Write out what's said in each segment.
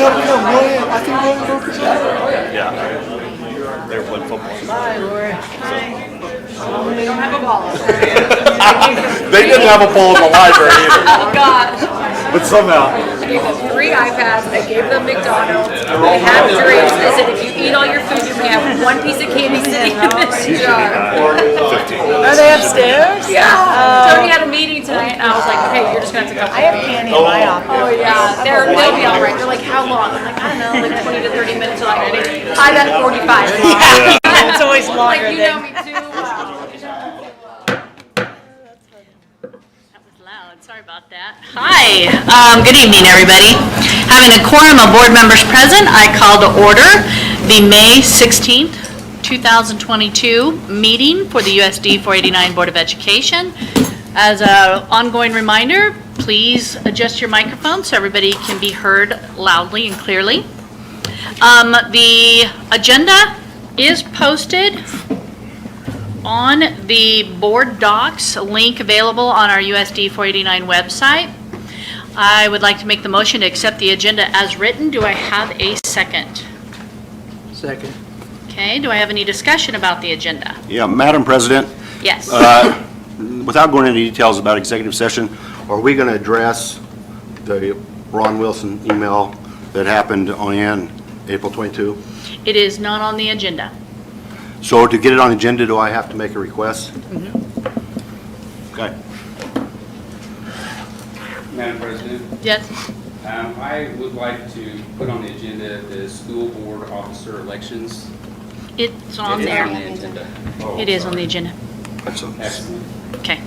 I think William broke his leg. Yeah. They were playing football. Bye, Lori. They don't have a ball. They didn't have a ball in the library either. Oh, gosh. But somehow. I gave them 3 iPads. I gave them McDonald's. They have drinks. I said, if you eat all your food, you may have 1 piece of candy sitting in this jar. 15. Are they upstairs? Yeah. Tony had a meeting tonight, and I was like, hey, you're just going to have to come. I have candy in my office. Oh, yeah. They'll be all right. They're like, how long? I'm like, I don't know, like 20 to 30 minutes. They're like, I got 45. Yeah. It's always longer Like, you know me too well. Sorry about that. Hi, good evening, everybody. Having a quorum of board members present, I call to order the May 16th, 2022 meeting for the USD 489 Board of Education. As an ongoing reminder, please adjust your microphone so everybody can be heard loudly and clearly. The agenda is posted on the board docs, link available on our USD 489 website. I would like to make the motion to accept the agenda as written. Do I have a second? Second. Okay, do I have any discussion about the agenda? Yeah, Madam President, Yes. without going into details about executive session, are we going to address the Ron Wilson email that happened on April 22? It is not on the agenda. So to get it on the agenda, do I have to make a request? Okay. Madam President, Yes? I would like to put on the agenda the school board officer elections. It's on It is there. on the agenda. Oh, It is on sorry. the agenda. Excellent. Okay.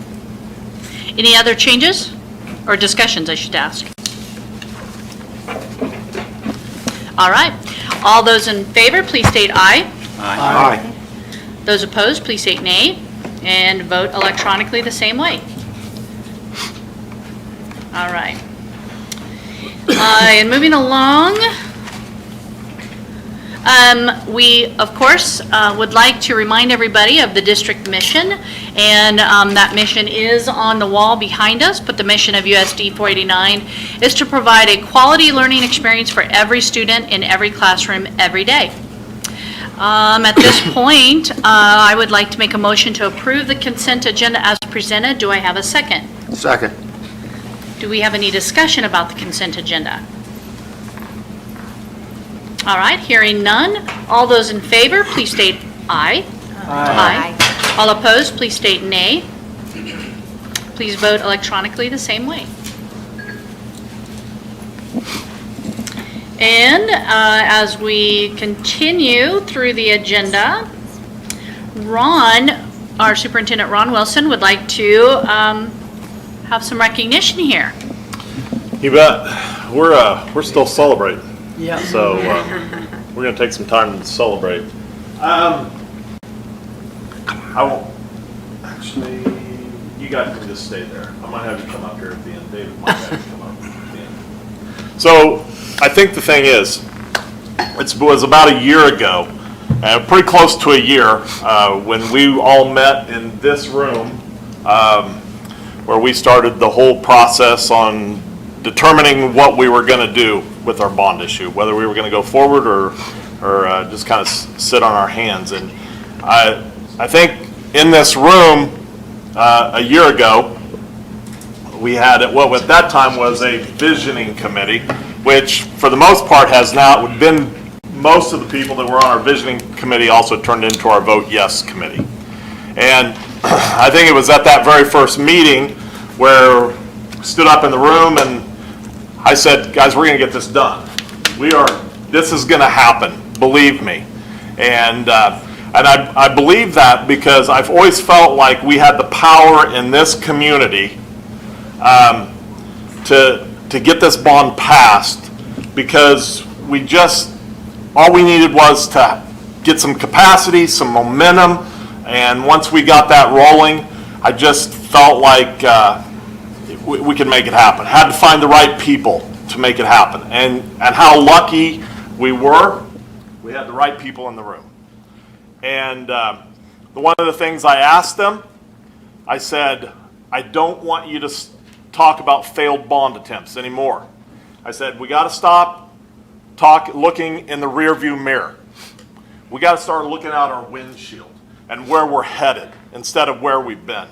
Any other changes or discussions, I should ask? All right. All those in favor, please state aye. Aye. Those opposed, please state nay, and vote electronically the same way. All right. And moving along, we, of course, would like to remind everybody of the district mission, and that mission is on the wall behind us, but the mission of USD 489 is to provide a quality learning experience for every student in every classroom every day. At this point, I would like to make a motion to approve the consent agenda as presented. Do I have a second? Second. Do we have any discussion about the consent agenda? All right, hearing none. All those in favor, please state aye. Aye. All opposed, please state nay. Please vote electronically the same way. And as we continue through the agenda, Ron, our Superintendent Ron Wilson, would like to have some recognition here. You bet. We're still celebrating. Yeah. So we're going to take some time to celebrate. I won't. Actually, you guys can just stay there. I might have you come up here at the end. David might have you come up at the end. So I think the thing is, it was about a year ago, pretty close to a year, when we all met in this room, where we started the whole process on determining what we were going to do with our bond issue, whether we were going to go forward or just kind of sit on our hands. And I think in this room a year ago, we had what at that time was a visioning committee, which for the most part has now been, most of the people that were on our visioning committee also turned into our vote yes committee. And I think it was at that very first meeting where I stood up in the room and I said, guys, we're going to get this done. This is going to happen, believe me. And I believe that because I've always felt like we had the power in this community to get this bond passed, because all we needed was to get some capacity, some momentum, and once we got that rolling, I just felt like we could make it happen. Had to find the right people to make it happen, and how lucky we were. We had the right people in the room. And one of the things I asked them, I said, I don't want you to talk about failed bond attempts anymore. I said, we got to stop looking in the rearview mirror. We got to start looking out our windshield and where we're headed instead of where we've been.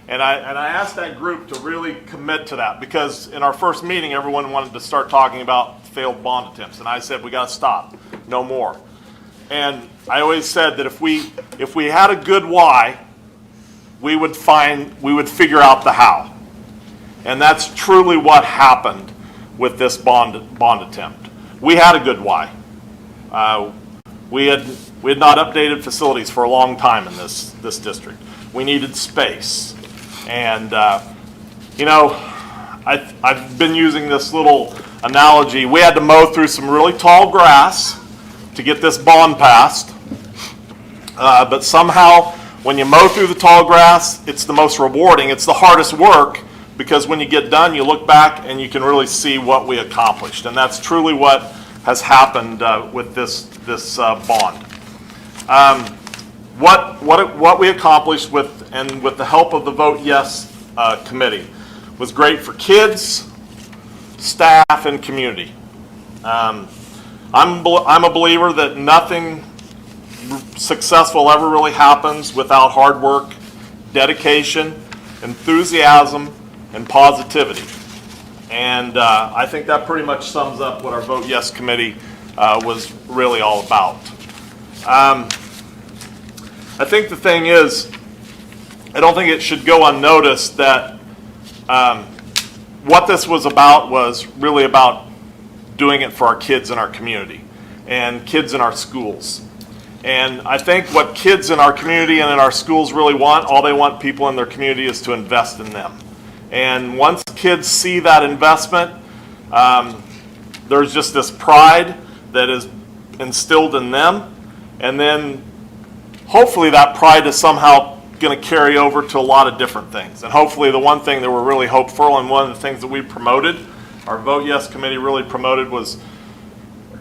And I asked that group to really commit to that, because in our first meeting, everyone wanted to start talking about failed bond attempts. And I said, we got to stop, no more. And I always said that if we had a good why, we would figure out the how. And that's truly what happened with this bond attempt. We had a good why. We had not updated facilities for a long time in this district. We needed space. And, I've been using this little analogy. We had to mow through some really tall grass to get this bond passed. But somehow, when you mow through the tall grass, it's the most rewarding. It's the hardest work, because when you get done, you look back and you can really see what we accomplished. And that's truly what has happened with this bond. What we accomplished with the help of the Vote Yes committee was great for kids, staff, and community. I'm a believer that nothing successful ever really happens without hard work, dedication, enthusiasm, and positivity. And I think that pretty much sums up what our Vote Yes committee was really all about. I think the thing is, I don't think it should go unnoticed that what this was really about doing it for our kids in our community and kids in our schools. And I think what kids in our community and in our schools really want, all they want people in their community is to invest in them. And once kids see that investment, there's just this pride that is instilled in them. And then hopefully that pride is somehow going to carry over to a lot of different things. And hopefully the one thing that we're really hopeful, and one of the things that we promoted, our Vote Yes committee really promoted, was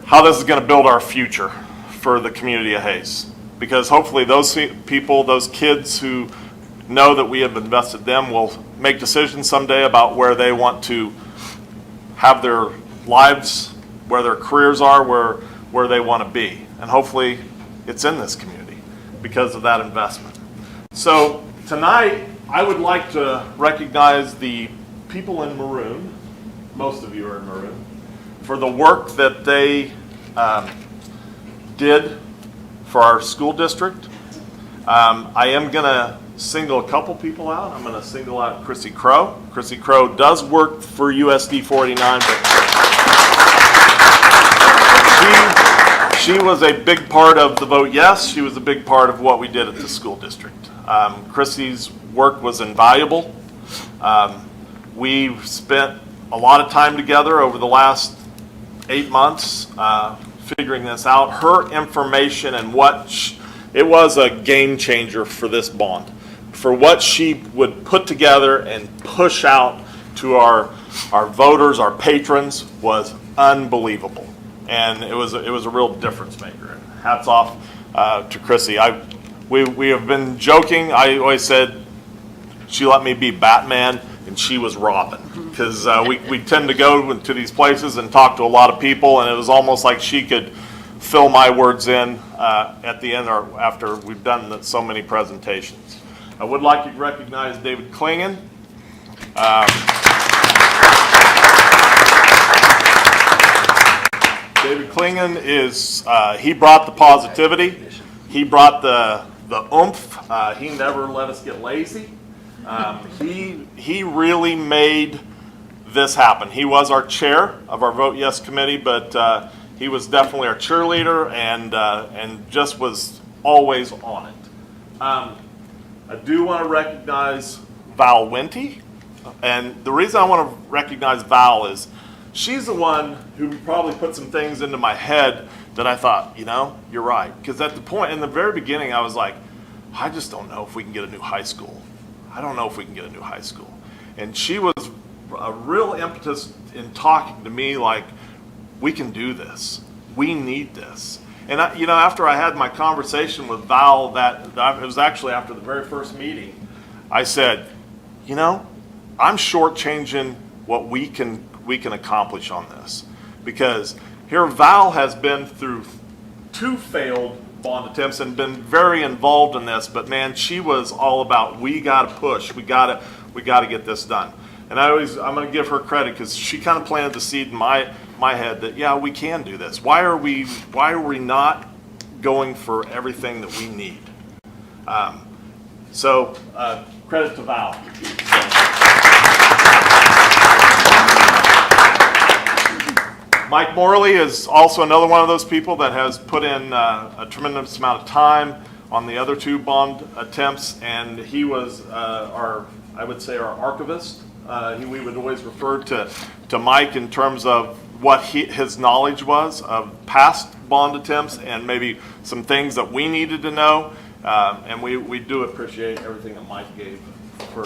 how this is going to build our future for the community of Hayes. Because hopefully those people, those kids who know that we have invested in them, will make decisions someday about where they want to have their lives, where their careers are, where they want to be. And hopefully it's in this community because of that investment. So tonight, I would like to recognize the people in maroon, most of you are in maroon, for the work that they did for our school district. I am going to single a couple people out. I'm going to single out Chrissy Crow. Chrissy Crow does work for USD 489, but she was a big part of the Vote Yes. She was a big part of what we did at the school district. Chrissy's work was invaluable. We spent a lot of time together over the last 8 months figuring this out. Her information and it was a game changer for this bond. For what she would put together and push out to our voters, our patrons, was unbelievable. And it was a real difference maker. And hats off to Chrissy. We have been joking. I always said she let me be Batman and she was Robin, because we tend to go to these places and talk to a lot of people, and it was almost like she could fill my words in at the end or after we've done so many presentations. I would like to recognize David Klingen. David Klingen he brought the positivity. He brought the oomph. He never let us get lazy. He really made this happen. He was our chair of our Vote Yes committee, but he was definitely our cheerleader and just was always on it. I do want to recognize Val Winty, and the reason I want to recognize Val is she's the one who probably put some things into my head that I thought, you're right. Because at the point, in the very beginning, I was like, I just don't know if we can get a new high school. I don't know if we can get a new high school. And she was a real impetus in talking to me like, we can do this. We need this. And after I had my conversation with Val, it was actually after the very first meeting, I said, I'm shortchanging what we can accomplish on this, because Here, Val has been through 2 failed bond attempts and been very involved in this, but man, she was all about, we got to push, we got to get this done. And I'm going to give her credit because she kind of planted the seed in my head that, yeah, we can do this. Why are we not going for everything that we need? So credit to Val. Mike Morley is also another one of those people that has put in a tremendous amount of time on the other 2 bond attempts, and he was our archivist. We would always refer to Mike in terms of what his knowledge was of past bond attempts and maybe some things that we needed to know, and we do appreciate everything that Mike gave for.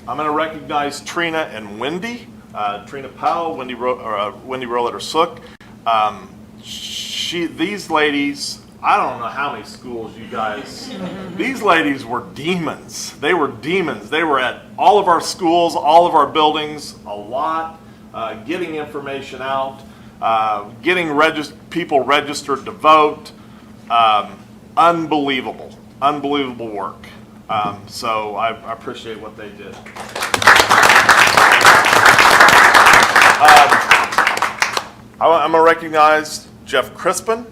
I'm going to recognize Trina and Wendy. Trina Powell, Wendy Roller-Sook. These ladies, I don't know how many schools you guys, these ladies were demons. They were demons. They were at all of our schools, all of our buildings, a lot, getting information out, getting people registered to vote. Unbelievable work. So I appreciate what they did. I'm going to recognize Jeff Crispin.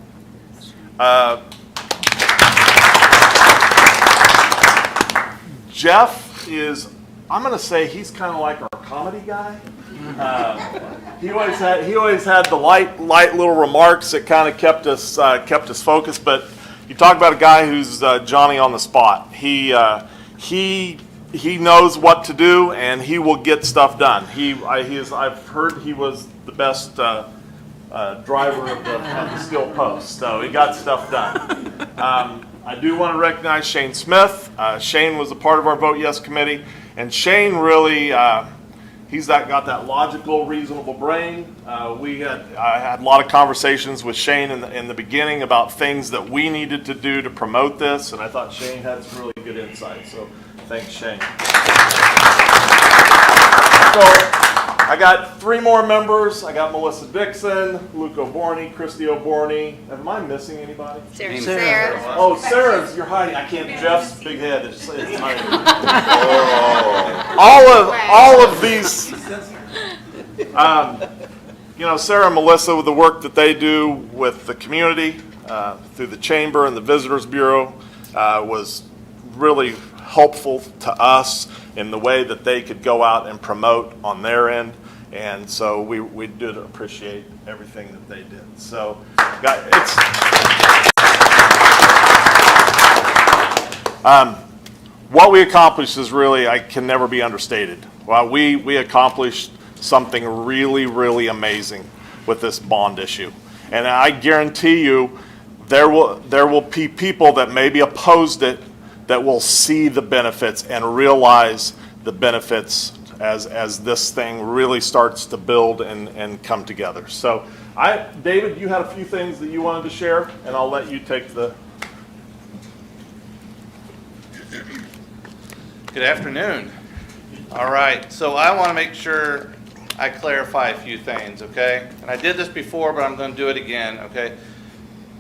Jeff is, I'm going to say he's kind of like our comedy guy. He always had the light little remarks that kind of kept us focused, but you talk about a guy who's Johnny on the spot. He knows what to do, and he will get stuff done. I've heard he was the best driver of the steel post, so he got stuff done. I do want to recognize Shane Smith. Shane was a part of our Vote Yes committee, and Shane really, got that logical, reasonable brain. I had a lot of conversations with Shane in the beginning about things that we needed to do to promote this, and I thought Shane had some really good insight. So thanks, Shane. So I got 3 more members. I got Melissa Dixon, Luke O'Borney, Christy O'Borney. Am I missing anybody? Sarah. Oh, Sarah's, you're hiding. I can't. Jeff's big head. It's hiding. All of these. Sarah and Melissa, with the work that they do with the community through the chamber and the Visitors Bureau, was really helpful to us in the way that they could go out and promote on their end. And so we did appreciate everything that they did. So what we accomplished is really, I can never be understated. Well, we accomplished something really, really amazing with this bond issue. And I guarantee you there will be people that maybe opposed it that will see the benefits and realize the benefits as this thing really starts to build and come together. So David, you had a few things that you wanted to share, and I'll let you take the... Good afternoon. All right, so I want to make sure I clarify a few things, okay? And I did this before, but I'm going to do it again, okay?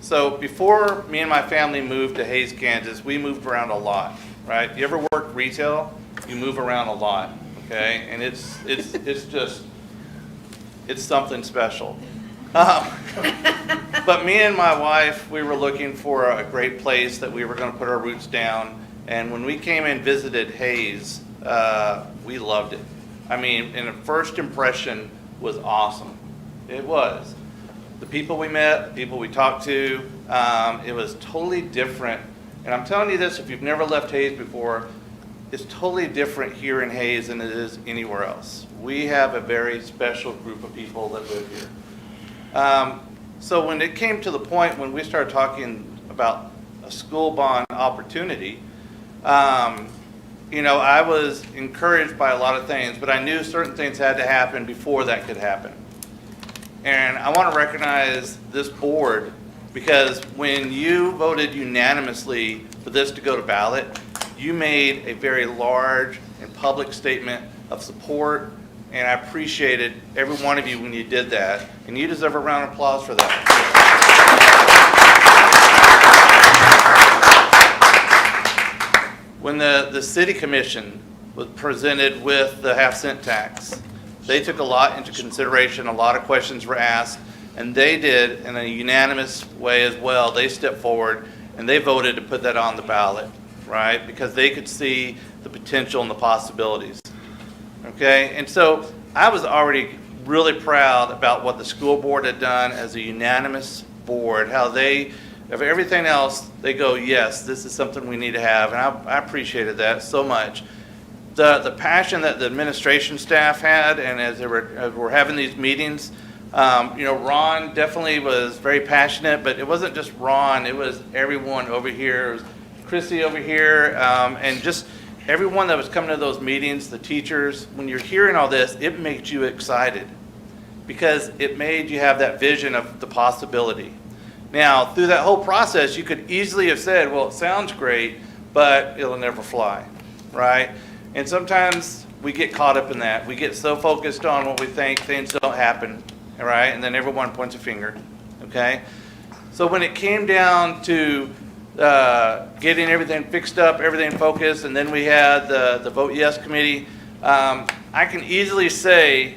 So before me and my family moved to Hays, Kansas, we moved around a lot, right? You ever work retail? You move around a lot, okay? And it's something special. But me and my wife, we were looking for a great place that we were going to put our roots down. And when we came and visited Hays, we loved it. I mean, and the first impression was awesome. It was. The people we met, the people we talked to, it was totally different. And I'm telling you this, if you've never left Hays before, it's totally different here in Hays than it is anywhere else. We have a very special group of people that live here. So when it came to the point when we started talking about a school bond opportunity, I was encouraged by a lot of things, but I knew certain things had to happen before that could happen. And I want to recognize this board because when you voted unanimously for this to go to ballot, you made a very large and public statement of support And I appreciated every one of you when you did that. And you deserve a round of applause for that. When the city commission was presented with the half-cent tax, they took a lot into consideration. A lot of questions were asked, and they did in a unanimous way as well. They stepped forward and they voted to put that on the ballot, right? Because they could see the potential and the possibilities. Okay, and so I was already really proud about what the school board had done as a unanimous board, how they, of everything else, they go, yes, this is something we need to have, and I appreciated that so much. The passion that the administration staff had, and as we're having these meetings, Ron definitely was very passionate, but it wasn't just Ron, it was everyone over here, it was Chrissy over here, and just everyone that was coming to those meetings, the teachers. When you're hearing all this, it makes you excited because it made you have that vision of the possibility. Now, through that whole process, you could easily have said, well, it sounds great, but it'll never fly, right? And sometimes we get caught up in that. We get so focused on what we think, things don't happen, all right? And then everyone points a finger, okay? So when it came down to getting everything fixed up, everything focused, and then we had the Vote Yes committee. I can easily say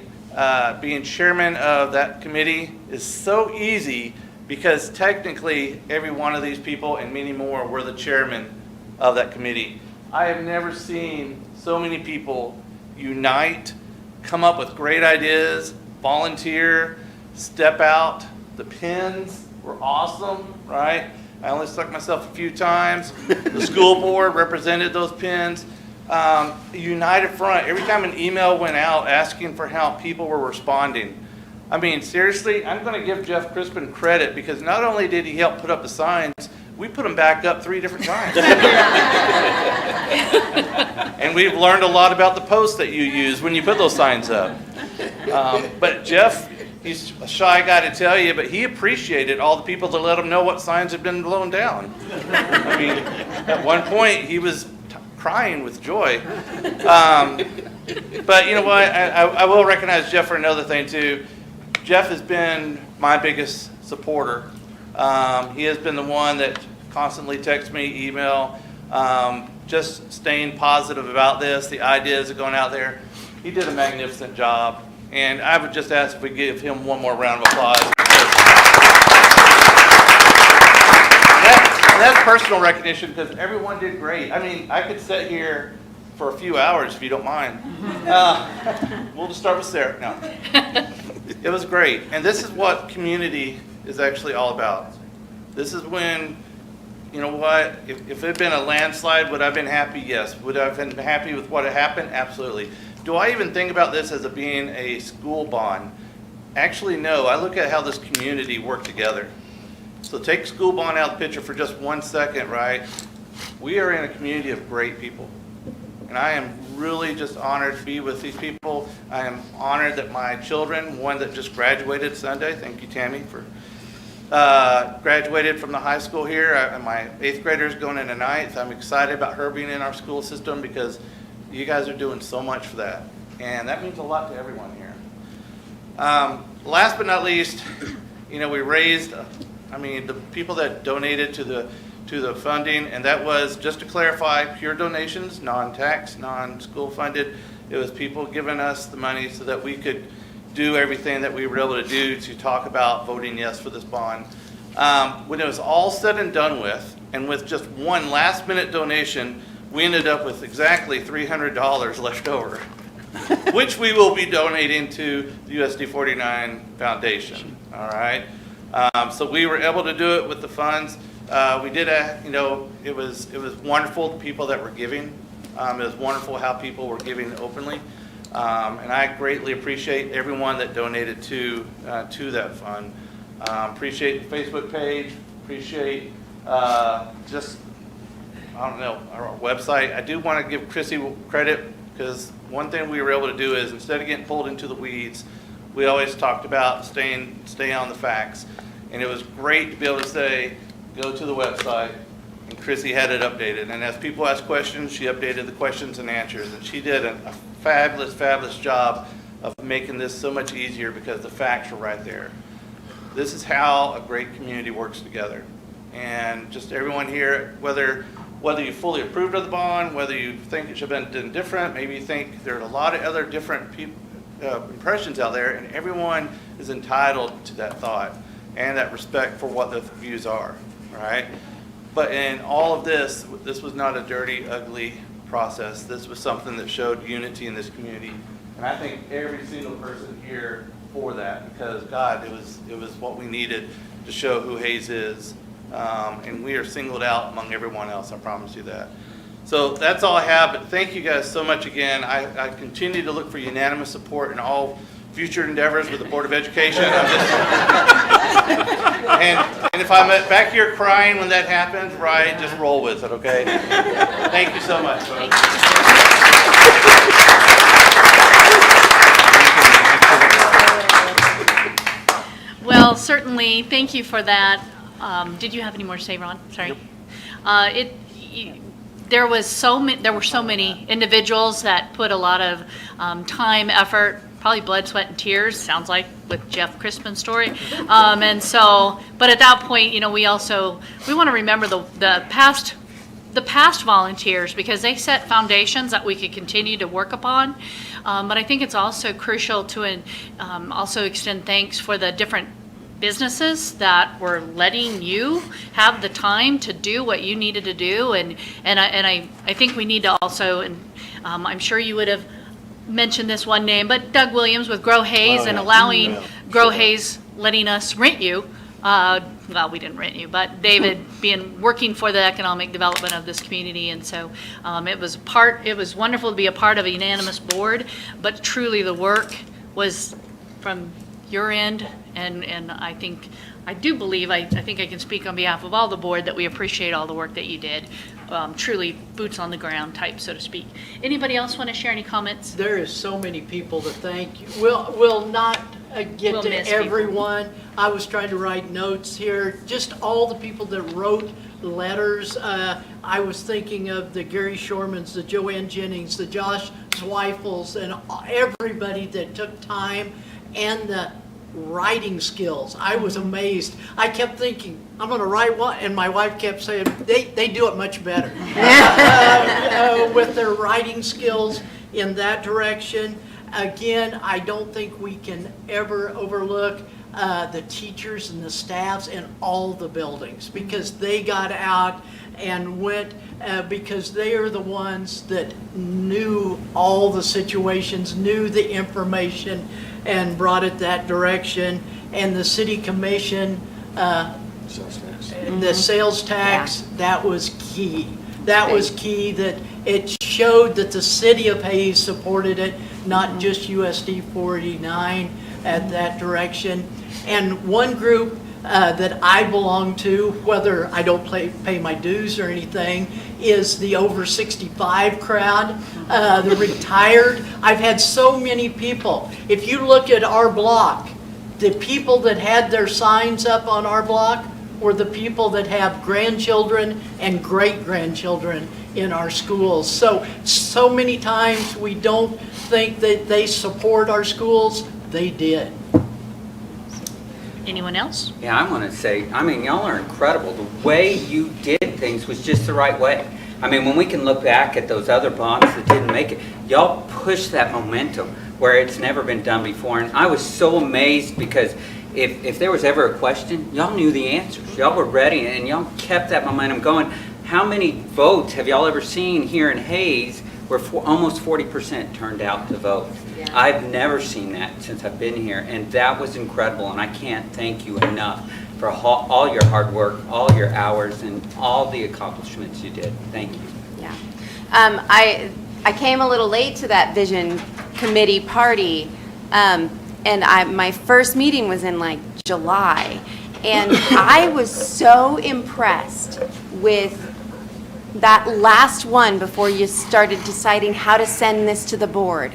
being chairman of that committee is so easy because technically every one of these people and many more were the chairman of that committee. I have never seen so many people unite, come up with great ideas, volunteer, step out. The pins were awesome, right? I only stuck myself a few times. The school board represented those pins. United front. Every time an email went out asking for help, people were responding. I mean, seriously, I'm going to give Jeff Crispin credit because not only did he help put up the signs, we put them back up 3 different times. And we've learned a lot about the posts that you use when you put those signs up. But Jeff, he's a shy guy to tell you, but he appreciated all the people that let him know what signs had been blown down. I mean, at one point, he was crying with joy. But you know what? I will recognize Jeff for another thing, too. Jeff has been my biggest supporter. He has been the one that constantly texts me, email, just staying positive about this, the ideas are going out there. He did a magnificent job. And I would just ask if we give him one more round of applause. And that's personal recognition because everyone did great. I mean, I could sit here for a few hours if you don't mind. We'll just start with Sarah. No. It was great. And this is what community is actually all about. This is when, you know what, if it had been a landslide, would I have been happy? Yes. Would I have been happy with what had happened? Absolutely. Do I even think about this as being a school bond? Actually, no. I look at how this community worked together. So take school bond out of the picture for just 1 second, right? We are in a community of great people. And I am really just honored to be with these people. I am honored that my children, one that just graduated Sunday, thank you, Tammy, for graduated from the high school here. My 8th grader is going into 9th. I'm excited about her being in our school system because you guys are doing so much for that. And that means a lot to everyone here. Last but not least, we raised, the people that donated to the funding, and that was, just to clarify, pure donations, non-tax, non-school funded. It was people giving us the money so that we could do everything that we were able to do to talk about voting yes for this bond. When it was all said and done with, and with just one last-minute donation, we ended up with exactly $300 left over, which we will be donating to the USD 49 Foundation. All right. So we were able to do it with the funds. We did it was wonderful, the people that were giving. It was wonderful how people were giving openly. And I greatly appreciate everyone that donated to that fund. Appreciate the Facebook page. Appreciate our website. I do want to give Chrissy credit because one thing we were able to do is instead of getting pulled into the weeds, we always talked about stay on the facts. And it was great to be able to say, go to the website, and Chrissy had it updated. And as people asked questions, she updated the questions and answers. And she did a fabulous, fabulous job of making this so much easier because the facts are right there. This is how a great community works together. And just everyone here, whether you fully approved of the bond, whether you think it should have been done different, maybe you think there are a lot of other different impressions out there, and everyone is entitled to that thought and that respect for what the views are, right? But in all of this was not a dirty, ugly process. This was something that showed unity in this community. And I thank every single person here for that, because God, it was what we needed to show who Hayes is. And we are singled out among everyone else, I promise you that. So that's all I have, but thank you guys so much again. I continue to look for unanimous support in all future endeavors with the Board of Education. And if I'm back here crying when that happens, right, just roll with it, okay? Thank you so much. Well, certainly, thank you for that. Did you have any more to say, Ron? Sorry. There were so many individuals that put a lot of time, effort, probably blood, sweat, and tears. Sounds like with Jeff Crispin's story. And so, but at that point, we want to remember the past volunteers, because they set foundations that we could continue to work upon. But I think it's also crucial to also extend thanks for the different businesses that were letting you have the time to do what you needed to do, and I think we need to also, and I'm sure you would have mentioned this one name, but Doug Williams with Grow Hayes and allowing Grow Hayes letting us rent you. Well, we didn't rent you, but David working for the economic development of this community, and so it was wonderful to be a part of a unanimous board, but truly the work was from your end, and I think I think I can speak on behalf of all the board that we appreciate all the work that you did. Truly boots on the ground type, so to speak. Anybody else want to share any comments? There is so many people to thank you. We'll not get We'll to miss everyone. I was trying to write notes here. Just all the people that wrote letters. I was thinking of the Gary Shormans, the Joanne Jennings, the Josh Zweifels, and everybody that took time, and the writing skills. I was amazed. I kept thinking, I'm going to write one, and my wife kept saying, they do it much better with their writing skills in that direction. Again, I don't think we can ever overlook the teachers and the staffs in all the buildings, because they got out and went because they are the ones that knew all the situations, knew the information, and brought it that direction. And the city commission, the sales tax, that was key. That was key, that it showed that the city of Hayes supported it, not just USD 489 at that direction. And one group that I belong to, whether I don't pay my dues or anything, is the over 65 crowd, the retired. I've had so many people. If you look at our block, the people that had their signs up on our block were the people that have grandchildren and great-grandchildren in our schools. So many times we don't think that they support our schools. They did. Anyone else? Yeah, I want to say, y'all are incredible. The way you did things was just the right way. When we can look back at those other bonds that didn't make it, y'all pushed that momentum where it's never been done before. And I was so amazed, because if there was ever a question, y'all knew the answers. Y'all were ready, and y'all kept that momentum going. How many votes have y'all ever seen here in Hayes where almost 40% turned out to vote? Yeah. I've never seen that since I've been here, and that was incredible, and I can't thank you enough for all your hard work, all your hours, and all the accomplishments you did. Thank you. Yeah. I came a little late to that vision committee party, and my first meeting was in like July, and I was so impressed with that last one before you started deciding how to send this to the board.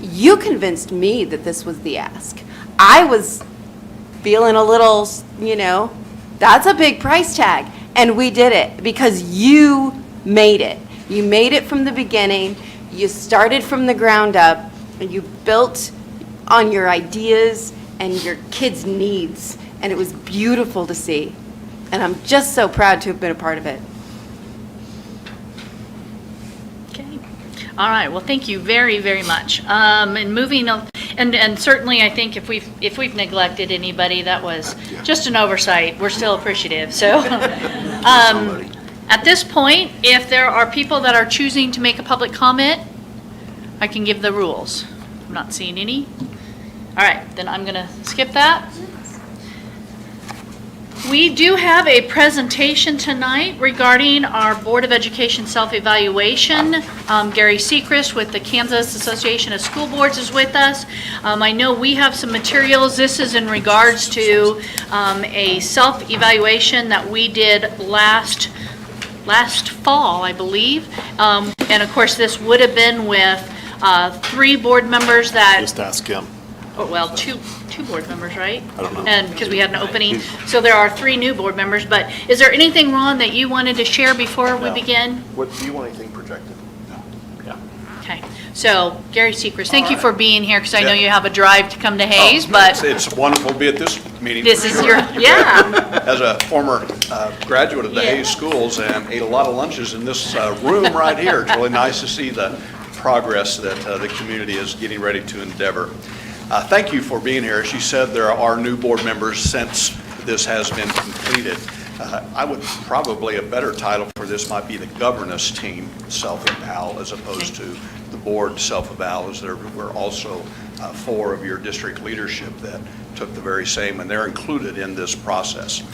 You convinced me that this was the ask. I was feeling a little, that's a big price tag. And we did it because you made it. You made it from the beginning. You started from the ground up, and you built on your ideas and your kids' needs, and it was beautiful to see. And I'm just so proud to have been a part of it. Okay. All right, well, thank you very, very much. And moving on, and certainly I think if we've neglected anybody, that was just an oversight. We're still appreciative, so. At this point, if there are people that are choosing to make a public comment, I can give the rules. I'm not seeing any. All right, then I'm gonna skip that. We do have a presentation tonight regarding our Board of Education self-evaluation. Gary Sechrist with the Kansas Association of School Boards is with us. I know we have some materials. This is in regards to a self-evaluation that we did last fall, I believe. And of course, this would have been with 3 board members that, Just ask him. well, two board members, right? I don't know. And because we had an opening, so there are 3 new board members. But is there anything, Ron, that you wanted to share before we No. begin? What, do you want anything projected? No. Yeah. Okay, so Gary Sechrist, thank you right. for being here, because I know Yeah. you have a drive to come to Hayes, but It's wonderful to be at this meeting. this for is sure. your, yeah. As a former graduate of the Yeah. Hayes schools and ate a lot of lunches in this room right here, it's really nice to see the progress that the community is getting ready to endeavor. Thank you for being here. As you said, there are new board members since this has been completed. I would probably, a better title for this might be the governance team self-eval as opposed to the board self-eval, as there were also 4 of your district leadership that took the very same, and they're included in this process.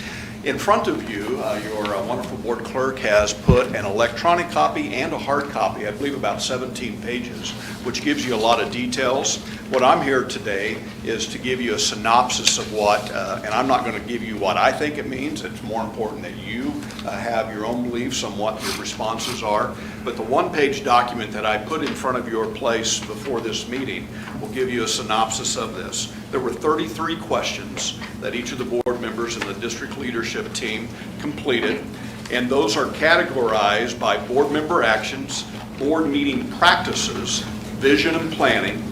In front of you, your wonderful board clerk has put an electronic copy and a hard copy, I believe about 17 pages, which gives you a lot of details. What I'm here today is to give you a synopsis of what, and I'm not going to give you what I think it means. It's more important that you have your own beliefs on what your responses are. But the one-page document that I put in front of your place before this meeting will give you a synopsis of this. There were 33 questions that each of the board members and the district leadership team completed, and those are categorized by board member actions, board meeting practices, vision and planning,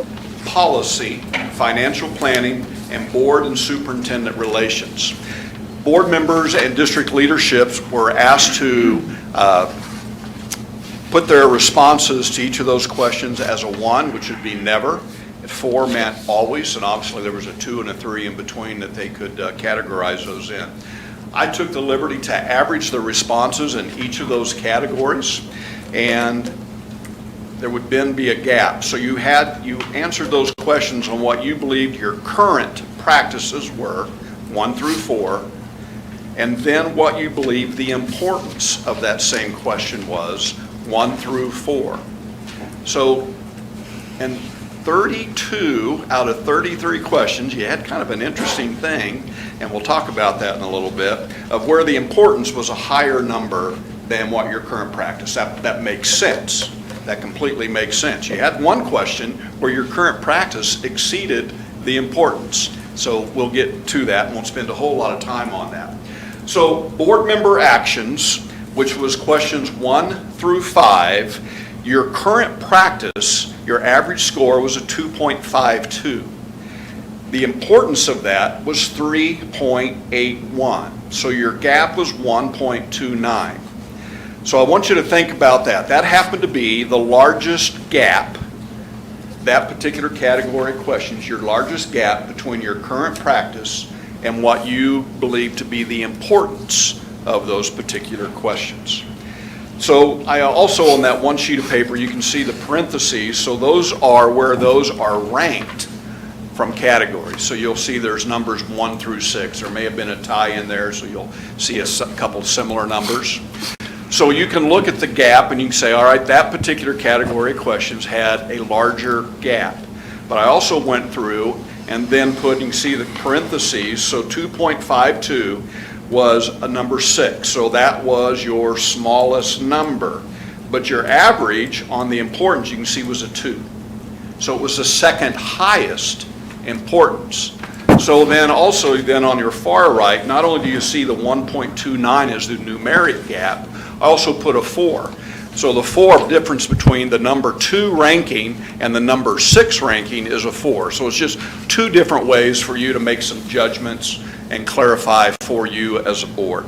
policy, financial planning, and board and superintendent relations. Board members and district leaderships were asked to put their responses to each of those questions as a 1, which would be never. 4 meant always, and obviously there was a 2 and a 3 in between that they could categorize those in. I took the liberty to average the responses in each of those categories, and there would then be a gap. So you answered those questions on what you believed your current practices were, 1 through 4, and then what you believed the importance of that same question was, 1 through 4. So, and 32 out of 33 questions, you had kind of an interesting thing, and we'll talk about that in a little bit, of where the importance was a higher number than what your current practice. That makes sense. That completely makes sense. You had one question where your current practice exceeded the importance. So we'll get to that and won't spend a whole lot of time on that. So board member actions, which was questions 1 through 5, your current practice, your average score was a 2.52. The importance of that was 3.81. So your gap was 1.29. So I want you to think about that. That happened to be the largest gap, that particular category of questions, your largest gap between your current practice and what you believe to be the importance of those particular questions. So I also, on that one sheet of paper, you can see the parentheses. So those are where those are ranked from categories. So you'll see there's numbers 1 through 6. There may have been a tie in there, so you'll see a couple similar numbers. So you can look at the gap and you can say, all right, that particular category of questions had a larger gap. But I also went through and then you can see the parentheses, so 2.52 was a number 6. So that was your smallest number. But your average on the importance, you can see, was a 2. So it was the second highest importance. So then also on your far right, not only do you see the 1.29 as the numeric gap, I also put a 4. So the 4 difference between the number 2 ranking and the number 6 ranking is a 4. So it's just 2 different ways for you to make some judgments and clarify for you as a board.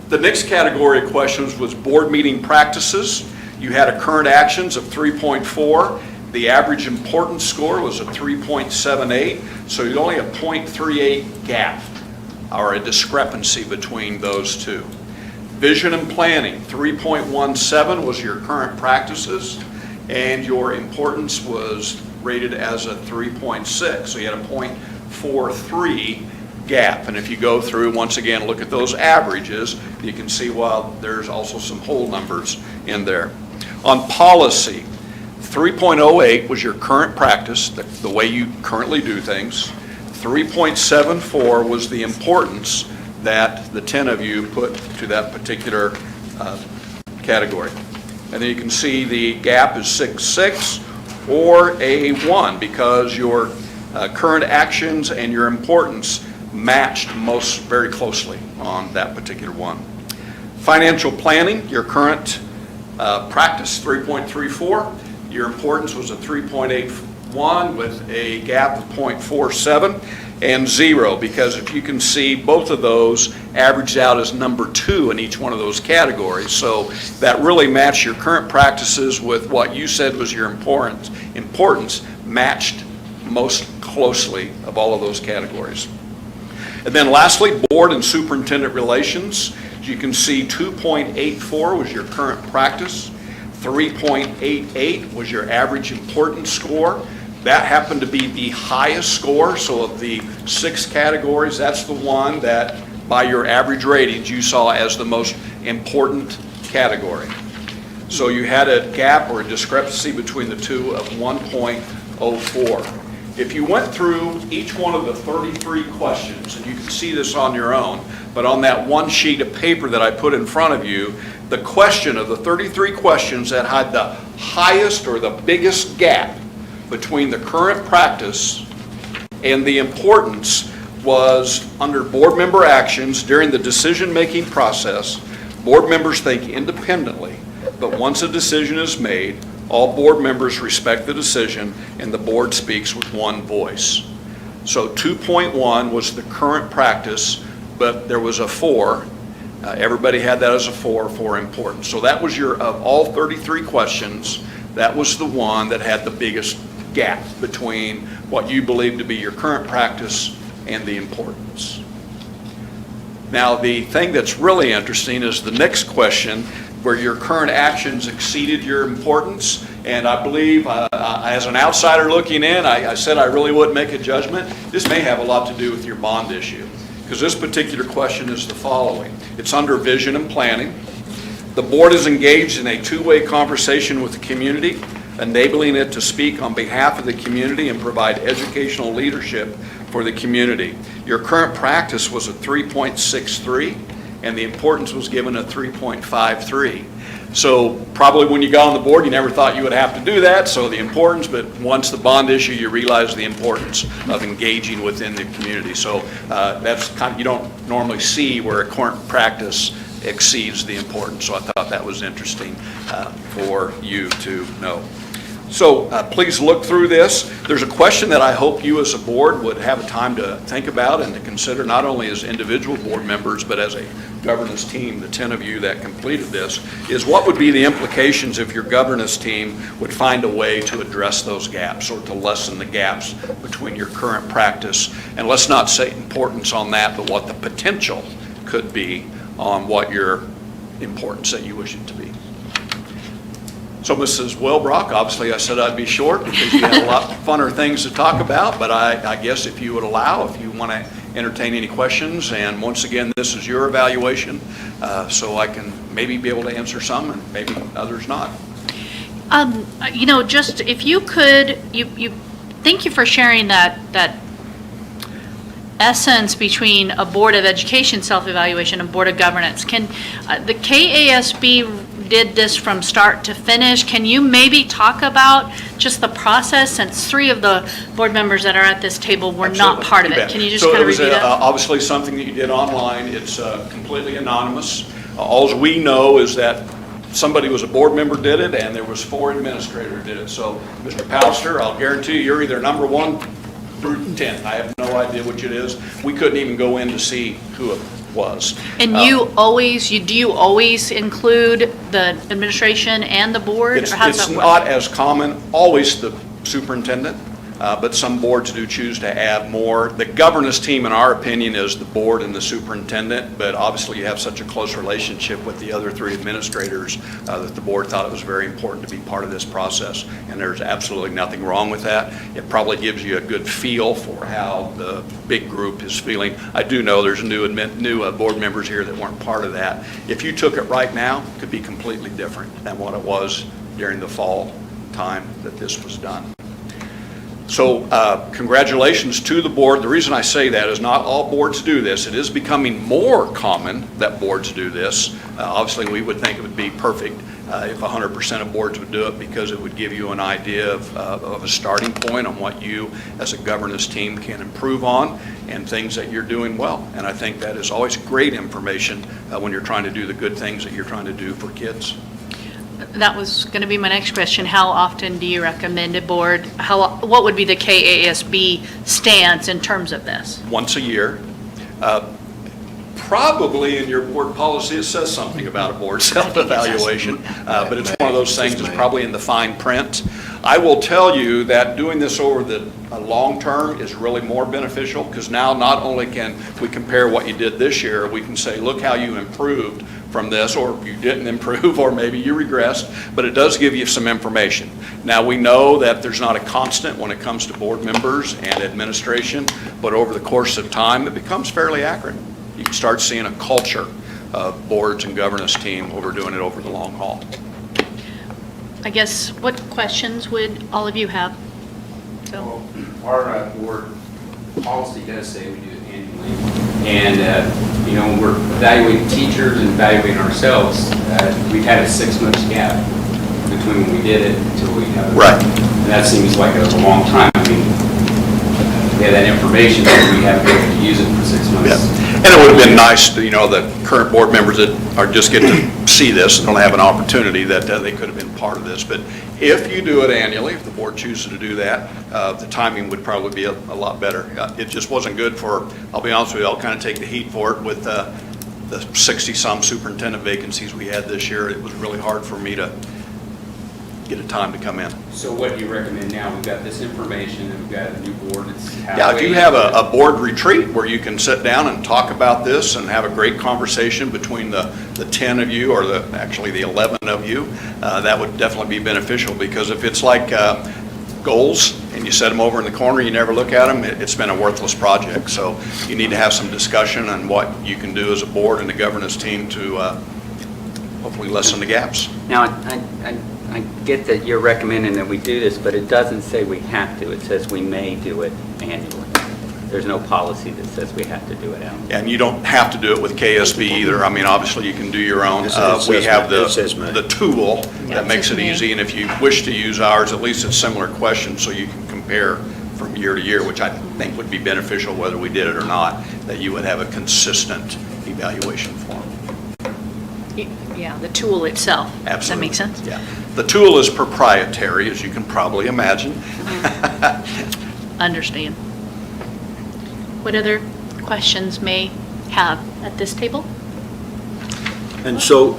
The next category of questions was board meeting practices. You had a current actions of 3.4. The average importance score was a 3.78. So you'd only a 0.38 gap or a discrepancy between those two. Vision and planning, 3.17 was your current practices, and your importance was rated as a 3.6. So you had a 0.43 gap. And if you go through, once again, look at those averages, you can see, well, there's also some whole numbers in there. On policy, 3.08 was your current practice, the way you currently do things. 3.74 was the importance that the 10 of you put to that particular category. And then you can see the gap is 6.6 or a 1 because your current actions and your importance matched most very closely on that particular one. Financial planning, your current practice, 3.34. Your importance was a 3.81 with a gap of 0.47 and 0, because if you can see, both of those averaged out as number 2 in each one of those categories. So that really matched your current practices with what you said was your importance matched most closely of all of those categories. And then lastly, board and superintendent relations. As you can see, 2.84 was your current practice. 3.88 was your average importance score. That happened to be the highest score. So of the 6 categories, that's the one that by your average ratings you saw as the most important category. So you had a gap or a discrepancy between the two of 1.04. If you went through each one of the 33 questions, and you can see this on your own, but on that one sheet of paper that I put in front of you, the question of the 33 questions that had the highest or the biggest gap between the current practice and the importance was under board member actions during the decision-making process. Board members think independently, but once a decision is made, all board members respect the decision and the board speaks with one voice. So 2.1 was the current practice, but there was a 4. Everybody had that as a 4 for importance. So that was your, of all 33 questions, that was the one that had the biggest gap between what you believe to be your current practice and the importance. Now, the thing that's really interesting is the next question, where your current actions exceeded your importance. And I believe, as an outsider looking in, I said I really wouldn't make a judgment. This may have a lot to do with your bond issue, because this particular question is the following. It's under vision and planning. The board is engaged in a two-way conversation with the community, enabling it to speak on behalf of the community and provide educational leadership for the community. Your current practice was a 3.63, and the importance was given a 3.53. So probably when you got on the board, you never thought you would have to do that, so the importance, but once the bond issue, you realize the importance of engaging within the community. So that's kind of, you don't normally see where a current practice exceeds the importance. So I thought that was interesting for you to know. So please look through this. There's a question that I hope you as a board would have a time to think about and to consider, not only as individual board members, but as a governance team, the 10 of you that completed this, is what would be the implications if your governance team would find a way to address those gaps or to lessen the gaps between your current practice. And let's not say importance on that, but what the potential could be on what your importance that you wish it to be. So Mrs. Welbrock, obviously I said I'd be short because you had a lot funner things to talk about, but I guess if you would allow, if you want to entertain any questions, and once again, this is your evaluation, so I can maybe be able to answer some and maybe others not. You know, just if you could, thank you for sharing that essence between a Board of Education self-evaluation and Board of Governance. Can the KASB did this from start to finish? Can you maybe talk about just the process, since 3 of the board members that are at this table were not part of it? Can you just kind of review that? Obviously something that you did online. It's completely anonymous. All we know is that somebody was a board member did it, and there was 4 administrators did it. So, Mr. Pallister, I'll guarantee you, you're either number 1 through 10. I have no idea which it is. We couldn't even go in to see who it was. And do you always include the administration and the board? It's or how does it's that work? not as common, always the superintendent, but some boards do choose to add more. The governance team, in our opinion, is the board and the superintendent, but obviously you have such a close relationship with the other 3 administrators that the board thought it was very important to be part of this process, and there's absolutely nothing wrong with that. It probably gives you a good feel for how the big group is feeling. I do know there's new board members here that weren't part of that. If you took it right now, it could be completely different than what it was during the fall time that this was done. So congratulations to the board. The reason I say that is not all boards do this. It is becoming more common that boards do this. Obviously, we would think it would be perfect if 100% of boards would do it, because it would give you an idea of a starting point on what you as a governance team can improve on and things that you're doing well. And I think that is always great information when you're trying to do the good things that you're trying to do for kids. That was going to be my next question. How often do you recommend a board? What would be the KASB stance in terms of this? Once a year. Probably in your board policy, it says something about a board self-evaluation, but it's one of those things that's probably in the fine print. I will tell you that doing this over the long term is really more beneficial, because now not only can we compare what you did this year, we can say, look how you improved from this, or you didn't improve, or maybe you regressed, but it does give you some information. Now, we know that there's not a constant when it comes to board members and administration, but over the course of time, it becomes fairly accurate. You can start seeing a culture of boards and governance team over doing it over the long haul. I guess, what questions would all of you have? So, Our board policy does say we do it annually. And, when we're evaluating teachers and evaluating ourselves, we've had a 6-month gap between when we did it until we have it. Right. And that seems like a long time. I mean, we have that information, but we haven't been able to use it for 6 months. Yeah. And it would have been nice, to, the current board members that are just getting to see this and don't have an opportunity that they could have been part of this. But if you do it annually, if the board chooses to do that, the timing would probably be a lot better. It just wasn't good for, I'll be honest with you, I'll kind of take the heat for it with the 60-some superintendent vacancies we had this year. It was really hard for me to get a time to come in. So what do you recommend now? We've got this information and we've got a new board. Yeah, if you have a board retreat where you can sit down and talk about this and have a great conversation between the 10 of you, or actually the 11 of you, that would definitely be beneficial, because if it's like goals and you set them over in the corner, you never look at them, it's been a worthless project. So you need to have some discussion on what you can do as a board and the governance team to hopefully lessen the gaps. Now, I get that you're recommending that we do this, but it doesn't say we have to. It says we may do it annually. There's no policy that says we have to do it annually. And you don't have to do it with KSB either. I mean, obviously, you can do your own. It says We have May. the tool Yeah, that it makes says it May. easy, and if you wish to use ours, at least it's similar questions, so you can compare from year to year, which I think would be beneficial whether we did it or not, that you would have a consistent evaluation form. Yeah, the tool itself. Does that Absolutely. make sense? Yeah. The tool is proprietary, as you can probably imagine. Understand. What other questions may have at this table? And so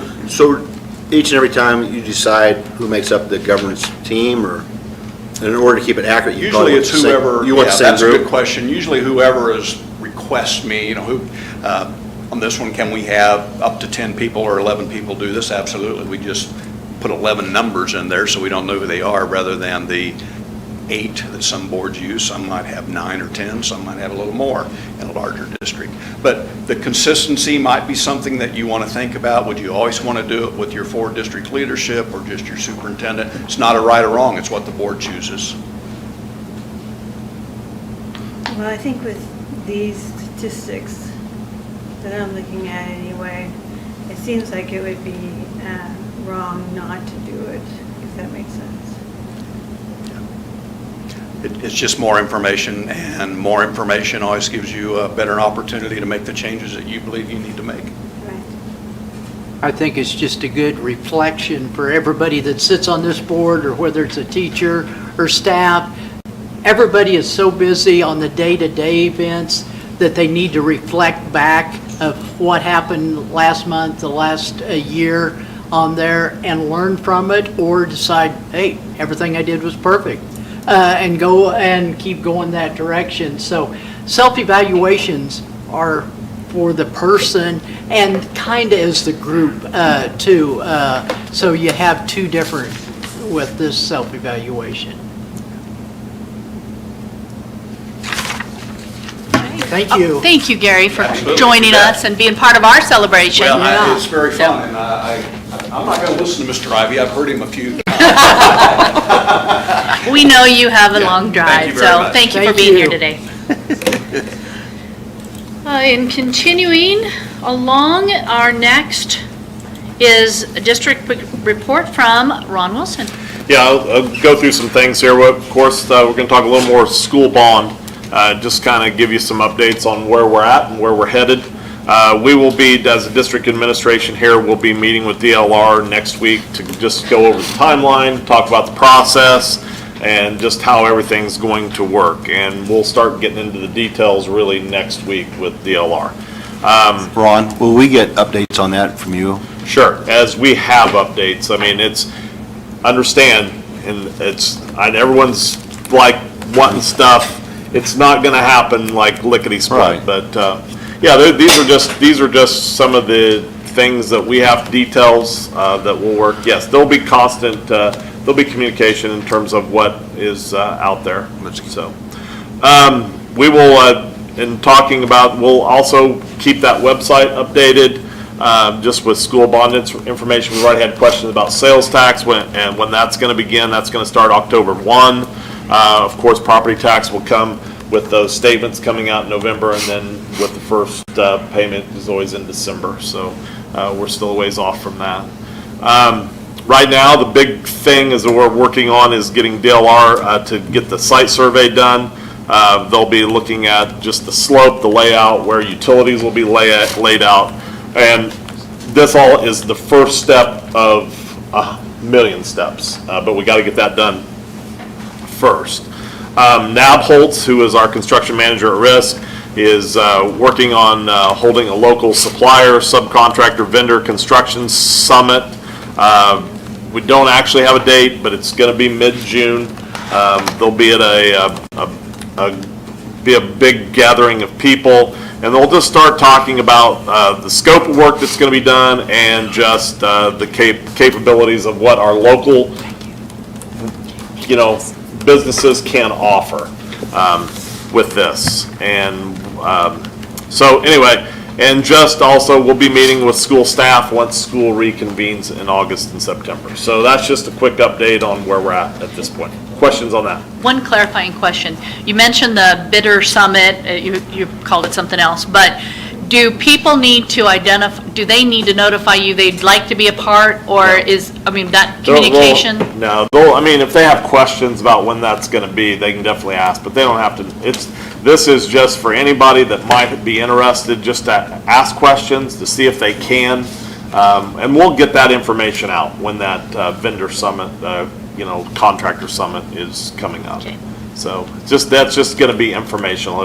each and every time you decide who makes up the governance team, or in order to keep it accurate, you Usually it's whoever, you want yeah, the same that's a group? good question. Usually whoever requests me, on this one, can we have up to 10 people or 11 people do this? Absolutely. We just put 11 numbers in there so we don't know who they are, rather than the 8 that some boards use. Some might have 9 or 10, some might have a little more in a larger district. But the consistency might be something that you want to think about. Would you always want to do it with your 4 district leadership or just your superintendent? It's not a right or wrong, it's what the board chooses. Well, I think with these statistics that I'm looking at anyway, it seems like it would be wrong not to do it, if that makes sense. It's just more information, and more information always gives you a better opportunity to make the changes that you believe you need to make. Right. I think it's just a good reflection for everybody that sits on this board, or whether it's a teacher or staff. Everybody is so busy on the day-to-day events that they need to reflect back of what happened last month, the last year on there, and learn from it, or decide, hey, everything I did was perfect, and go and keep going that direction. So self-evaluations are for the person and kind of as the group too. So you have two different with this self-evaluation. Thank you. Thank you, Gary, for Absolutely. joining Yeah. us and being part of our celebration. Well, it's very fun, and I'm not going to listen to Mr. Ivy. I've heard him a few times. We know you have a long Thank drive, you very so much. thank you for Thank being here you. today. And continuing along, our next is a district report from Ron Wilson. Yeah, I'll go through some things here. Of course, we're going to talk a little more school bond, just kind of give you some updates on where we're at and where we're headed. We will be, as a district administration here, we'll be meeting with DLR next week to just go over the timeline, talk about the process, and just how everything's going to work. And we'll start getting into the details really next week with DLR. Ron, will we get updates on that from you? Sure, as we have updates. I mean, understand, and everyone's like wanting stuff. It's not gonna happen like lickety-split, Right. but, yeah, these are just some of the things that we have, details, that will work. Yes, there'll be constant, there'll be communication in terms of what is, out there. So, we will, in talking about, we'll also keep that website updated, just with school bond information. We've already had questions about sales tax when that's going to begin. That's going to start October 1. Of course, property tax will come with those statements coming out in November, and then with the first payment is always in December. So we're still a ways off from that. Right now, the big thing is that we're working on is getting DLR to get the site survey done. They'll be looking at just the slope, the layout, where utilities will be laid out. And this all is the first step of a million steps, but we got to get that done first. Nabholz, who is our construction manager at risk, is working on holding a local supplier, subcontractor, vendor construction summit. We don't actually have a date, but it's going to be mid-June. They'll be at a big gathering of people, and they'll just start talking about the scope of work that's going to be done, and just the capabilities of what our local, businesses can offer with this. And so anyway, and just also we'll be meeting with school staff once school reconvenes in August and September. So that's just a quick update on where we're at this point. Questions on that? One clarifying question. You mentioned the bidder summit, you called it something else, but do people need to do they need to notify you they'd like to be a part, or that communication? If they have questions about when that's going to be, they can definitely ask, but they don't have to. This is just for anybody that might be interested, just to ask questions to see if they can, and we'll get that information out when that vendor summit, contractor summit is coming up. Okay. So that's just going to be informational.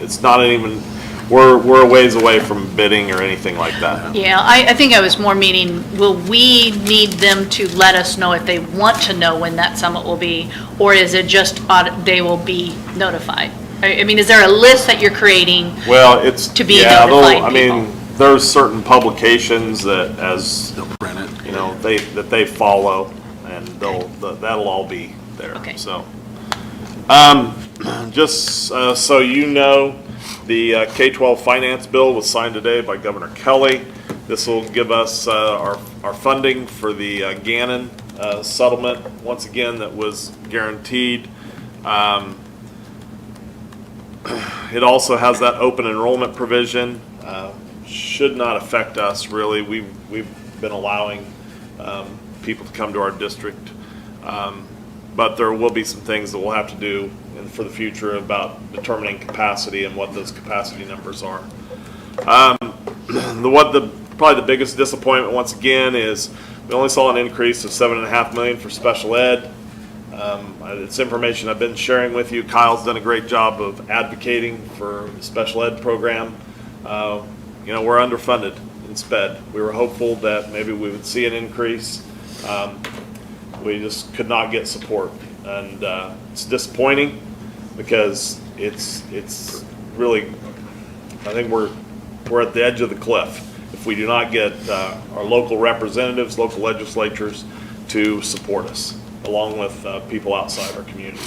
It's not even. We're a ways away from bidding or anything like that. Yeah, I think I was more meaning, will we need them to let us know if they want to know when that summit will be, or is it just they will be notified? Is there a list that you're creating? Well, it's to be notified people? There's certain publications that They'll print it. that they follow, and that'll all be there. Okay. So, just so you know, the K-12 finance bill was signed today by Governor Kelly. This will give us our funding for the Gannon settlement, once again, that was guaranteed. It also has that open enrollment provision. Should not affect us, really. We've been allowing people to come to our district. But there will be some things that we'll have to do for the future about determining capacity and what those capacity numbers are. What the Probably the biggest disappointment, once again, is we only saw an increase of $7.5 million for special ed. It's information I've been sharing with you. Kyle's done a great job of advocating for the special ed program. We're underfunded in SPED. We were hopeful that maybe we would see an increase. We just could not get support, and it's disappointing because it's really, I think we're at the edge of the cliff if we do not get our local representatives, local legislatures to support us, along with people outside our community.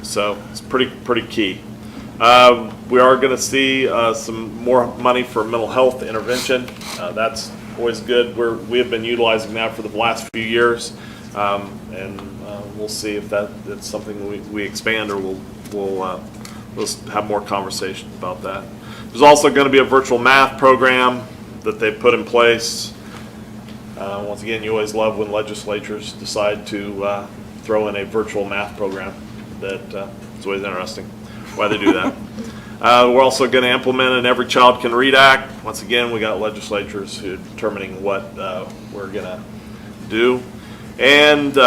So it's pretty key. We are going to see some more money for mental health intervention. That's always good. We have been utilizing that for the last few years, and we'll see if that's something we expand, or we'll have more conversations about that. There's also going to be a virtual math program that they've put in place. Once again, you always love when legislatures decide to throw in a virtual math program. It's always interesting why they do that. We're also going to implement an Every Child Can Read Act. Once again, we got legislatures who are determining what we're going to do. And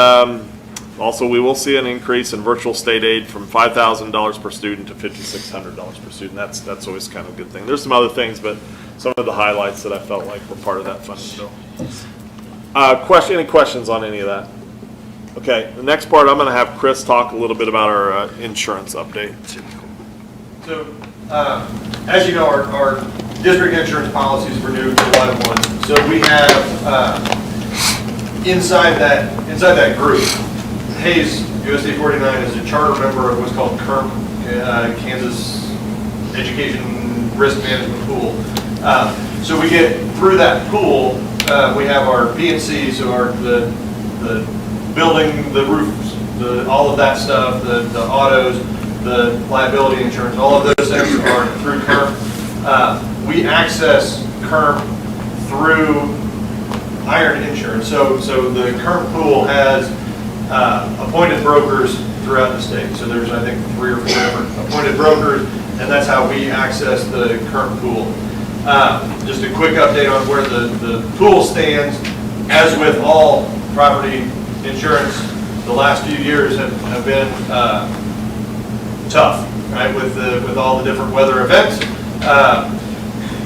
also, we will see an increase in virtual state aid from $5,000 per student to $5,600 per student. That's always kind of a good thing. There's some other things, but some of the highlights that I felt like were part of that funding bill. Any questions on any of that? Okay, the next part, I'm going to have Chris talk a little bit about our insurance update. So, as you know, our district insurance policies renew July 1. So we have inside that group, Hayes USD 49 is a charter member of what's called KERP, Kansas Education Risk Management Pool. So we get through that pool. We have our P&C, so the building, the roofs, all of that stuff, the autos, the liability insurance, all of those things are through KERP. We access KERP through Iron Insurance. So the KERP pool has appointed brokers throughout the state. So there's, I think, 3 or 4 different appointed brokers, and that's how we access the KERP pool. Just a quick update on where the pool stands. As with all property insurance, the last few years have been tough, right? With all the different weather events.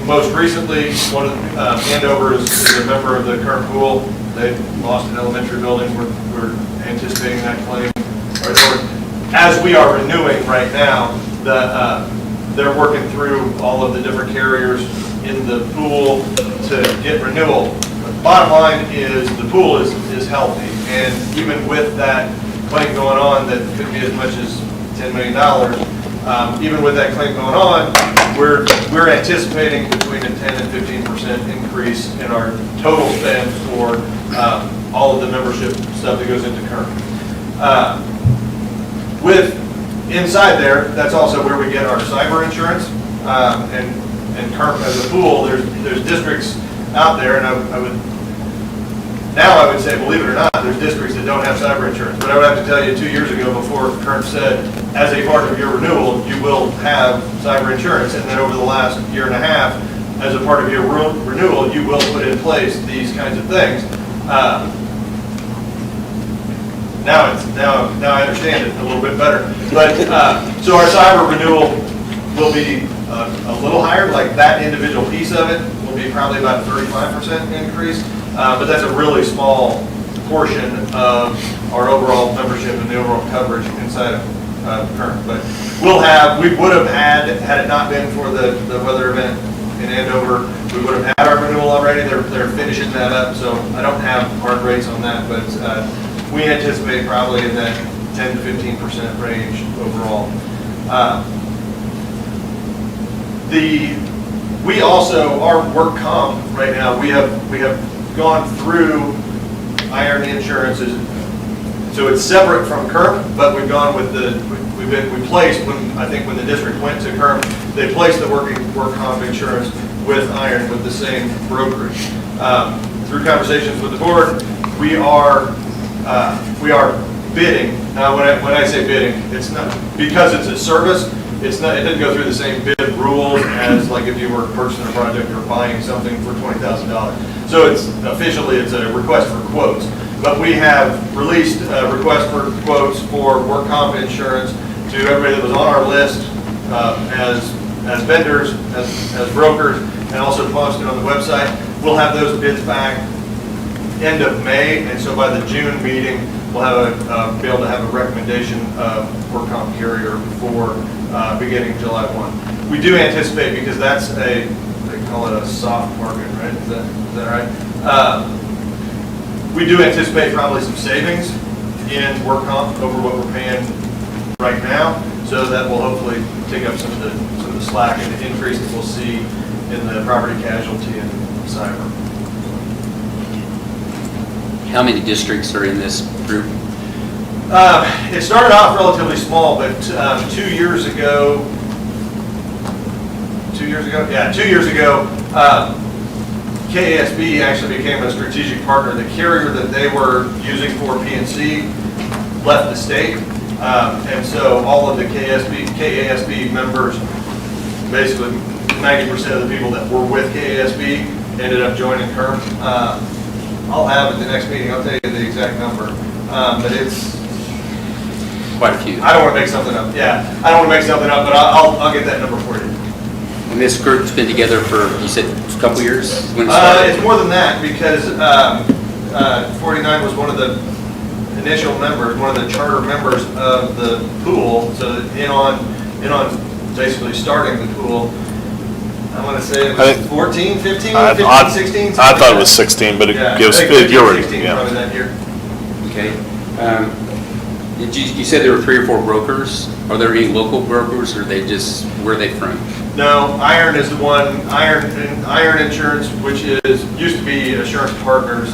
Most recently, one of Andover is a member of the current pool. They lost an elementary building. We're anticipating that claim. As we are renewing right now, they're working through all of the different carriers in the pool to get renewal. The bottom line is the pool is healthy, and even with that claim going on that could be as much as $10 million, even with that claim going on, we're anticipating between a 10 and 15% increase in our total spend for all of the membership stuff that goes into current. With inside there, that's also where we get our cyber insurance, and current as a pool. There's districts out there, and I would say, believe it or not, there's districts that don't have cyber insurance. But I would have to tell you, 2 years ago, before Kern said, as a part of your renewal, you will have cyber insurance. And then over the last year and a half, as a part of your renewal, you will put in place these kinds of things. Now I understand it a little bit better. But so our cyber renewal will be a little higher. Like that individual piece of it will be probably about a 35% increase. But that's a really small portion of our overall membership and the overall coverage inside of Current. But we would have had it not been for the weather event in Andover, we would have had our renewal already. They're finishing that up, so I don't have hard rates on that, but we anticipate probably in that 10 to 15% range overall. We also, our work comp right now, we have gone through Iron Insurances, so it's separate from KERP, but we've gone with we placed, when the district went to KERP, they placed the work comp insurance with Iron with the same brokerage. Through conversations with the board, we are bidding. Now, when I say bidding, it's not because it's a service. It's not, it doesn't go through the same bid rules as like if you were purchasing a project or buying something for $20,000. So it's officially, it's a request for quotes. But we have released a request for quotes for work comp insurance to everybody that was on our list as vendors, as brokers, and also posted on the website. We'll have those bids back end of May, and so by the June meeting, we'll have be able to have a recommendation of work comp carrier for beginning July 1. We do anticipate, because that's they call it a soft market, right? Is that right? We do anticipate probably some savings in work comp over what we're paying right now, so that will hopefully take up some of the slack and the increase that we'll see in the property casualty and cyber. How many districts are in this group? It started off relatively small, but 2 years ago, KASB actually became a strategic partner. The carrier that they were using for PNC left the state, and so all of the KASB members, basically 90% of the people that were with KASB ended up joining HERM. I'll have at the next meeting, I'll tell you the exact number, but it's Quite a few. I don't want to make something up. Yeah, I don't want to make something up, but I'll get that number for you. And this group's been together for, you said, a couple years? When it started? It's more than that, because 49 was one of the initial members, one of the charter members of the pool, so in on basically starting the pool. I want to say it was 14, 15, 16. I thought it was 16, but it gives, you're right. 16 probably that year. Okay. You said there were 3 or 4 brokers. Are there any local brokers, or are they just, where are they from? No, Iron is the one, Iron Insurance, which used to be Assurance Partners.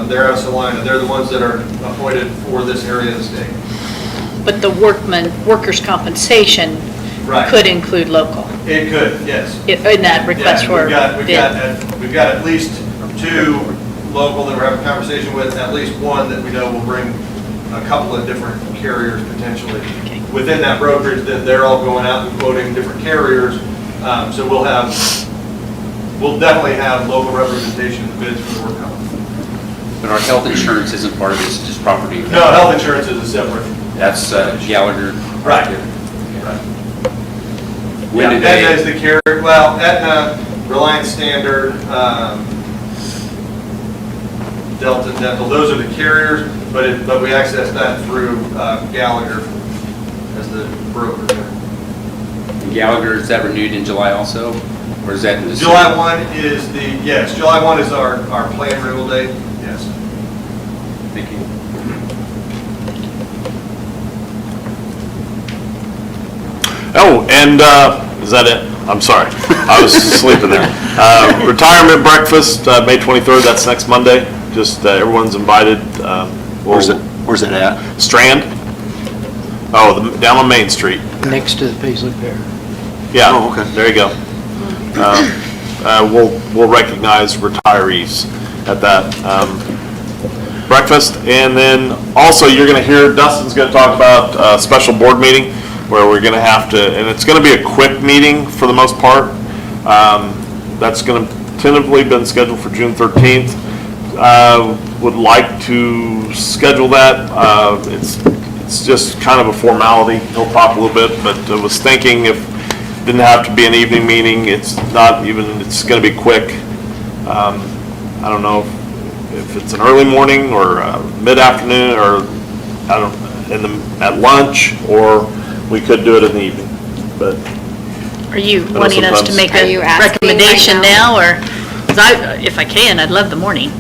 They're out of Salina. They're the ones that are appointed for this area of the state. But the workers' compensation Right. could include local It could, yes. in that request Yeah, for we've got at least 2 local that we're having a conversation with, at least 1 that we know will bring a couple of different carriers potentially. Okay. Within that brokerage, then they're all going out and quoting different carriers. So we'll definitely have local representation in the bids for the work comp. But our health insurance isn't part of this, just property. No, health insurance is a separate. That's Gallagher. Right. Right. Yeah, Aetna is the carrier. Well, Aetna, Reliance Standard, Delta Dental, those are the carriers, but we access that through Gallagher as the broker there. And Gallagher, is that renewed in July also? Or is that in December? July 1 is July 1 is our plan renewal date, yes. Thank you. Oh, and is that it? I'm sorry, I was sleeping there. Retirement breakfast, May 23rd, that's next Monday. Just everyone's invited. Where's it at? Strand. Oh, down on Main Street. Next to the Paisley Fair. Yeah. Oh, okay. There you go. We'll recognize retirees at that breakfast, and then also you're going to hear Dustin's going to talk about a special board meeting where we're going to have to, and it's going to be a quick meeting for the most part. That's going to tentatively been scheduled for June 13th. Would like to schedule that. It's just kind of a formality. He'll talk a little bit, but I was thinking if it didn't have to be an evening meeting, it's going to be quick. I don't know if it's an early morning or mid-afternoon, or at lunch, or we could do it in the evening, but. Are you know wanting us to sometimes- make Are you a asking recommendation right now, or, 'cause if I can, I'd love the morning,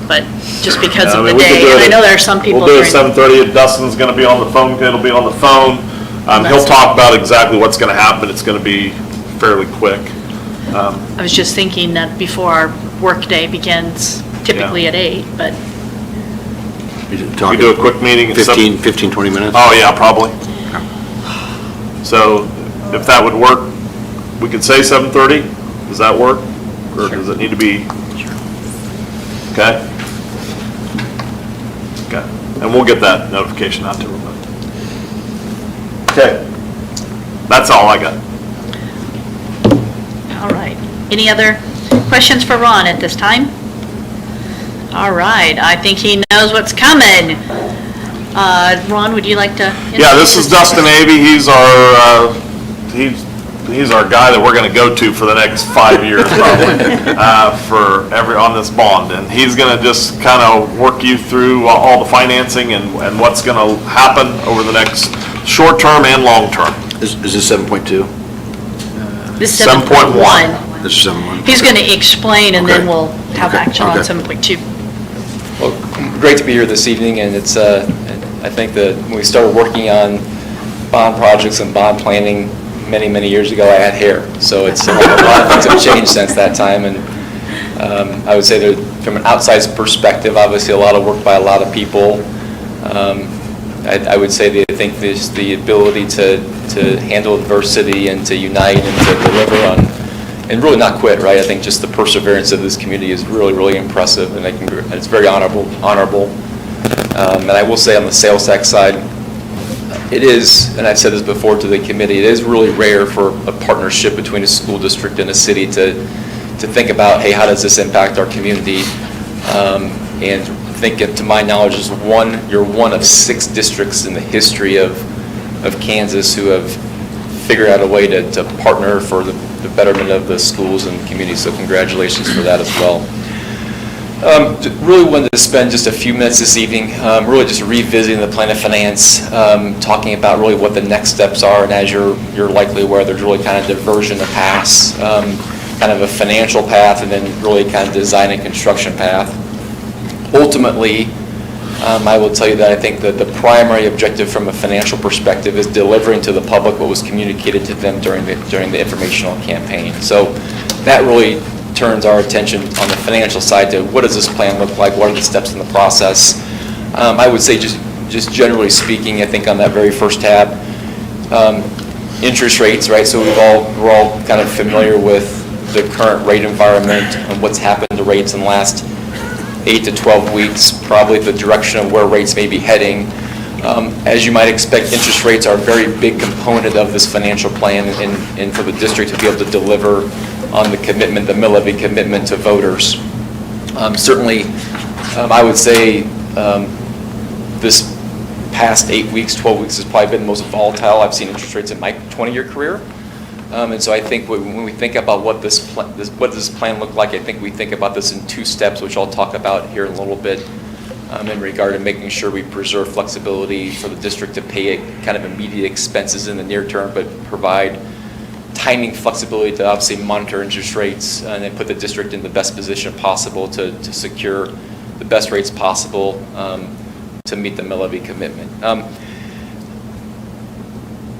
but just because I of mean, the we could do day, and it I know at- there are some people. We'll do it at during- 7:30. Dustin's going to be on the phone. It'll be on the phone. He'll talk about exactly what's going to happen. It's going to be fairly quick. I was just thinking that before our workday begins, typically at 8, but We We do a quick meeting at 15, 20 minutes? Oh, yeah, probably. So if that would work, we could say 7:30. Does that work? Or does it need to be? Okay? Okay. And we'll get that notification out to everybody. Okay. that's all I got. All right. Any other questions for Ron at this time? All right, I think he knows what's coming. Ron, would you like to? Yeah, this is Dustin Avey. He's our guy that we're going to go to for the next 5 years probably on this bond, and he's going to just kind of work you through all the financing and what's going to happen over the next short term and long term. Is this 7.2? This is 7.1. 7.1. This is 7.1. He's going to explain, and then Okay. we'll have Okay. action on Okay. 7.2. Well, great to be here this evening, and it's, I think that when we started working on bond projects and bond planning many, many years ago, I had hair. So it's, a lot of things have changed since that time, and I would say that from an outside perspective, obviously a lot of work by a lot of people. I would say that I think there's the ability to handle adversity and to unite and to deliver on, and really not quit, right? I think just the perseverance of this community is really, really impressive, and it's very honorable. And I will say on the sales tax side, it is, and I've said this before to the committee, it is really rare for a partnership between a school district and a city to think about, hey, how does this impact our community? And think, to my knowledge, you're one of 6 districts in the history of Kansas who have figured out a way to partner for the betterment of the schools and communities. So congratulations for that as well. Really wanted to spend just a few minutes this evening, really just revisiting the plan of finance, talking about really what the next steps are, and as you're likely aware, there's really kind of diversion of paths, kind of a financial path, and then really kind of design and construction path. Ultimately, I will tell you that I think that the primary objective from a financial perspective is delivering to the public what was communicated to them during the informational campaign. So that really turns our attention on the financial side to what does this plan look like, what are the steps in the process. I would say just generally speaking, I think on that very first tab, interest rates, right? So we're all kind of familiar with the current rate environment and what's happened to rates in the last 8 to 12 weeks, probably the direction of where rates may be heading. As you might expect, interest rates are a very big component of this financial plan, and for the district to be able to deliver on the commitment, the mill levy commitment to voters. Certainly, I would say this past 8 weeks, 12 weeks has probably been the most volatile I've seen interest rates in my 20-year career. And so I think when we think about what does this plan look like, I think we think about this in 2 steps, which I'll talk about here in a little bit, in regard to making sure we preserve flexibility for the district to pay kind of immediate expenses in the near term, but provide timing flexibility to obviously monitor interest rates and then put the district in the best position possible to secure the best rates possible to meet the mill levy commitment.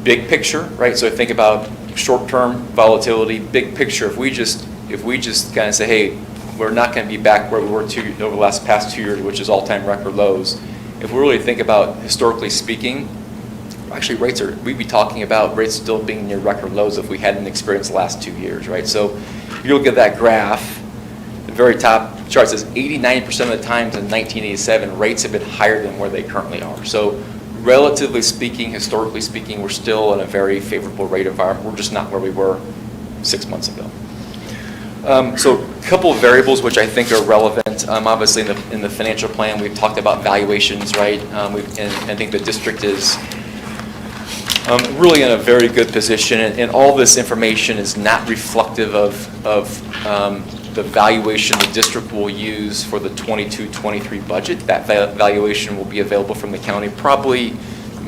Big picture, right? So think about short-term volatility. Big picture, if we just kind of say, hey, we're not going to be back where we were over the past 2 years, which is all-time record lows. If we really think about historically speaking, actually we'd be talking about rates still being near record lows if we hadn't experienced the last 2 years, right? So if you look at that graph, the very top chart says 89% of the times in 1987, rates have been higher than where they currently are. So relatively speaking, historically speaking, we're still in a very favorable rate environment. We're just not where we were 6 months ago. So a couple of variables which I think are relevant. Obviously in the financial plan, we've talked about valuations, right? And I think the district is really in a very good position, and all this information is not reflective of the valuation the district will use for the 22-23 budget. That valuation will be available from the county probably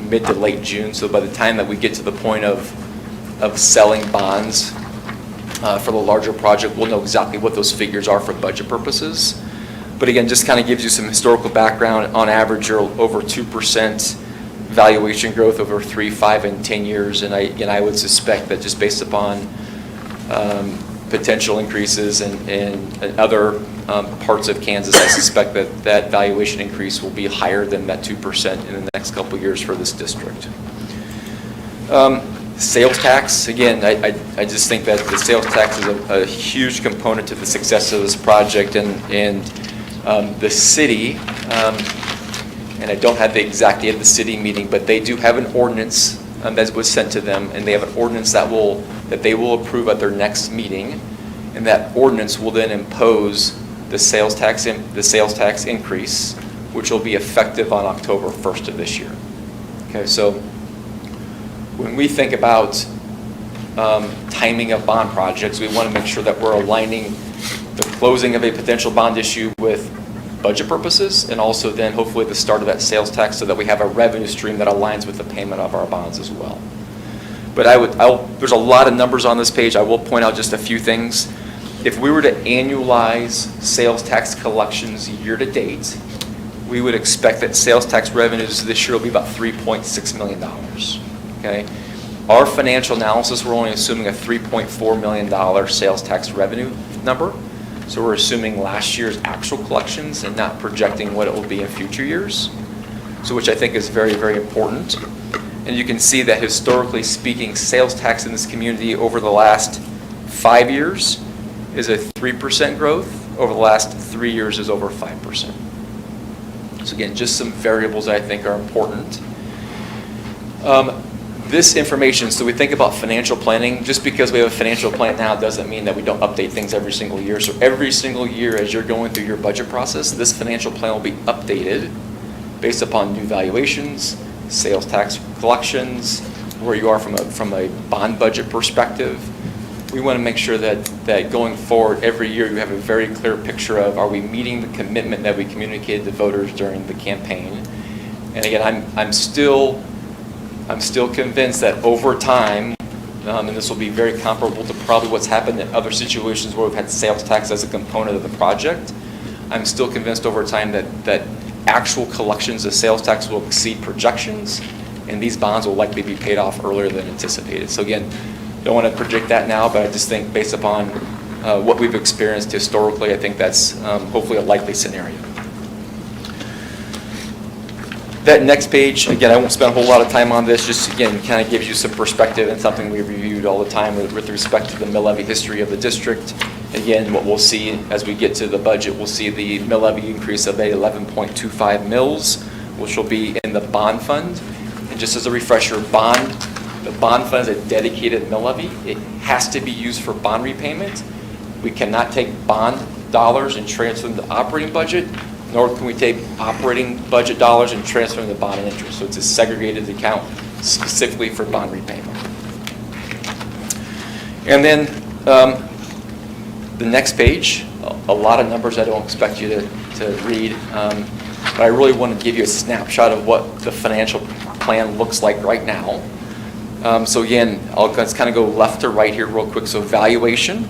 mid to late June. So by the time that we get to the point of selling bonds for the larger project, we'll know exactly what those figures are for budget purposes. But again, just kind of gives you some historical background. On average, you're over 2% valuation growth over 3, 5, and 10 years. And I would suspect that just based upon potential increases and other parts of Kansas, I suspect that valuation increase will be higher than that 2% in the next couple of years for this district. Sales tax, again, I just think that the sales tax is a huge component to the success of this project, and the city, and I don't have the exact date of the city meeting, but they do have an ordinance that was sent to them, and they have an ordinance that they will approve at their next meeting, and that ordinance will then impose the sales tax increase, which will be effective on October 1st of this year. Okay, so when we think about timing of bond projects, we want to make sure that we're aligning the closing of a potential bond issue with budget purposes, and also then hopefully the start of that sales tax, so that we have a revenue stream that aligns with the payment of our bonds as well. But there's a lot of numbers on this page. I will point out just a few things. If we were to annualize sales tax collections year to date, we would expect that sales tax revenues this year will be about $3.6 million. Okay? Our financial analysis, we're only assuming a $3.4 million sales tax revenue number. So we're assuming last year's actual collections and not projecting what it will be in future years. So which I think is very, very important. And you can see that historically speaking, sales tax in this community over the last 5 years is a 3% growth. Over the last 3 years is over 5%. So again, just some variables that I think are important. This information, so we think about financial planning, just because we have a financial plan now doesn't mean that we don't update things every single year. So every single year as you're going through your budget process, this financial plan will be updated based upon new valuations, sales tax collections, where you are from a bond budget perspective. We want to make sure that going forward every year you have a very clear picture of, are we meeting the commitment that we communicated to voters during the campaign? And again, I'm still convinced that over time, and this will be very comparable to probably what's happened in other situations where we've had sales tax as a component of the project, I'm still convinced over time that actual collections of sales tax will exceed projections, and these bonds will likely be paid off earlier than anticipated. So again, don't want to predict that now, but I just think based upon what we've experienced historically, I think that's hopefully a likely scenario. That next page, again, I won't spend a whole lot of time on this, just again, kind of gives you some perspective and something we reviewed all the time with respect to the mill levy history of the district. Again, what we'll see as we get to the budget, we'll see the mill levy increase of 11.25 mils, which will be in the bond fund. And just as a refresher, the bond fund is a dedicated mill levy. It has to be used for bond repayment. We cannot take bond dollars and transfer them to operating budget, nor can we take operating budget dollars and transfer them to bond and interest. So it's a segregated account specifically for bond repayment. And then the next page, a lot of numbers I don't expect you to read, but I really want to give you a snapshot of what the financial plan looks like right now. So again, let's kind of go left to right here real quick. So valuation.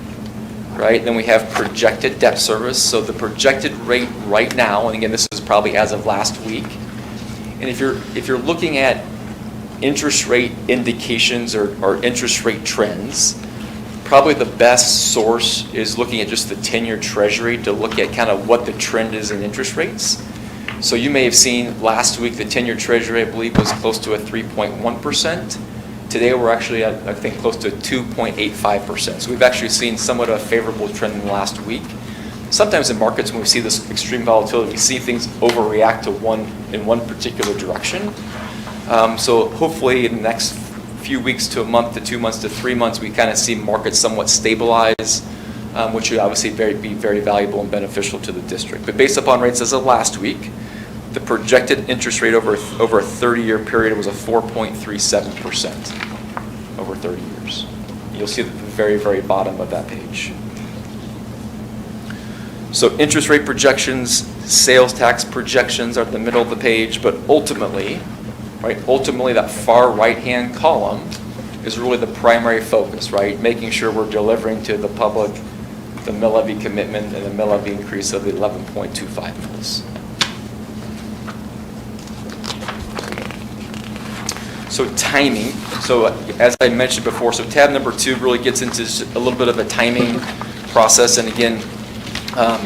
Right, then we have projected debt service. So the projected rate right now, and again, this is probably as of last week. And if you're looking at interest rate indications or interest rate trends, probably the best source is looking at just the 10-year Treasury to look at kind of what the trend is in interest rates. So you may have seen last week the 10-year Treasury, I believe, was close to a 3.1%. Today we're actually at, I think, close to 2.85%. So we've actually seen somewhat of a favorable trend in the last week. Sometimes in markets when we see this extreme volatility, we see things overreact in one particular direction. So hopefully in the next few weeks to a month to 2 months to 3 months, we kind of see markets somewhat stabilize, which would obviously be very valuable and beneficial to the district. But based upon rates as of last week, the projected interest rate over a 30-year period was a 4.37% over 30 years. You'll see at the very, very bottom of that page. So interest rate projections, sales tax projections are at the middle of the page, but ultimately that far right-hand column is really the primary focus, right? Making sure we're delivering to the public the mill levy commitment and the mill levy increase of the 11.25 mils. So timing, so as I mentioned before, so tab number 2 really gets into a little bit of a timing process. And again, I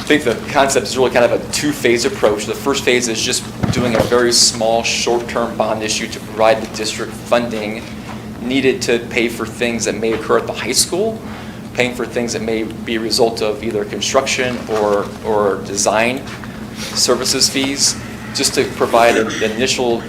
think the concept is really kind of a 2-phase approach. The first phase is just doing a very small short-term bond issue to provide the district funding needed to pay for things that may occur at the high school, paying for things that may be a result of either construction or design services fees. just to provide an initial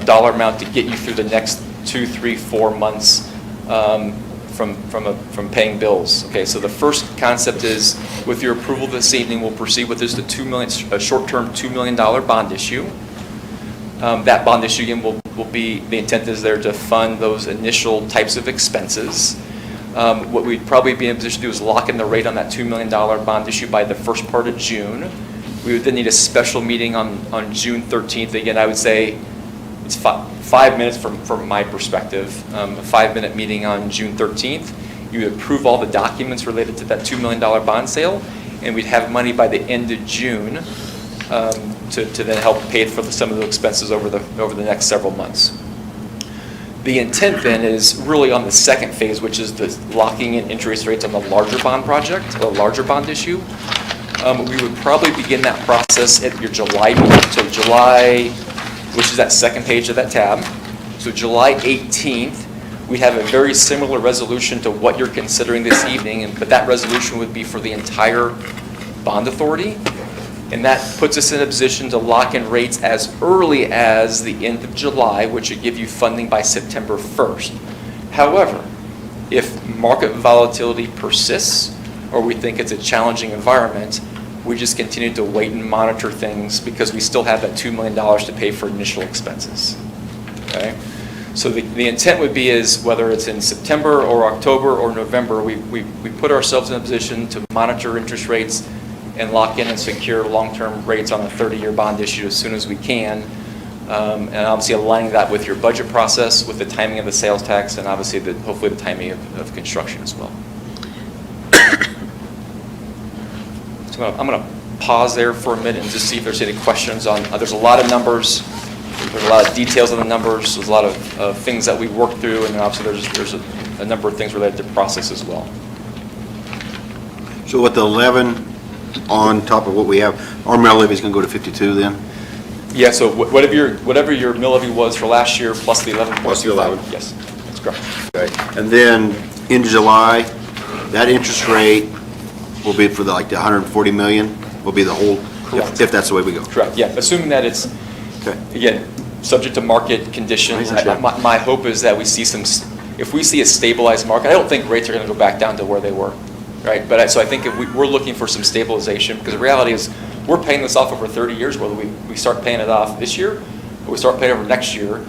dollar amount to get you through the next 2, 3, 4 months from paying bills. Okay, so the first concept is, with your approval this evening, we'll proceed with this, a short-term $2 million bond issue. That bond issue again will be, the intent is there to fund those initial types of expenses. What we'd probably be in a position to do is lock in the rate on that $2 million bond issue by the first part of June. We would then need a special meeting on June 13th. Again, I would say it's 5 minutes from my perspective, a 5-minute meeting on June 13th. You would approve all the documents related to that $2 million bond sale, and we'd have money by the end of June to then help pay for some of the expenses over the next several months. The intent then is really on the second phase, which is the locking in interest rates on the larger bond project, or larger bond issue. We would probably begin that process at your July meeting. So July, which is that second page of that tab. So July 18th, we have a very similar resolution to what you're considering this evening, but that resolution would be for the entire bond authority. And that puts us in a position to lock in rates as early as the end of July, which would give you funding by September 1st. However, if market volatility persists, or we think it's a challenging environment, we just continue to wait and monitor things because we still have that $2 million to pay for initial expenses. Okay? So the intent would be is whether it's in September or October or November, we put ourselves in a position to monitor interest rates and lock in and secure long-term rates on a 30-year bond issue as soon as we can. And obviously aligning that with your budget process, with the timing of the sales tax, and obviously hopefully the timing of construction as well. So I'm going to pause there for a minute and just see if there's any questions on, there's a lot of numbers, there's a lot of details on the numbers, there's a lot of things that we worked through, and then obviously there's a number of things related to process as well. So with the 11 on top of what we have, our mill levy is going to go to 52 then? Yeah, so whatever your mill levy was for last year plus the 11. Plus the 11. Yes, that's correct. Okay. And then in July, that interest rate will be for the 140 million, will be the whole, Correct. if that's the way we go. Correct, yeah, assuming that it's, Okay. again, subject to market conditions. Right, sure. My hope is that we see if we see a stabilized market, I don't think rates are going to go back down to where they were, right? But so I think if we're looking for some stabilization, because the reality is we're paying this off over 30 years, whether we start paying it off this year or we start paying it over next year,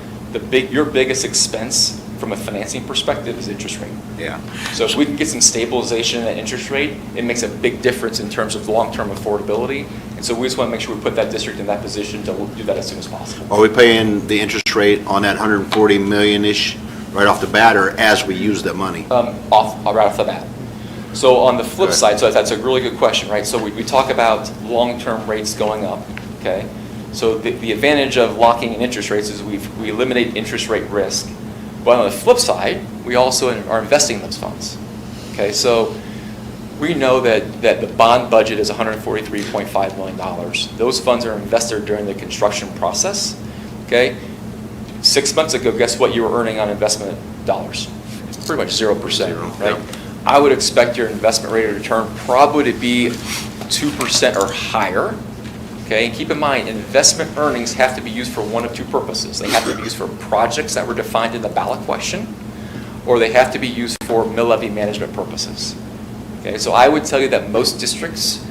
your biggest expense from a financing perspective is interest rate. Yeah. So if we can get some stabilization in that interest rate, it makes a big difference in terms of long-term affordability. And so we just want to make sure we put that district in that position to do that as soon as possible. Are we paying the interest rate on that 140 million-ish right off the bat, or as we use that money? Right off the bat. So on the flip side, so that's a really good question, right? So we talk about long-term rates going up, okay? So the advantage of locking in interest rates is we eliminate interest rate risk. But on the flip side, we also are investing those funds, okay? So we know that the bond budget is $143.5 million. Those funds are invested during the construction process, okay? 6 months ago, guess what you were earning on investment dollars? It's pretty much 0%, right? Yeah. I would expect your investment rate of return probably to be 2% or higher. Okay, and keep in mind, investment earnings have to be used for one of two purposes. They have to be used for projects that were defined in the ballot question, or they have to be used for mill levy management purposes. Okay, so I would tell you that most districts,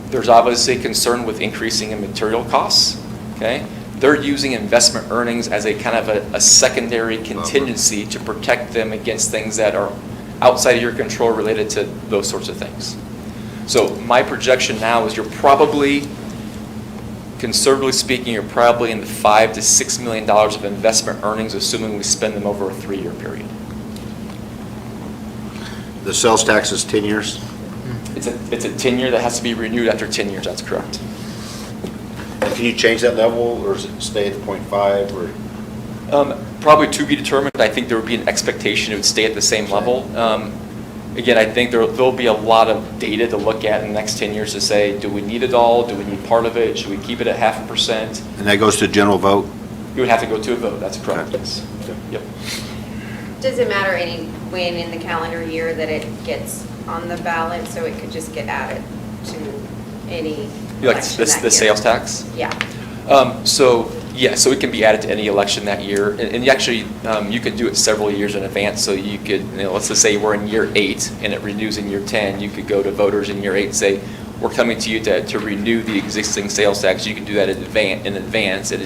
there's obviously concern with increasing in material costs. Okay, they're using investment earnings as a kind of a secondary contingency to protect them against things that are outside of your control related to those sorts of things. So my projection now is you're probably, conservatively speaking, you're probably in the $5 to $6 million of investment earnings, assuming we spend them over a 3-year period. The sales tax is 10 years? It's a 10-year that has to be renewed after 10 years, that's correct. And can you change that level, or does it stay at the 0.5, or? Probably to be determined. I think there would be an expectation it would stay at the same level. Again, I think there'll be a lot of data to look at in the next 10 years to say, do we need it all? Do we need part of it? Should we keep it at 0.5%? And that goes to general vote? You would have to go to a vote, that's correct, Okay. yes. Yep. Does it matter when in the calendar year that it gets on the ballot, so it could just get added to any You like election this, that the year? sales tax? Yeah. So, yeah, so it can be added to any election that year. And you actually, you could do it several years in advance. So you could, let's just say we're in year 8 and it renews in year 10. You could go to voters in year 8 and say, we're coming to you to renew the existing sales tax. You can do that in advance. And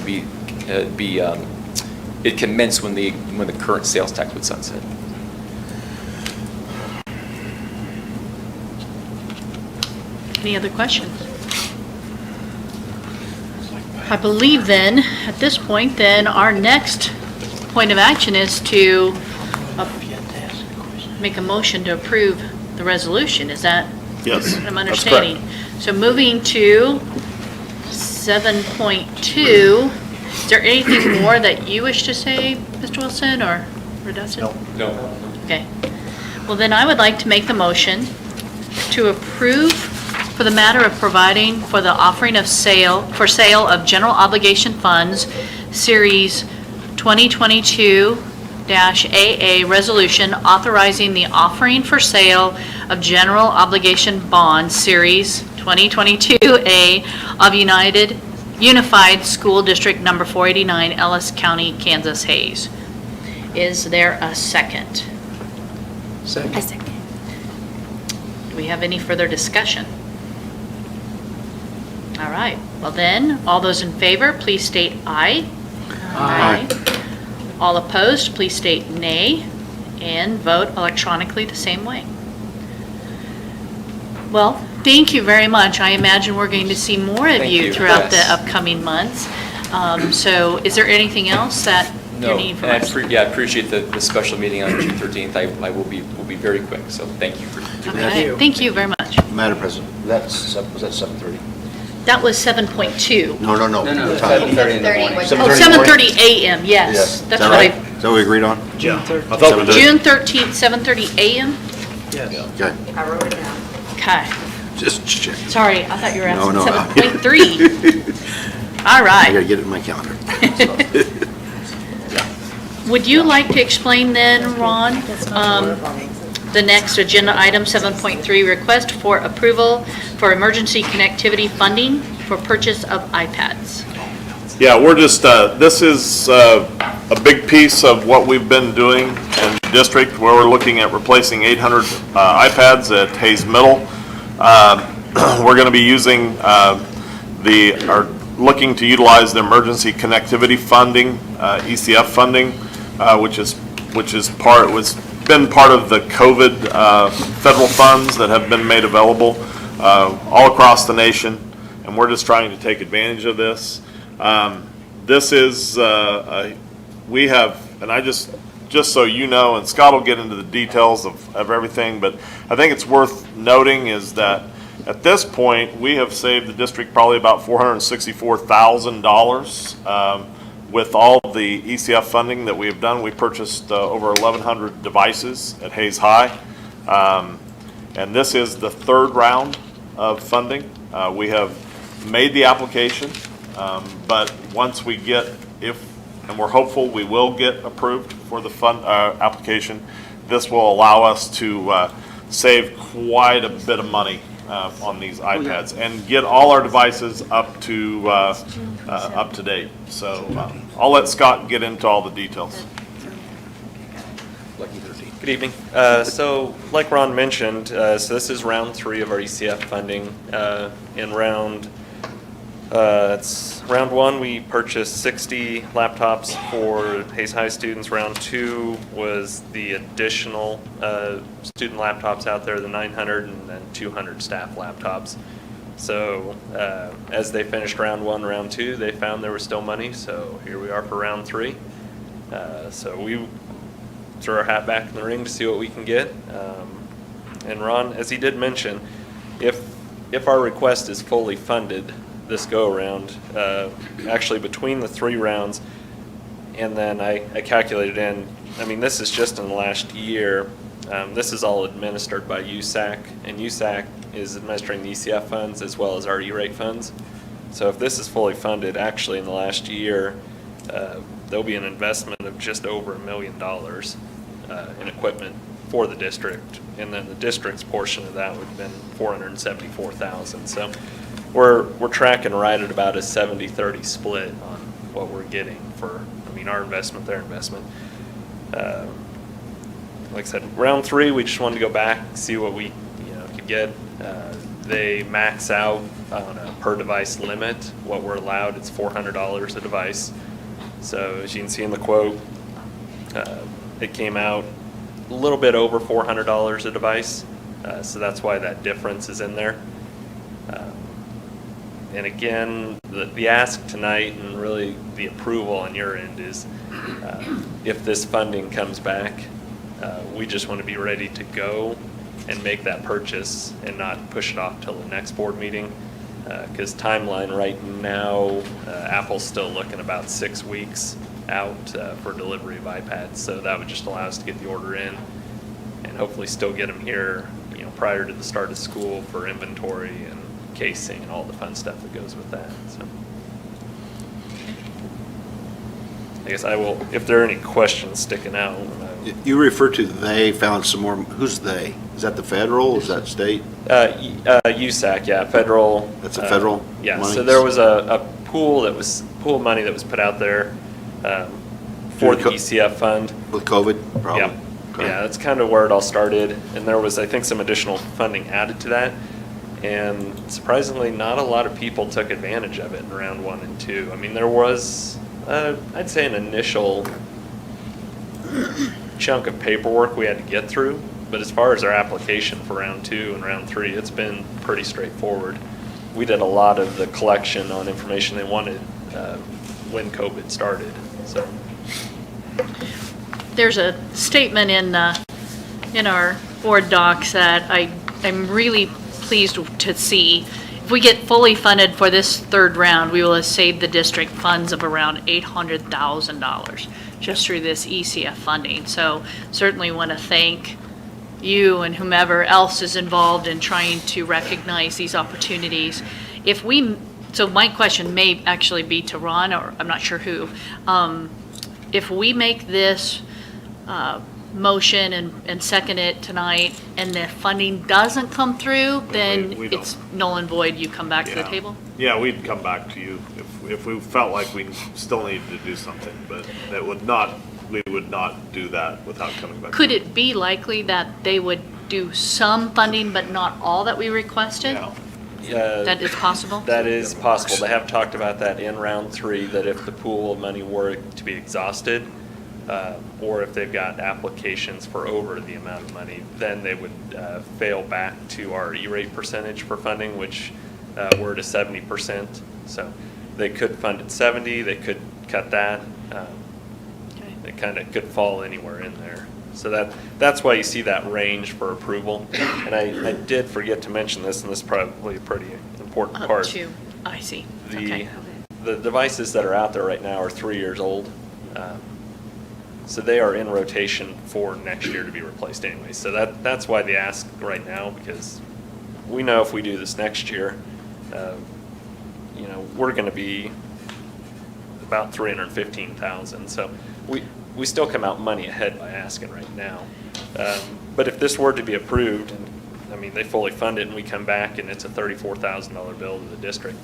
it'd commence when the current sales tax would sunset. Any other questions? I believe then, at this point, then our next point of action is to make a motion to approve the resolution. Is that Yes, what I'm that's understanding? So moving to 7.2, is there anything more that you wish to say, Mr. Wilson, or Dustin? No. Okay. Well, then I would like to make the motion to approve for the matter of providing for the offering of sale of general obligation funds, Series 2022-AA resolution authorizing the offering for sale of general obligation bonds, Series 2022A of Unified School District Number 489, Ellis County, Kansas, Hayes. Is there a second? A second. Do we have any further discussion? All right, well then, all those in favor, please state aye. Aye. All opposed, please state nay, and vote electronically the same way. Well, thank you very much. I imagine we're going to see more of Thank you you. throughout the Yes. upcoming months. So is there anything else that you No, need from and us? I appreciate the special meeting on June 13th. I will be very quick, so thank you for doing that. Okay, thank you very much. Madam President, was that 7:30? That was 7.2. No. No, the time. 7:30 in the morning. 7:30 a.m., yes. Yes. That's Is that what right? I, Is that what we agreed on? Yeah. I thought we did. June 13th, 7:30 a.m.? Okay, I wrote it down. Okay. just check. Sorry, I thought you were No, asking no. 7.3. All I right. gotta get it in my calendar. Would you like to explain then, Ron, the next agenda item, 7.3, request for approval for emergency connectivity funding for purchase of iPads? Yeah, we're just, this is a big piece of what we've been doing in the district, where we're looking at replacing 800 iPads at Hayes Middle. We're going to be using looking to utilize the emergency connectivity funding, ECF funding, which been part of the COVID federal funds that have been made available all across the nation, and we're just trying to take advantage of this. This is, we have, and I just so you know, and Scott will get into the details of everything, but I think it's worth noting is that at this point, we have saved the district probably about $464,000 with all the ECF funding that we have done. We purchased over 1,100 devices at Hayes High, and this is the third round of funding. We have made the application, but once we get, and we're hopeful we will get approved for the fund application, this will allow us to save quite a bit of money on these iPads and get all our devices up to date. So I'll let Scott get into all the details. Good evening. So like Ron mentioned, so this is round 3 of our ECF funding. In round 1, we purchased 60 laptops for Hayes High students. Round 2 was the additional student laptops out there, the 900 and then 200 staff laptops. So as they finished round 1, round 2, they found there was still money. So here we are for round 3. So we throw our hat back in the ring to see what we can get. And Ron, as he did mention, if our request is fully funded this go-around, actually between the 3 rounds, and then I calculated in, I mean, this is just in the last year. This is all administered by USAC, and USAC is administering the ECF funds as well as our E-rate funds. So if this is fully funded, actually in the last year, there'll be an investment of just over $1 million in equipment for the district, and then the district's portion of that would have been $474,000. So we're tracking right at about a 70-30 split on what we're getting for, I mean, our investment, their investment. Like I said, round 3, we just wanted to go back, see what we, could get. They max out on a per device limit. What we're allowed, it's $400 a device. So as you can see in the quote, it came out a little bit over $400 a device. So that's why that difference is in there. And again, the ask tonight and really the approval on your end is if this funding comes back, we just want to be ready to go and make that purchase and not push it off till the next board meeting. Because timeline right now, Apple's still looking about 6 weeks out for delivery of iPads. So that would just allow us to get the order in and hopefully still get them here, prior to the start of school for inventory and casing and all the fun stuff that goes with that. So I guess I will, if there are any questions sticking out. You refer to they found some more, who's they? Is that the federal, is that state? USAC, yeah, federal. That's a federal Yeah, money? so there was a pool of money that was put out there for the ECF fund. With COVID, probably? Yeah. Okay. Yeah, that's kind of where it all started, and there was, I think, some additional funding added to that, and surprisingly, not a lot of people took advantage of it in round 1 and 2. I mean, there was, I'd say, an initial chunk of paperwork we had to get through, but as far as our application for round 2 and round 3, it's been pretty straightforward. We did a lot of the collection on information they wanted when COVID started, so. There's a statement in our board docs that I'm really pleased to see. If we get fully funded for this 3rd round, we will have saved the district funds of around $800,000 just through this ECF funding. So certainly want to thank you and whomever else is involved in trying to recognize these opportunities. So my question may actually be to Ron, or I'm not sure who. If we make this motion and second it tonight, and the funding doesn't come through, then we don't. it's null and void, you come back to the Yeah. table? Yeah, we'd come back to you if we felt like we still needed to do something, but we would not do that without coming back. Could it be likely that they would do some funding, but not all that we requested? That is possible? That is possible. They have talked about that in round 3, that if the pool of money were to be exhausted, or if they've got applications for over the amount of money, then they would fail back to our E-rate percentage for funding, which we're at 70%. So they could fund at 70, they could cut that. It kind of could fall anywhere in there. So that's why you see that range for approval. And I did forget to mention this, and this is probably a pretty important Up part. to, I see. Okay. The devices that are out there right now are 3 years old. So they are in rotation for next year to be replaced anyway. So that's why the ask right now, because we know if we do this next year, we're going to be about $315,000. So we still come out money ahead by asking right now. But if this were to be approved, and I mean, they fully fund it and we come back and it's a $34,000 bill to the district,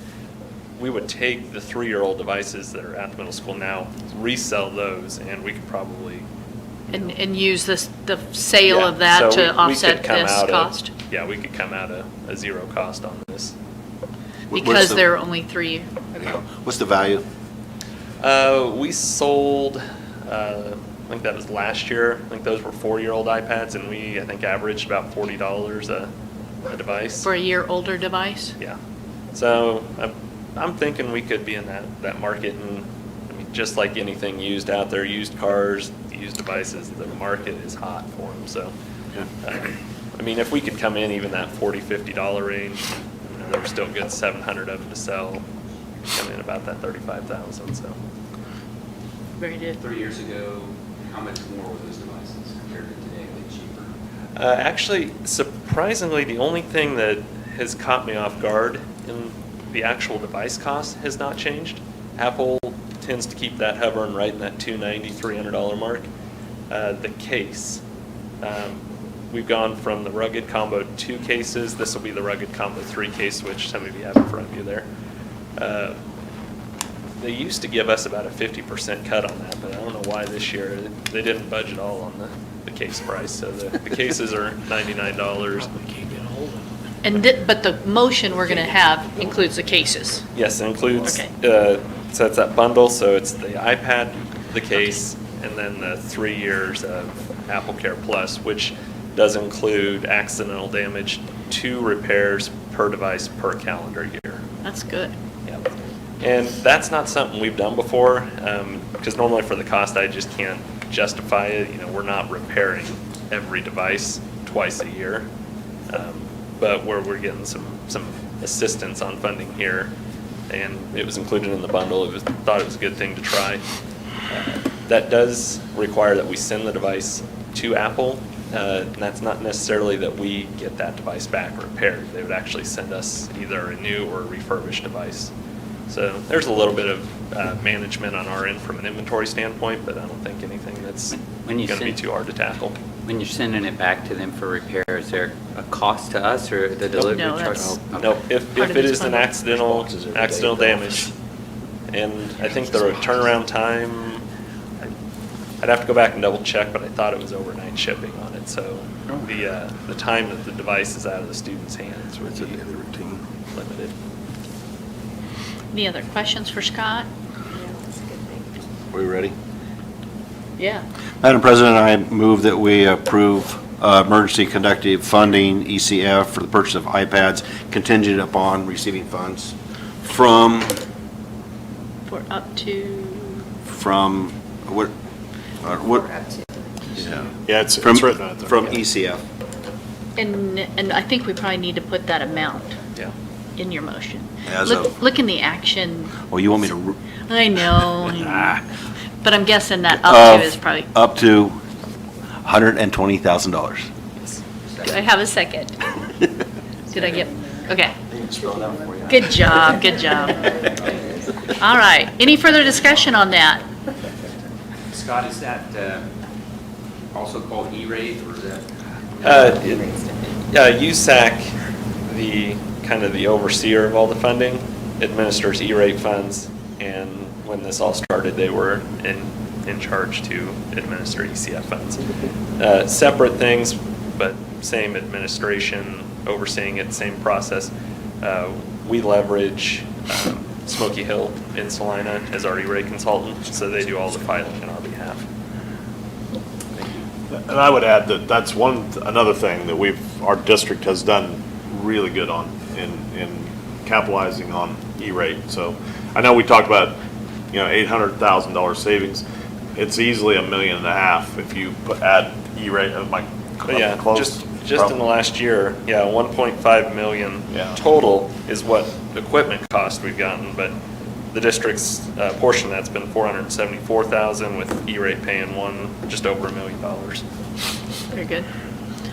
we would take the 3-year-old devices that are at the middle school now, resell those, and we could probably. And use the sale of that to offset this cost? Yeah, we could come out a zero cost on this. Because they're only 3. What's the value? We sold, I think that was last year. I think those were 4-year-old iPads, and I think averaged about $40 a device. For a year older device? Yeah. So I'm thinking we could be in that market, and I mean, just like anything used out there, used cars, used devices, the market is hot for them. So, I mean, if we could come in even that $40, $50 range, there were still good 700 of them to sell. Come in about that 35,000. So. Very good. 3 years ago, how much more were those devices compared to today? Are they cheaper? Actually, surprisingly, the only thing that has caught me off guard in the actual device cost has not changed. Apple tends to keep that hovering right in that $290, $300 mark. The case, we've gone from the rugged combo 2 cases. This will be the rugged combo 3 case, which some of you have in front of you there. They used to give us about a 50% cut on that, but I don't know why this year they didn't budget all on the case price. So the cases are $99. But the motion we're going to have includes the cases. Yes, it includes, Okay. so it's that bundle, so it's the iPad, the case, and then the 3 years of Apple Care Plus, which does include accidental damage, 2 repairs per device per calendar year. That's good. Yeah. And that's not something we've done before, because normally for the cost, I just can't justify it. You know, we're not repairing every device twice a year. But where we're getting some assistance on funding here, and it was included in the bundle. Thought it was a good thing to try. That does require that we send the device to Apple, and that's not necessarily that we get that device back repaired. They would actually send us either a new or a refurbished device. So there's a little bit of management on our end from an inventory standpoint, but I don't think anything that's going to be too hard to tackle. When you're sending it back to them for repair, is there a cost to us or the delivery No, charge? that's- Okay. No, if Part of it this is an bundle. accidental damage, and I think the turnaround time, I'd have to go back and double check, but I thought it was overnight shipping on it, so the time that the device is out of the student's hands would be limited. Any other questions for Scott? Are we ready? Yeah. Madam President, I move that we approve emergency conductive funding, ECF, for the purchase of iPads contingent upon receiving funds from For up to, what? Yeah, it's From written out there. From ECF. and I think we probably need to put that amount Yeah. in your motion. As Look of- look in the action. Oh, you want me to? I know. But I'm guessing that up to is probably, Up to $120,000. do I have a second? Did I get, okay. Good job, good job. All right, any further discussion on that? Scott, is that also called E-rate, or is that? USAC, the kind of the overseer of all the funding, administers E-rate funds, and when this all started, they were in charge to administer ECF funds. Separate things, but same administration, overseeing it, same process. We leverage Smoky Hill in Salina as our E-rate consultant, so they do all the filing on our behalf. And I would add that that's another thing that our district has done really good on in capitalizing on E-rate. So I know we talked about, $800,000 savings. It's easily $1.5 million if you add E-rate of my. But yeah, just in the last year, 1.5 million Yeah. total is what equipment cost we've gotten, but the district's portion of that's been 474,000, with E-rate paying just over $1 million. Very good.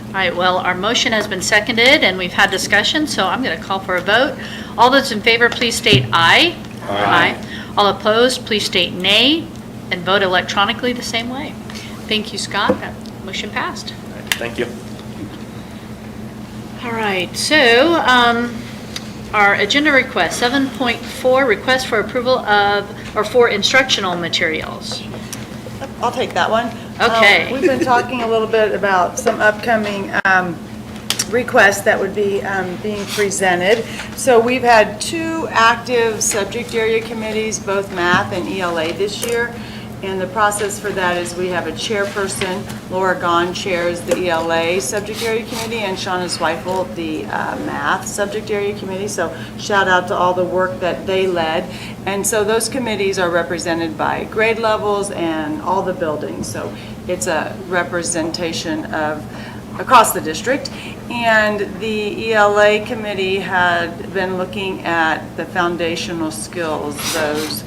All right, well, our motion has been seconded, and we've had discussion, so I'm going to call for a vote. All those in favor, please state aye. Aye. All opposed, please state nay, and vote electronically the same way. Thank you, Scott. That motion passed. Thank you. All right, so our agenda request, 7.4, request for approval for instructional materials. I'll take that one. Okay. We've been talking a little bit about some upcoming requests that would be being presented. So we've had 2 active subject area committees, both math and ELA this year. And the process for that is we have a chairperson, Laura Gahn chairs the ELA subject area committee, and Shauna Zweifel the math subject area committee. So shout out to all the work that they led. And so those committees are represented by grade levels and all the buildings. So it's a representation of across the district. And the ELA committee had been looking at the foundational skills, those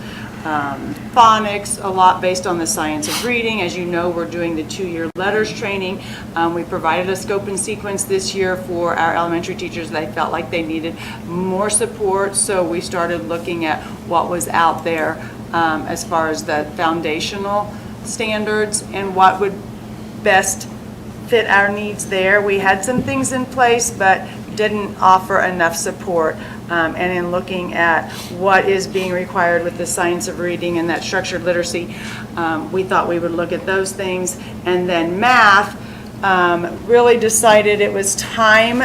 phonics, a lot based on the science of reading. As you know, we're doing the 2-year letters training. We provided a scope and sequence this year for our elementary teachers. They felt like they needed more support, so we started looking at what was out there as far as the foundational standards and what would best fit our needs there. We had some things in place, but didn't offer enough support. And in looking at what is being required with the science of reading and that structured literacy, we thought we would look at those things. And then math, really decided it was time.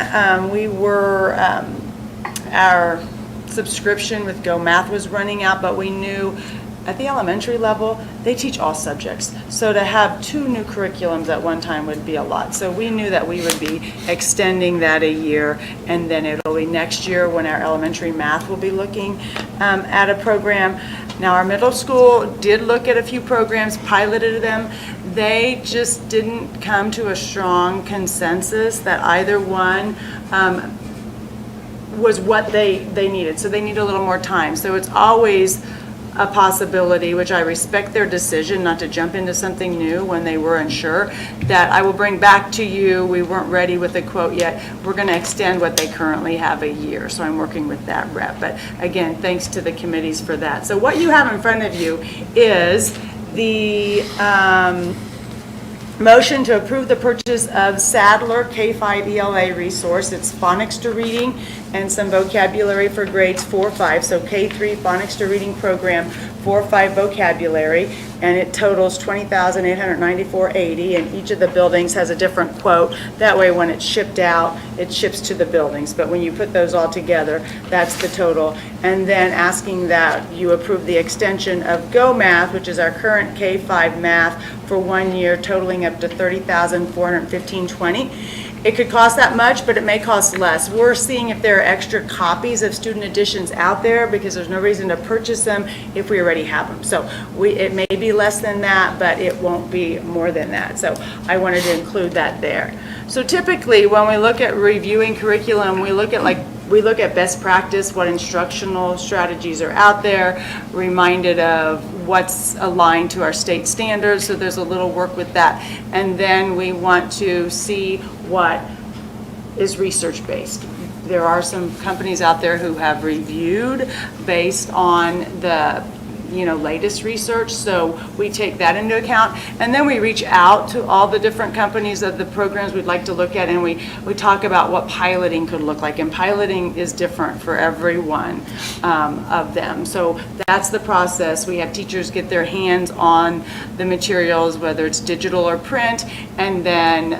Our subscription with Go Math was running out, but we knew at the elementary level, they teach all subjects. So to have 2 new curriculums at one time would be a lot. So we knew that we would be extending that a year, and then it'll be next year when our elementary math will be looking at a program. Now, our middle school did look at a few programs, piloted them. They just didn't come to a strong consensus that either one was what they needed. So they need a little more time. So it's always a possibility, which I respect their decision not to jump into something new when they were unsure, that I will bring back to you. We weren't ready with a quote yet. We're going to extend what they currently have a year. So I'm working with that rep. But again, thanks to the committees for that. So what you have in front of you is the motion to approve the purchase of Sadler K-5 ELA resource. It's phonics to reading and some vocabulary for grades 4-5. So K-3 phonics to reading program, 4-5 vocabulary, and it totals $20,894.80, and each of the buildings has a different quote. That way when it's shipped out, it ships to the buildings. But when you put those all together, that's the total. And then asking that you approve the extension of Go Math, which is our current K-5 math, for 1 year, totaling up to $30,415.20. It could cost that much, but it may cost less. We're seeing if there are extra copies of student editions out there, because there's no reason to purchase them if we already have them. So it may be less than that, but it won't be more than that. So I wanted to include that there. So typically, when we look at reviewing curriculum, we look at best practice, what instructional strategies are out there, reminded of what's aligned to our state standards, so there's a little work with that. And then we want to see what is research-based. There are some companies out there who have reviewed based on the latest research, so we take that into account. And then we reach out to all the different companies of the programs we'd like to look at, and we talk about what piloting could look like. And piloting is different for every one of them. So that's the process. We have teachers get their hands on the materials, whether it's digital or print, and then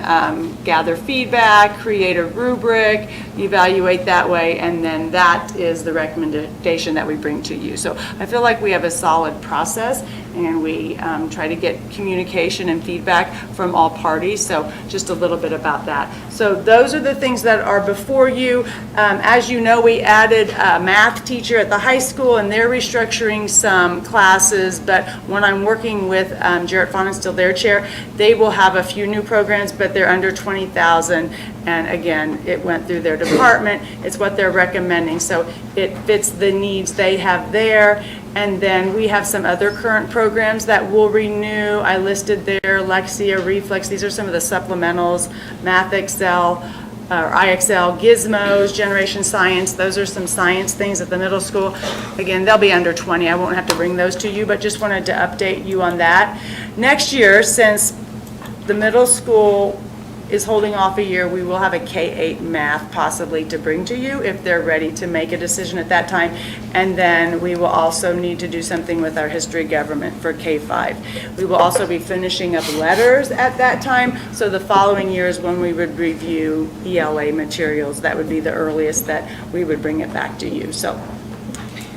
gather feedback, create a rubric, evaluate that way, and then that is the recommendation that we bring to you. So I feel like we have a solid process, and we try to get communication and feedback from all parties. So just a little bit about that. So those are the things that are before you. As you know, we added a math teacher at the high school, and they're restructuring some classes, but when I'm working with Jarrett Fon, still their chair, they will have a few new programs, but they're under 20,000. And again, it went through their department. It's what they're recommending. So it fits the needs they have there. And then we have some other current programs that will renew. I listed there Lexia, Reflex. These are some of the supplementals, Math Excel, or IXL, Gizmos, Generation Science. Those are some science things at the middle school. Again, they'll be under 20. I won't have to bring those to you, but just wanted to update you on that. Next year, since the middle school is holding off a year, we will have a K-8 math possibly to bring to you if they're ready to make a decision at that time. And then we will also need to do something with our history government for K-5. We will also be finishing up letters at that time. So the following year is when we would review ELA materials. That would be the earliest that we would bring it back to you. So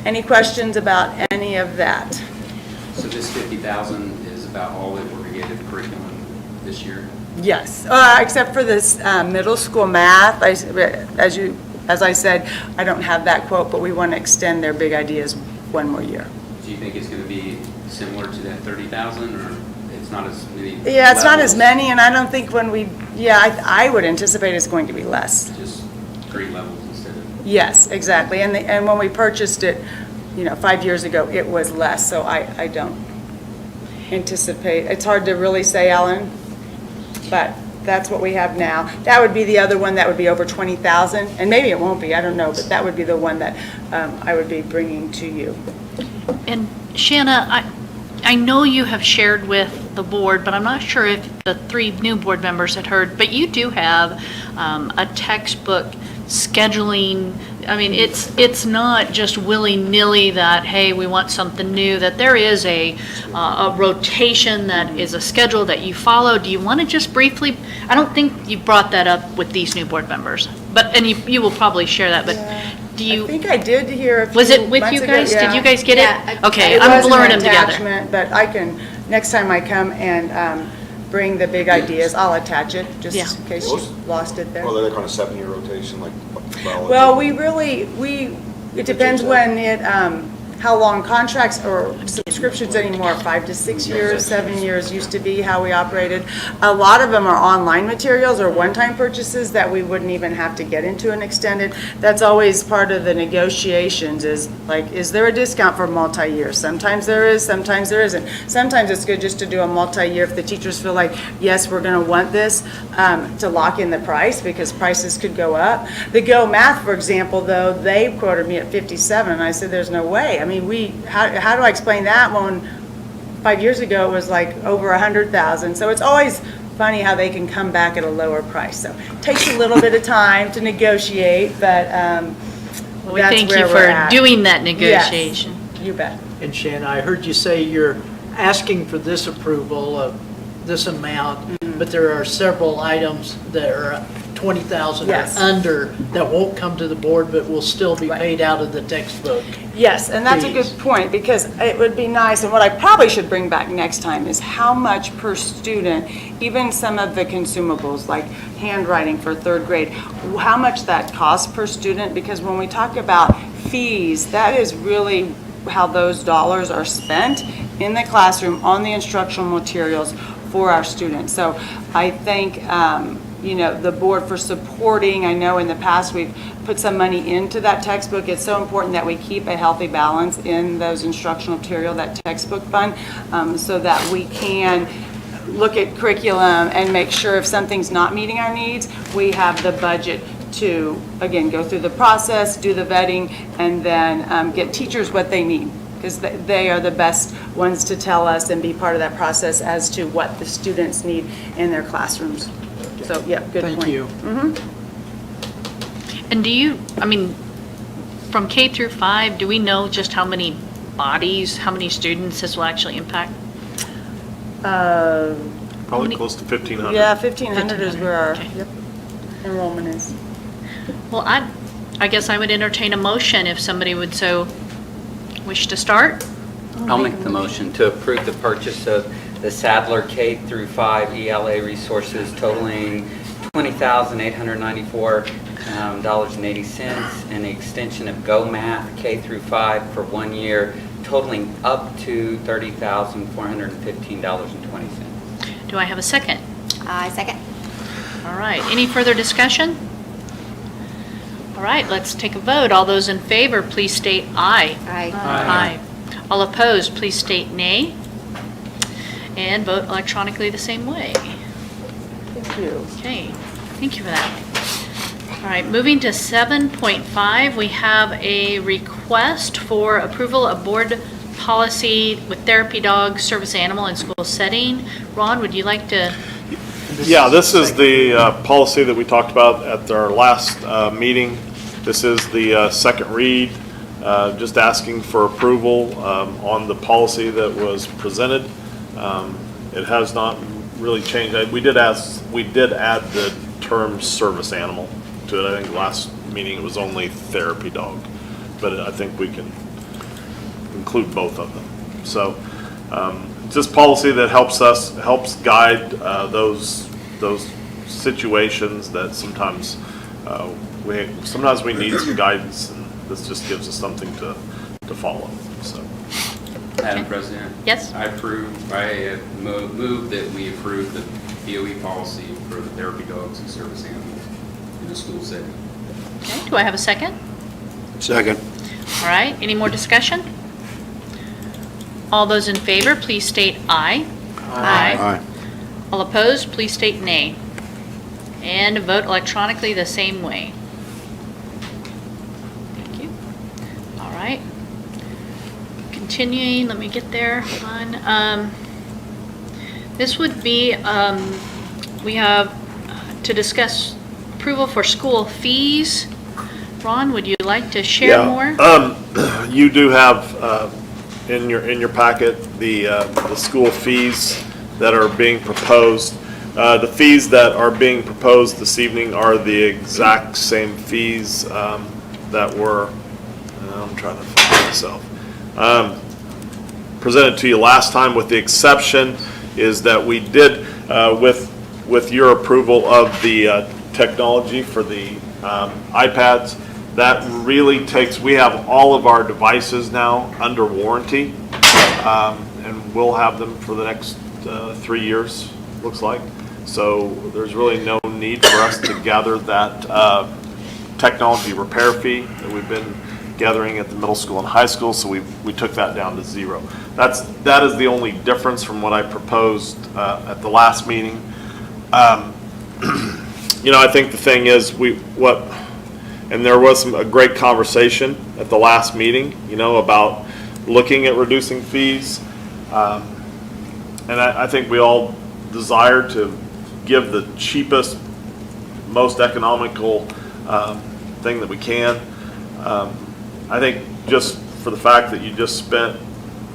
any questions about any of that? So this 50,000 is about all that we're going to get in curriculum this year? Yes, except for this middle school math. As I said, I don't have that quote, but we want to extend their big ideas one more year. Do you think it's going to be similar to that 30,000, or it's not as many? Yeah, it's not as many, and I don't think I would anticipate it's going to be less. Just grade levels instead of? Yes, exactly, and when we purchased it, 5 years ago, it was less, so I don't anticipate. It's hard to really say, Alan. But that's what we have now. That would be the other one that would be over 20,000, and maybe it won't be, I don't know, but that would be the one that I would be bringing to you. And Shanna, I know you have shared with the board, but I'm not sure if the 3 new board members had heard, but you do have a textbook scheduling. I mean, it's not just willy-nilly that, hey, we want something new, that there is a rotation that is a schedule that you follow. Do you want to just briefly, I don't think you brought that up with these new board members, but, and you will probably share that, but do you? I think I did hear a few Was it with months you ago, guys? Did yeah. you guys get Yeah, it? Okay, It I'm was an blurring them together. attachment, but I can, next time I come and bring the big ideas, I'll attach it, just Yeah. in case you lost it there. Well, they're kind of 7-year rotation, like biology. Well, it depends when how long contracts or subscriptions anymore, 5 to 6 years, 7 years used to be how we operated. A lot of them are online materials or one-time purchases that we wouldn't even have to get into an extended. That's always part of the negotiations is like, is there a discount for multi-year? Sometimes there is, sometimes there isn't. Sometimes it's good just to do a multi-year if the teachers feel like, yes, we're gonna want this, to lock in the price because prices could go up. The Go Math, for example, though, they quoted me at 57 and I said, there's no way. I mean, how do I explain that when 5 years ago it was like over 100,000? So it's always funny how they can come back at a lower price. So it takes a little bit of time to negotiate, but Well, we that's thank where you we're for at. doing that negotiation. Yes, you bet. And Shannon, I heard you say you're asking for this approval of this amount, but there are several items that are 20,000 or Yes. under that won't come to the board, but will still be paid out of the textbook. Yes, and that's a good fees. point, because it would be nice, and what I probably should bring back next time is how much per student, even some of the consumables, like handwriting for 3rd grade, how much that costs per student, because when we talk about fees, that is really how those dollars are spent in the classroom on the instructional materials for our students. So I thank, the board for supporting. I know in the past we've put some money into that textbook. It's so important that we keep a healthy balance in those instructional material, that textbook fund, so that we can look at curriculum and make sure if something's not meeting our needs, we have the budget to, again, go through the process, do the vetting, and then get teachers what they need, because they are the best ones to tell us and be part of that process as to what the students need in their classrooms. So, yeah, good point. Thank you. And do you, I mean, from K through 5, do we know just how many bodies, how many students this will actually impact? Probably close to 1,500. Yeah, 1,500 is where our Okay. enrollment is. Well, I guess I would entertain a motion if somebody would so wish to start. I'll make the motion to approve the purchase of the Sadler K through 5 ELA resources totaling $20,894.80, and the extension of Go Math K through 5 for 1 year totaling up to $30,415.20. Do I have a second? I second. All right, any further discussion? All right, let's take a vote. All those in favor, please state aye. Aye. Aye. All opposed, please state nay. And vote electronically the same way. Thank you. Okay, thank you for that. All right, moving to 7.5, we have a request for approval of board policy with therapy dog service animal in school setting. Ron, would you like to? Yeah, this is the policy that we talked about at our last meeting. This is the second read, just asking for approval on the policy that was presented. It has not really changed. We did add the term service animal to it. I think last meeting it was only therapy dog, but I think we can include both of them. So it's this policy that helps guide those situations that sometimes we need some guidance, and this just gives us something to follow. So. Madam President? Yes? I move that we approve the BOE policy for the therapy dogs and service animals in the school setting. Okay, do I have a second? Second. All right, any more discussion? All those in favor, please state aye. Aye. All opposed, please state nay. And vote electronically the same way. Thank you. All right. Continuing, let me get there. Hold on. This would be, we have to discuss approval for school fees. Ron, would you like to share more? You do have in your packet the school fees that are being proposed. The fees that are being proposed this evening are the exact same fees that were, I'm trying to find myself, presented to you last time, with the exception is that we did, with your approval of the technology for the iPads, that really takes, we have all of our devices now under warranty, and we'll have them for the next 3 years, looks like. So there's really no need for us to gather that technology repair fee that we've been gathering at the middle school and high school, so we took that down to 0. That is the only difference from what I proposed at the last meeting. You know, I think the thing is, and there was a great conversation at the last meeting, you know, about looking at reducing fees. And I think we all desire to give the cheapest, most economical thing that we can. I think just for the fact that you just spent,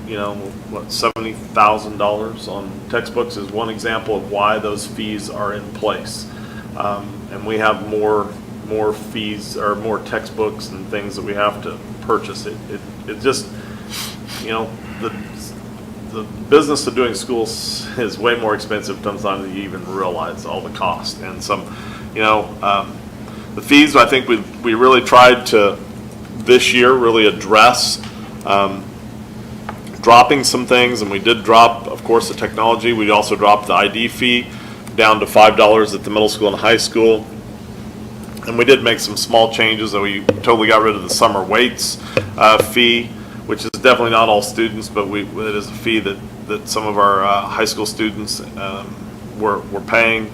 you know, what, $70,000 on textbooks is one example of why those fees are in place. And we have more fees or more textbooks and things that we have to purchase. It just, you know, the business of doing schools is way more expensive sometimes than you even realize all the cost. And some, you know, the fees, I think we really tried to this year really address dropping some things, and we did drop, of course, the technology. We also dropped the ID fee down to $5 at the middle school and high school. And we did make some small changes, that we totally got rid of the summer weights fee, which is definitely not all students, but it is a fee that some of our high school students were paying.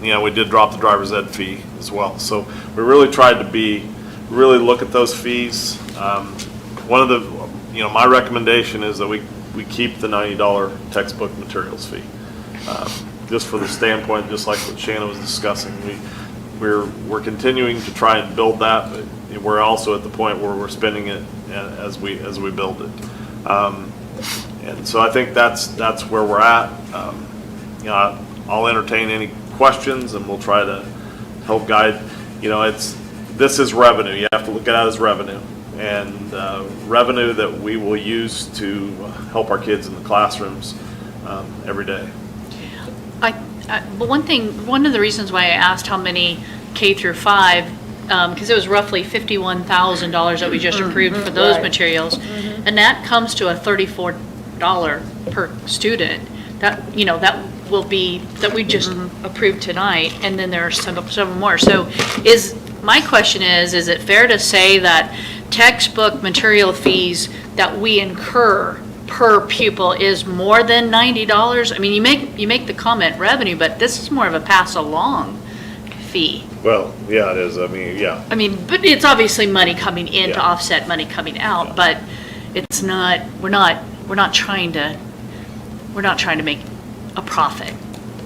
You know, we did drop the driver's ed fee as well. So we really tried to really look at those fees. One of the, you know, my recommendation is that we keep the $90 textbook materials fee. Just for the standpoint, just like what Shannon was discussing. We're continuing to try and build that, but we're also at the point where we're spending it as we build it. And so I think that's where we're at. You know, I'll entertain any questions, and we'll try to help guide. You know, this is revenue. You have to look at it as revenue, and revenue that we will use to help our kids in the classrooms every day. But one of the reasons why I asked how many K through 5, because it was roughly $51,000 that we just approved for those materials, and that comes to a $34 per student. That, you know, that will be, that we just approved tonight, and then there are several more. So my question is it fair to say that textbook material fees that we incur per pupil is more than $90? I mean, you make the comment revenue, but this is more of a pass along fee. Well, yeah, it is. I mean, yeah. I mean, but it's obviously money coming in to offset money coming out, but it's not, we're not trying to make a profit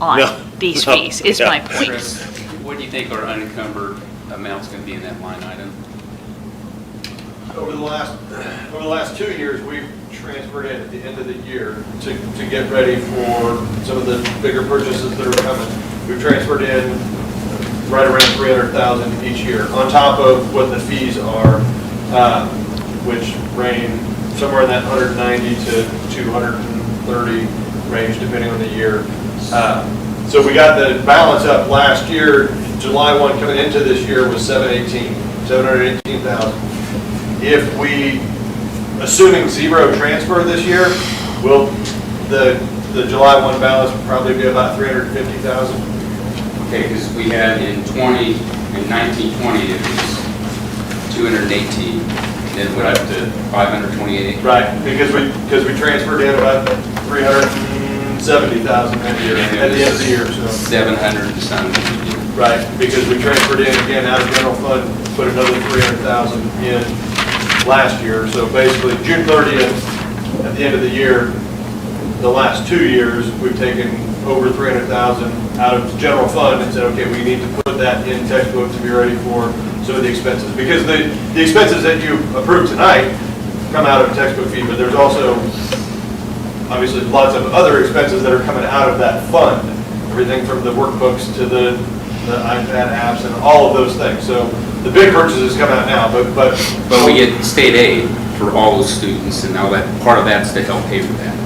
on these fees, is my point. Chris, what do you think our unencumbered amount's going to be in that line item? Over the last 2 years, we've transferred in at the end of the year to get ready for some of the bigger purchases that are coming. We've transferred in right around $300,000 each year, on top of what the fees are, which range somewhere in that 190 to 230 range, depending on the year. So we got the balance up last year. July 1 coming into this year was $718,000. If we, assuming 0 transfer this year, the July 1 balance would probably be about $350,000. Okay, because we had in 1920 it was 218, then went up to 528. Right, because we transferred in about $370,000 that year at the end of the year. So 700 and something. Right, because we transferred in again out of general fund, put another $300,000 in last year. So basically, June 30th, at the end of the year, the last 2 years, we've taken over 300,000 out of the general fund and said, okay, we need to put that in textbook to be ready for some of the expenses. Because the expenses that you approved tonight come out of textbook fee, but there's also obviously lots of other expenses that are coming out of that fund. Everything from the workbooks to the iPad apps and all of those things. So the big purchases come out now, but we get state aid for all those students, and now that part of that's to help pay for that.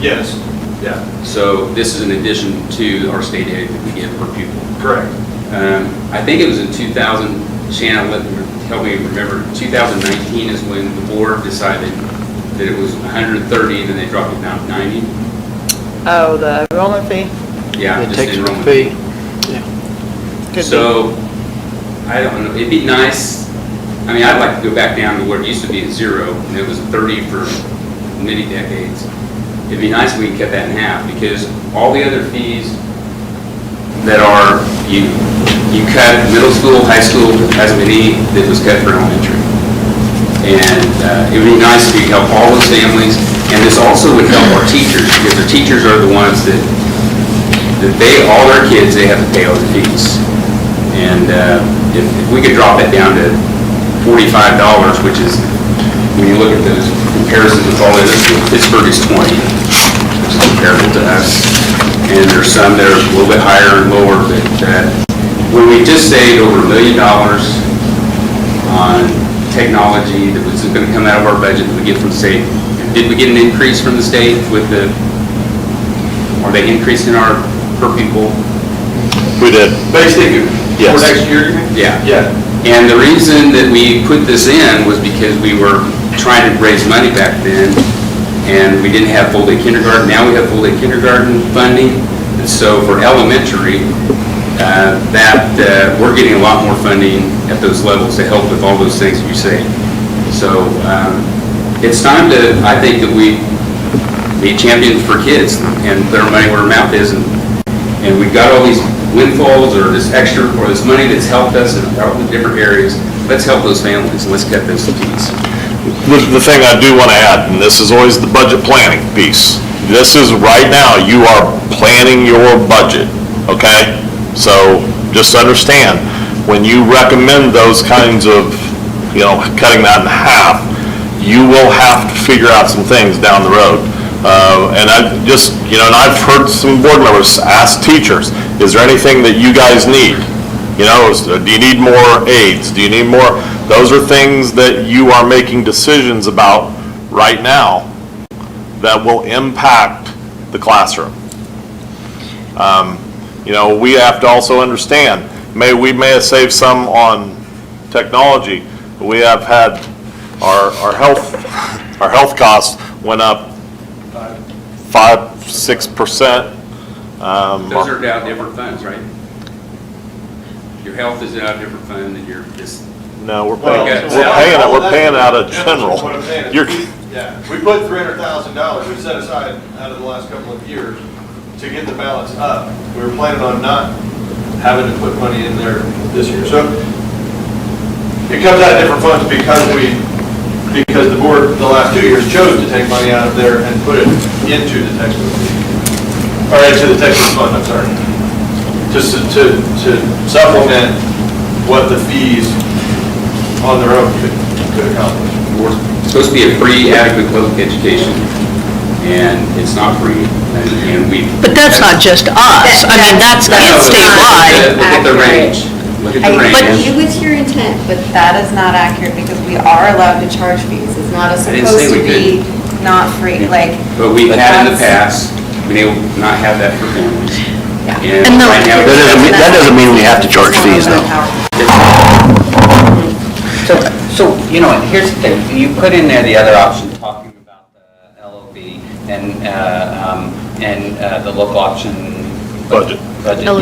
yes, yeah, So this is in addition to our state aid that we get per pupil. correct. I think it was in 2000, Shannon, help me remember, 2019 is when the board decided that it was 130 and then they dropped it down to 90. Oh, the enrollment fee? Yeah, The just textbook enrollment. fee. Could be. So, I don't know, it'd be nice, I mean, I'd like to go back down to where it used to be at 0, and it was 30 for many decades. It'd be nice if we could cut that in half, because all the other fees that are, you cut middle school, high school, hasn't been any that was cut for elementary. And it would be nice if we could help all those families, and this also would help our teachers, because the teachers are the ones that all their kids, they have to pay all the fees. And if we could drop that down to $45, which is, when you look at those comparisons with all the other schools, Pittsburgh is 20, which is comparable to us. And there's some that are a little bit higher and lower, but when we just saved over $1 million on technology that was going to come out of our budget that we get from the state, did we get an increase from the state with are they increasing our per pupil? We did. Basic Yes. for next year, you mean? Yeah. Yeah. And the reason that we put this in was because we were trying to raise money back then, and we didn't have full-day kindergarten. Now we have full-day kindergarten funding, and so for elementary, we're getting a lot more funding at those levels to help with all those things that you say. So it's time to, I think, that we be champions for kids and put our money where our mouth is, and we've got all these windfalls or this extra or this money that's helped us in all the different areas. Let's help those families and let's cut those fees. The thing I do want to add, and this is always the budget planning piece, this is right now, you are planning your budget, okay? So just understand, when you recommend those kinds of, cutting that in half, you will have to figure out some things down the road. And I just, and I've heard some board members ask teachers, is there anything that you guys need? Do you need more aides? Do you need more? Those are things that you are making decisions about right now that will impact the classroom. We have to also understand, we may have saved some on technology, but we have had our health costs went up 5-6%. Those are out different funds, right? Your health is out of different fund and you're just. No, we're Well, paying out of general. What I'm saying is, You're- we put $300,000 we set aside out of the last couple of years to get the balance up. We were planning on not having to put money in there this year. So it comes out of different funds because the board the last 2 years chose to take money out of there and put it into the textbook fee. Or into the textbook fund, I'm sorry. Just to supplement what the fees on their own could accomplish. It's supposed to be a free, adequate public education, and it's not free, and we. But that's not just us. I mean, that's statewide. Look at the range. Look at the But range. it was your intent, but that is not accurate because we are allowed to charge fees. It's not I didn't supposed say to we be not free, like. But we've had in the that's- past, been able to not have that for families. Yeah. And right now. That doesn't mean we have to charge fees, though. So, here's the thing, you put in there the other option, talking about the LOB and the local option. Budget.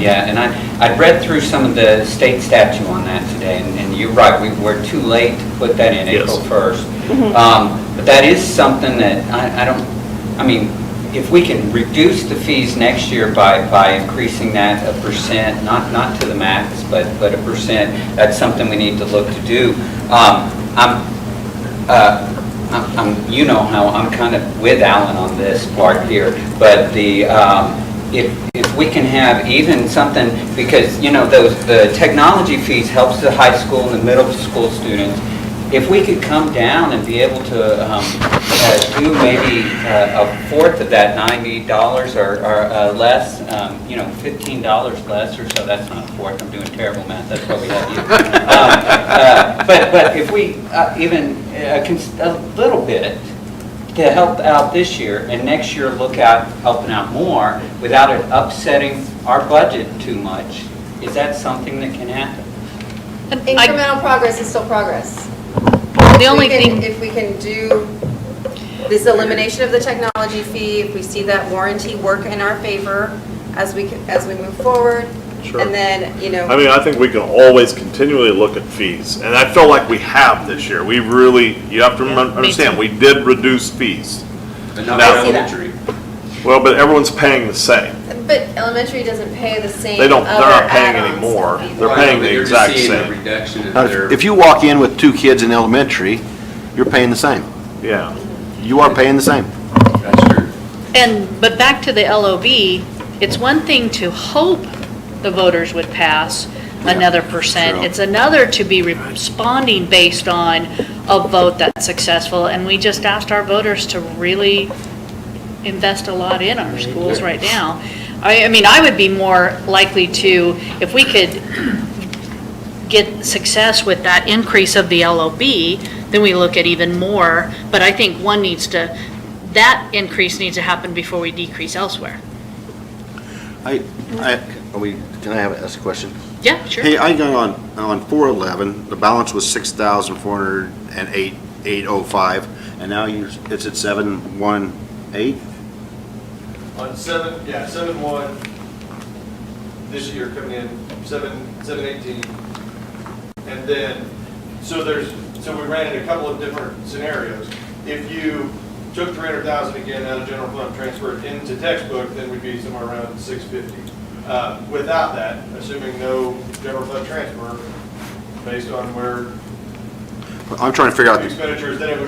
Yeah, and I read through some of the state statute on that today, and you're right, we're too late to put that in April 1st. But that is something that if we can reduce the fees next year by increasing that 1%, not to the max, but 1%, that's something we need to look to do. you know how I'm kind of with Alan on this part here, but if we can have even something, because, you know, the technology fees helps the high school and the middle school students. If we could come down and be able to do maybe a fourth of that, $90 or less, you know, $15 less or so, that's not a fourth, I'm doing terrible math, that's why we have you. But if we even a little bit to help out this year, and next year look at helping out more without it upsetting our budget too much, is that something that can happen? Incremental progress is still progress. The only thing, If we can do this elimination of the technology fee, if we see that warranty work in our favor as we move forward, Sure. and then, you know. I mean, I think we can always continually look at fees, and I feel like we have this year. We really, you have to understand, we did reduce fees. But not Now- elementary. Well, but everyone's paying the same. But elementary doesn't pay the same. They're not other paying add-ons anymore. that we They're do. paying the They're exact just seeing a same. reduction in Now, their. if you walk in with 2 kids in elementary, you're paying the same. Yeah. You are paying the same. That's true. but back to the LOB, it's one thing to hope the voters would pass another percent. True. It's another to be responding based on a vote that's successful. And we just asked our voters to really invest a lot in our schools right now. I mean, I would be more likely to, if we could get success with that increase of the LOB, then we look at even more. But I think that increase needs to happen before we decrease elsewhere. Can I ask a question? Yeah, sure. Hey, I got on 411, the balance was 6,408.805, and now it's at 718? On 7-1, this year coming in, 718. And then, so we ran into a couple of different scenarios. If you took 300,000 again out of general fund, transferred into textbook, then we'd be somewhere around 650. Without that, assuming no general fund transfer, based on where I'm trying to figure out, expenditures, then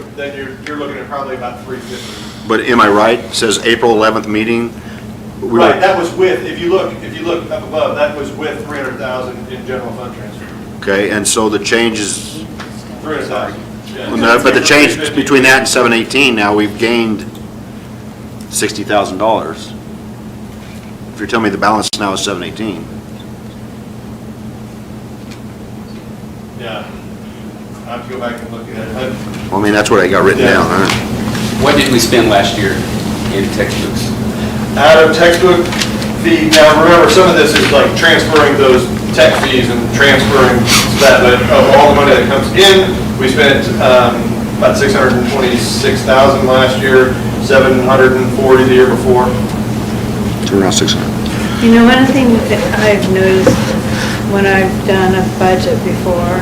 you're looking at probably about 350. but am I right? It says April 11th meeting. Right, that was with, if you look up above, that was with 300,000 in general fund transfer. Okay, and so the change is, 300,000. yeah. well, no, but the change between that and 718, now we've gained $60,000. If you're telling me the balance now is 718. Yeah, I have to go back and look at it. Well, I mean, that's what I got written Yeah. down, huh? What did we spend last year in textbooks? Out of textbook fee, now remember, some of this is like transferring those tech fees and transferring that, but of all the money that comes in, we spent about 626,000 last year, 740 the year before. To around 600. You know, one thing that I've noticed when I've done a budget before,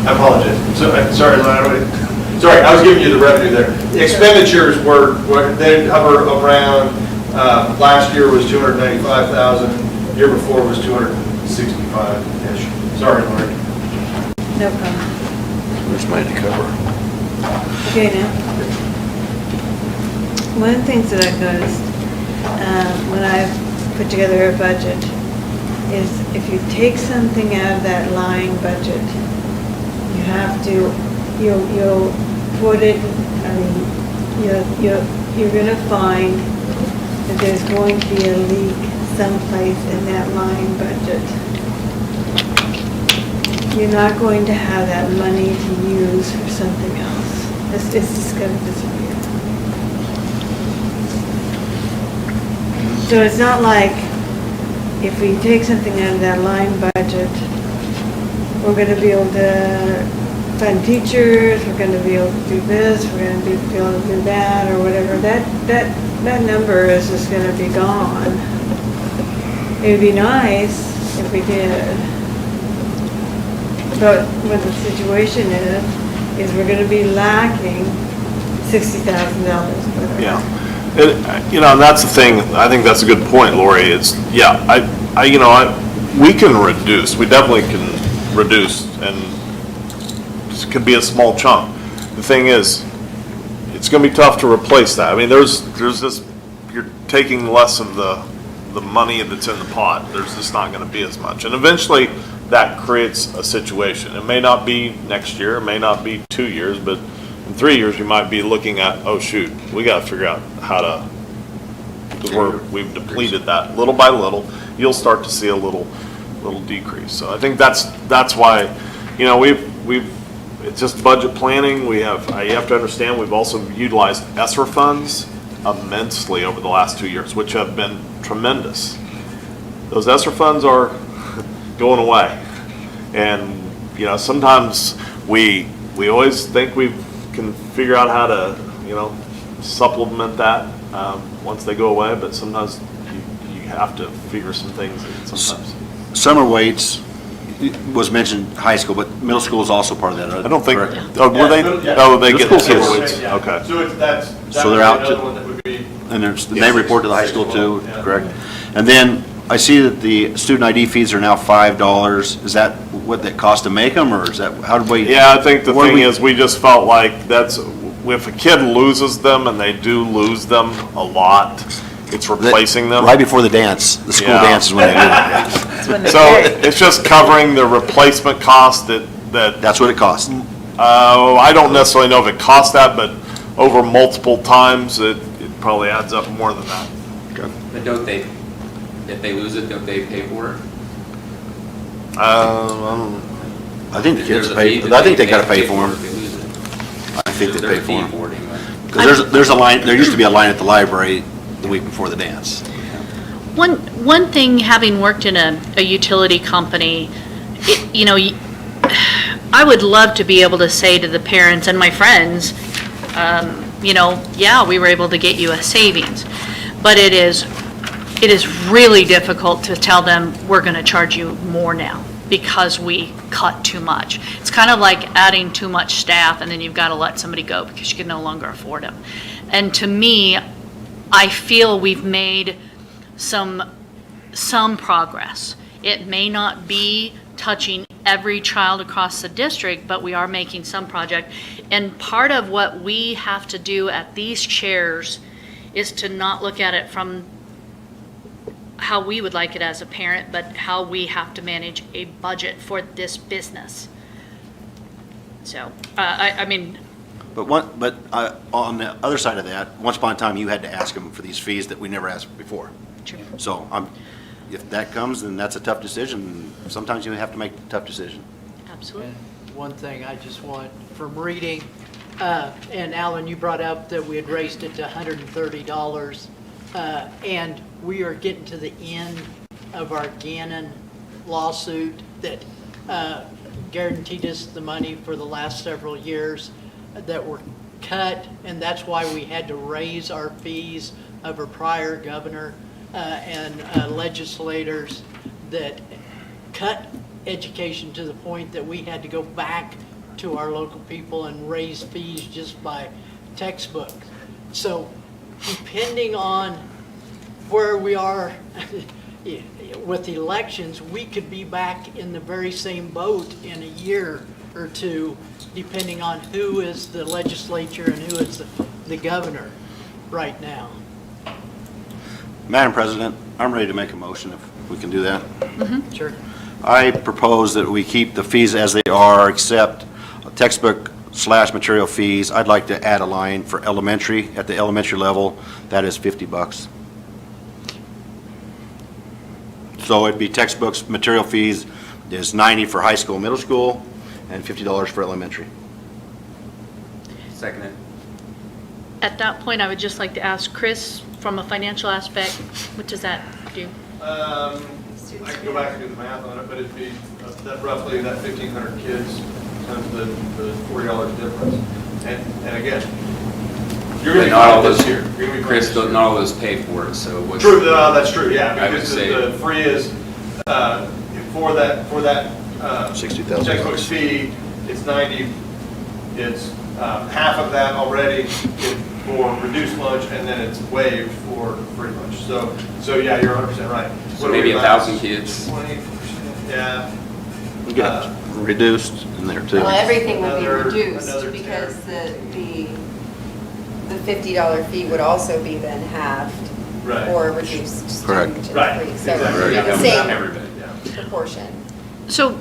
I apologize. Sorry, Lana. Sorry, I was giving you the revenue there. The expenditures they hover around, last year was 295,000, year before was 265-ish. Sorry, Lori. no problem. There's money to cover. Okay, now. One of the things that I've noticed when I've put together a budget is if you take something out of that line budget, you have to, you'll put it, I mean, you're gonna find that there's going to be a leak someplace in that line budget. You're not going to have that money to use for something else. It's just gonna disappear. So it's not like if we take something out of that line budget, we're gonna be able to fund teachers, we're gonna be able to do this, we're gonna be able to do that, or whatever. That number is just gonna be gone. It would be nice if we did. But what the situation is we're gonna be lacking $60,000. Yeah. And, and that's the thing, I think that's a good point, Lori. It's, we can reduce, we definitely can reduce, and it could be a small chunk. The thing is, it's gonna be tough to replace that. I mean, there's this, you're taking less of the money that's in the pot. There's just not gonna be as much. And eventually, that creates a situation. It may not be next year, it may not be 2 years, but in 3 years, you might be looking at, oh shoot, we gotta figure out how to, because we've depleted that little by little. You'll start to see a little decrease. So I think that's why, you know, it's just budget planning. You have to understand, we've also utilized ESSER funds immensely over the last 2 years, which have been tremendous. Those ESSER funds are going away. And, you know, sometimes we always think we can figure out how to, you know, supplement that once they go away, but sometimes you have to figure some things in sometimes. Summer weights was mentioned high school, but middle school is also part of that. I don't think, correct? oh, were they, oh, they get Middle the school summer kids. weights, Yeah. okay. So that's So they're out another to- one that would be. And they report to the high school too, Yeah. correct? And then I see that the student ID fees are now $5. Is that what they cost to make them, or is that, how do we? Yeah, I think the What do thing we- is, we just felt like that's, if a kid loses them, and they do lose them a lot, it's replacing them. Right before the dance, the school Yeah. dance is when they do it. That's when they So pay. it's just covering the replacement cost that, That's what it costs. I don't necessarily know if it costs that, but over multiple times, it probably adds up more than that. But don't they, if they lose it, don't they pay for it? I think the kids There's a pay, fee I think they that gotta pay for if them. they lose it. I think they There's pay a for fee them. for it anyway. Because there's a line, there used to be a line at the library the week before the dance. One thing, having worked in a utility company, you know, I would love to be able to say to the parents and my friends, you know, yeah, we were able to get you a savings. But it is really difficult to tell them, we're going to charge you more now because we cut too much. It's kind of like adding too much staff and then you've got to let somebody go because you can no longer afford them. And to me, I feel we've made some progress. It may not be touching every child across the district, but we are making some project. And part of what we have to do at these chairs is to not look at it from how we would like it as a parent, but how we have to manage a budget for this business. So, I mean, But on the other side of that, once upon a time, you had to ask them for these fees that we never asked before. True. So if that comes, then that's a tough decision. Sometimes you have to make a tough decision. absolutely. And one thing I just want, from reading, and Alan, you brought up that we had raised it to $130, and we are getting to the end of our Gannon lawsuit that guaranteed us the money for the last several years that were cut, and that's why we had to raise our fees of a prior governor and legislators that cut education to the point that we had to go back to our local people and raise fees just by textbook. So depending on where we are with the elections, we could be back in the very same boat in a year or two, depending on who is the legislature and who is the governor right now. Madam President, I'm ready to make a motion if we can do that. Sure. I propose that we keep the fees as they are, except textbook/material fees. I'd like to add a line for elementary, at the elementary level, that is $50. So it'd be textbooks, material fees is $90 for high school, middle school, and $50 for elementary. Second it. At that point, I would just like to ask Chris, from a financial aspect, what does that do? I can go back and do the math on it, but it'd be that roughly that 1,500 kids times the $40 difference. And again, you're going to Not all get those, this year. You're gonna be Chris, this year. not all those pay for it, so what's? True, that's true, yeah, I would because say- the free is, for that $60,000. textbook fee, it's 90, it's half of that already for reduced lunch, and then it's waived for free lunch. So yeah, you're 100% right. So maybe 1,000 kids. 20%, yeah. We got reduced in there too. Well, everything would be Another reduced 10. because the the $50 fee would also be then halved Right. or reduced Correct. to the Right, free. So exactly. it would be the Not same everybody, yeah. proportion. So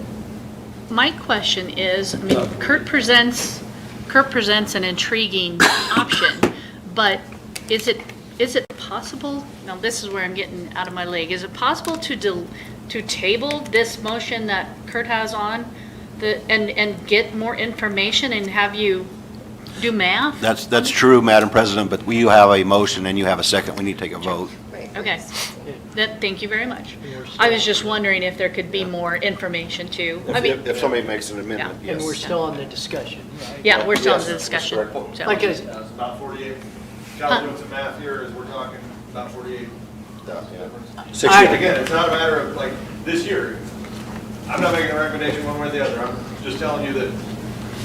my question is, I mean, Kurt presents an intriguing option, but is it possible, now this is where I'm getting out of my league, is it possible to table this motion that Kurt has on and get more information and have you do math? That's true, Madam President, but you have a motion and you have a second. We need to take a vote. Right. Okay, thank you very much. I was just wondering if there could be more information too. I mean, If somebody makes an amendment, Yeah. And yes. we're still in the discussion, right? yeah, we're still in Yes, the that's discussion. correct. So- Like, It's about 48. Cal doing some math here, as we're talking about 48. Again, it's not a matter of like, this year, I'm not making a recommendation one way or the other. I'm just telling you that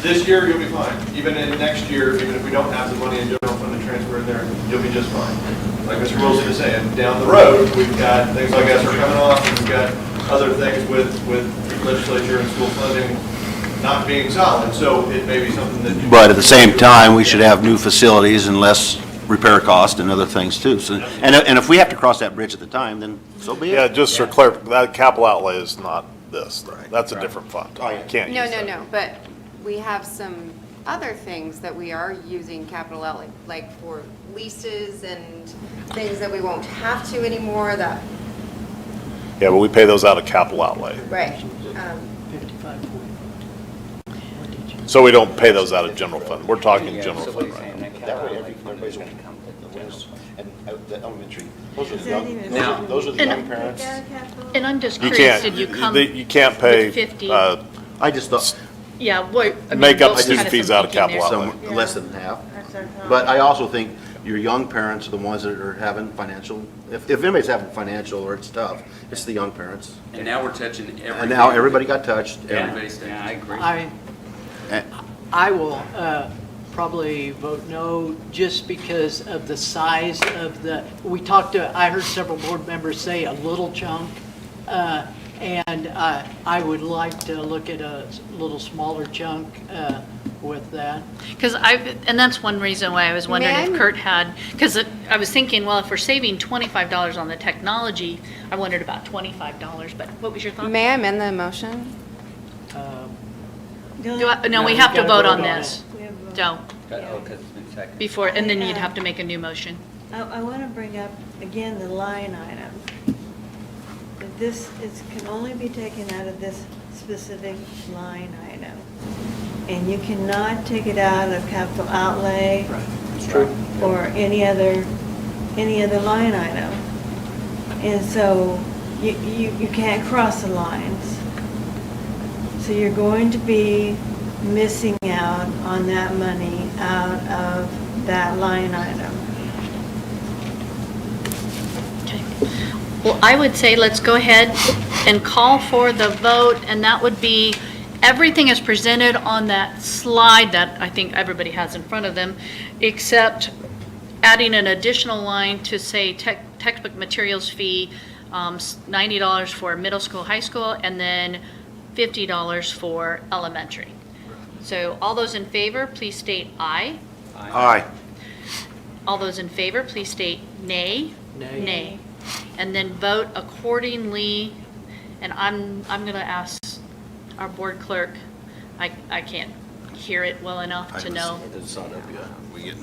this year, you'll be fine. Even in next year, even if we don't have the money in general fund to transfer in there, you'll be just fine. Like Mr. Wilson is saying, down the road, we've got things like ESSER coming off, and we've got other things with legislature and school funding not being solid, so it may be something that. But at the same time, we should have new facilities and less repair cost and other things too. So, and if we have to cross that bridge at the time, then so be it. Yeah, just for clarity, that capital outlay is not this. That's a different fund. Oh, yeah. You can't No, use that. no, but we have some other things that we are using capital outlay, like for leases and things that we won't have to anymore, that, Yeah, but we pay those out of capital outlay. right. 55, 40. What did you- So we don't pay those out of general fund. We're talking general So what fund you're right saying, now. that That way, capital everybody's going to come to the list. And the elementary, those are Is the that young, even- those are the And- young parents. And I'm just You curious, can't, did you come you can't pay, with 50? I just thought Yeah, what, I mean, make up those student kind fees some out of thinking there. capital outlay. some, less than half. That's our thought. But I also think your young parents are the ones that are having financial, if anybody's having financial or it's tough, it's the young parents. And now we're touching everything. And now everybody got touched. Everybody's Yeah, I agree. I will probably vote no, just because of the size of I heard several board members say a little chunk, and I would like to look at a little smaller chunk with that. Because and that's one reason why I was wondering if Kurt had, because I was thinking, well, if we're saving $25 on the technology, I wondered about $25, but what was your thought? May I amend the motion? No, we have to vote on this. We have a vote. So, Oh, 'cause it's been seconded. before, and then you'd have to make a new motion. I want to bring up, again, the line item. That this can only be taken out of this specific line item. And you cannot take it out of capital outlay. It's true. Or any other line item. And so you can't cross the lines. So you're going to be missing out on that money out of that line item. Okay. Well, I would say let's go ahead and call for the vote, and that would be everything is presented on that slide that I think everybody has in front of them, except adding an additional line to say textbook materials fee, $90 for middle school, high school, and then $50 for elementary. So all those in favor, please state aye. Aye. All those in favor, please state nay. Nay. Nay. And then vote accordingly, and I'm gonna ask our board clerk, I can't hear it well enough to know. It's not up yet. We get.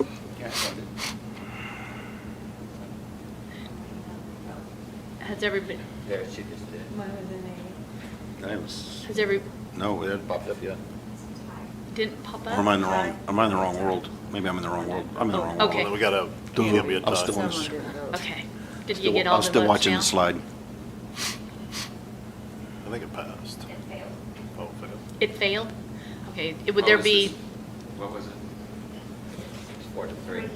Has everybody, There, she just did. Mine was an No, it hasn't popped up yet. didn't pop Or up? am I in the wrong world? Maybe I'm in the wrong world. I'm in the wrong world. Okay. We gotta give me a I'm still time. on this- Okay. Did you get all I'm the still votes watching now? the slide. I think it passed. It failed. Oh, it failed. It failed? Okay, would there be, What was it? 4-3.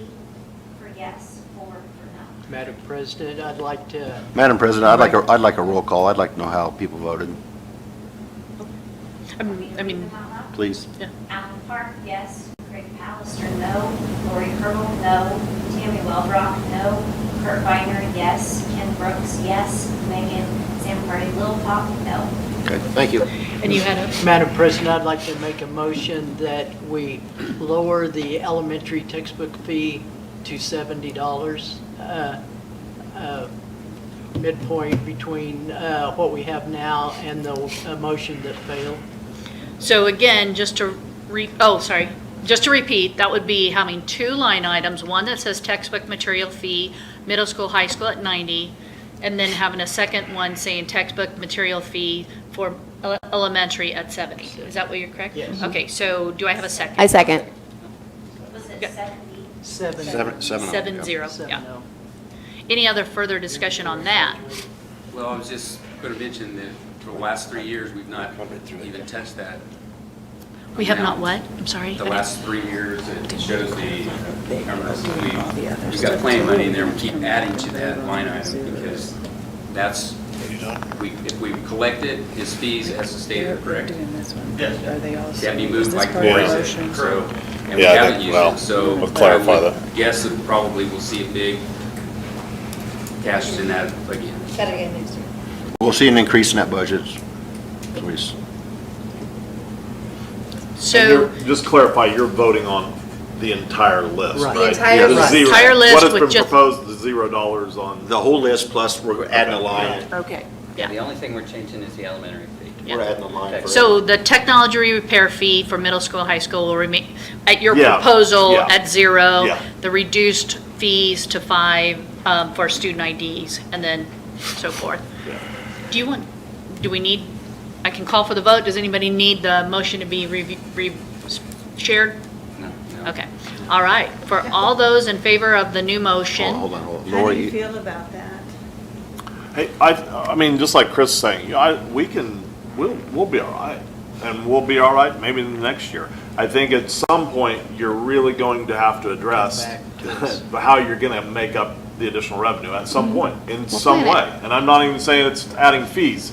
For yes, 4 for no. Madam President, I'd like to, Madam President, I'd like a roll call. I'd like to know how people voted, I mean, please. yeah. Alan Park, yes. Craig Pallister, no. Lori Kerbal, no. Tammy Wellbrock, no. Kurt Weiner, yes. Ken Brooks, yes. Megan Samparty Littleton, no. Okay, thank you. And you had a, Madam President, I'd like to make a motion that we lower the elementary textbook fee to $70, midpoint between what we have now and the motion that failed. so again, just to repeat, that would be having two line items, one that says textbook material fee, middle school, high school at 90, and then having a second one saying textbook material fee for elementary at 70. Is that what you're correct? Yes. Okay, so do I have a second? I second. Seven. 7-0, yeah. 7-0. Any other further discussion on that? Well, I was just going to mention that for the last 3 years, we've not even touched that. We have not what? I'm sorry? The last 3 years, it shows we've got planning money in there, we keep adding to that line item because that's, if we collect it, his fees, as the state are correct, can be moved like crazy. So, and we Yeah, haven't used well, it, so we'll clarify I would that. guess that probably we'll see a big cash in that again. We'll see an increase in that budget. So, Just clarify, you're voting on the entire list, Right. right? The entire list. zero. Entire list What has with been just- proposed is $0 on. The whole list, plus we're adding a line. Okay. Yeah. The only thing we're changing is the elementary fee. We're adding a line for. so the technology repair fee for middle school, high school will remain, at your Yeah, proposal, yeah. at 0. Yeah. The reduced fees to 5 for student IDs, and then so forth. Do we need, I can call for the vote. Does anybody need the motion to be shared? No. Okay. All right. For all those in favor of the new motion. Hold on. How do Lori, you feel about that? Hey, I mean, just like Chris is saying, we'll be all right. And we'll be all right maybe next year. I think at some point, you're really going to have to address how you're going to make up the additional revenue at some point, in some plan way. And I'm not even saying it's adding fees.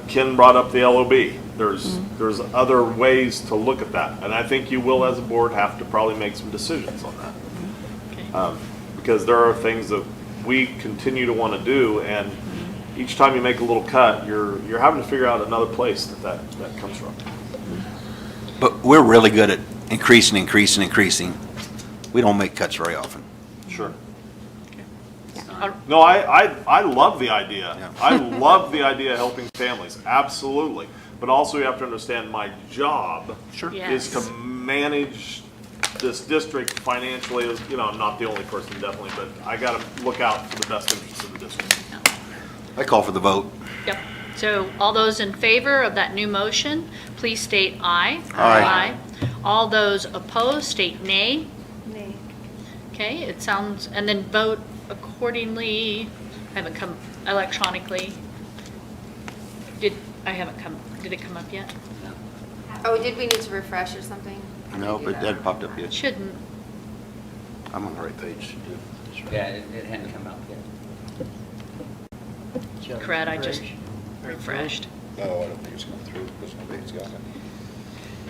Ken brought up the LOB. There's other ways to look at that. And I think you will, as a board, have to probably make some decisions on that. Because there are things that we continue to want to do, and each time you make a little cut, you're having to figure out another place that comes from. but we're really good at increasing. We don't make cuts very often. Sure. No, I love the idea. Yeah. I love the idea of helping families, absolutely. But also you have to understand my job is to manage this district financially. As I'm not the only person, definitely, but I got to look out for the best interests of the district. I call for the vote. Yep. So all those in favor of that new motion, please state aye. Aye. All those opposed, state nay. Nay. Okay, it sounds, and then vote accordingly. I haven't come electronically. Did it come up yet? Oh, did we need to refresh or something? No, but that popped up It yet. shouldn't. I'm on the right page. Yeah, it hadn't come out yet. Correct, I just refreshed. Oh, I don't think it's going through because nobody's got it.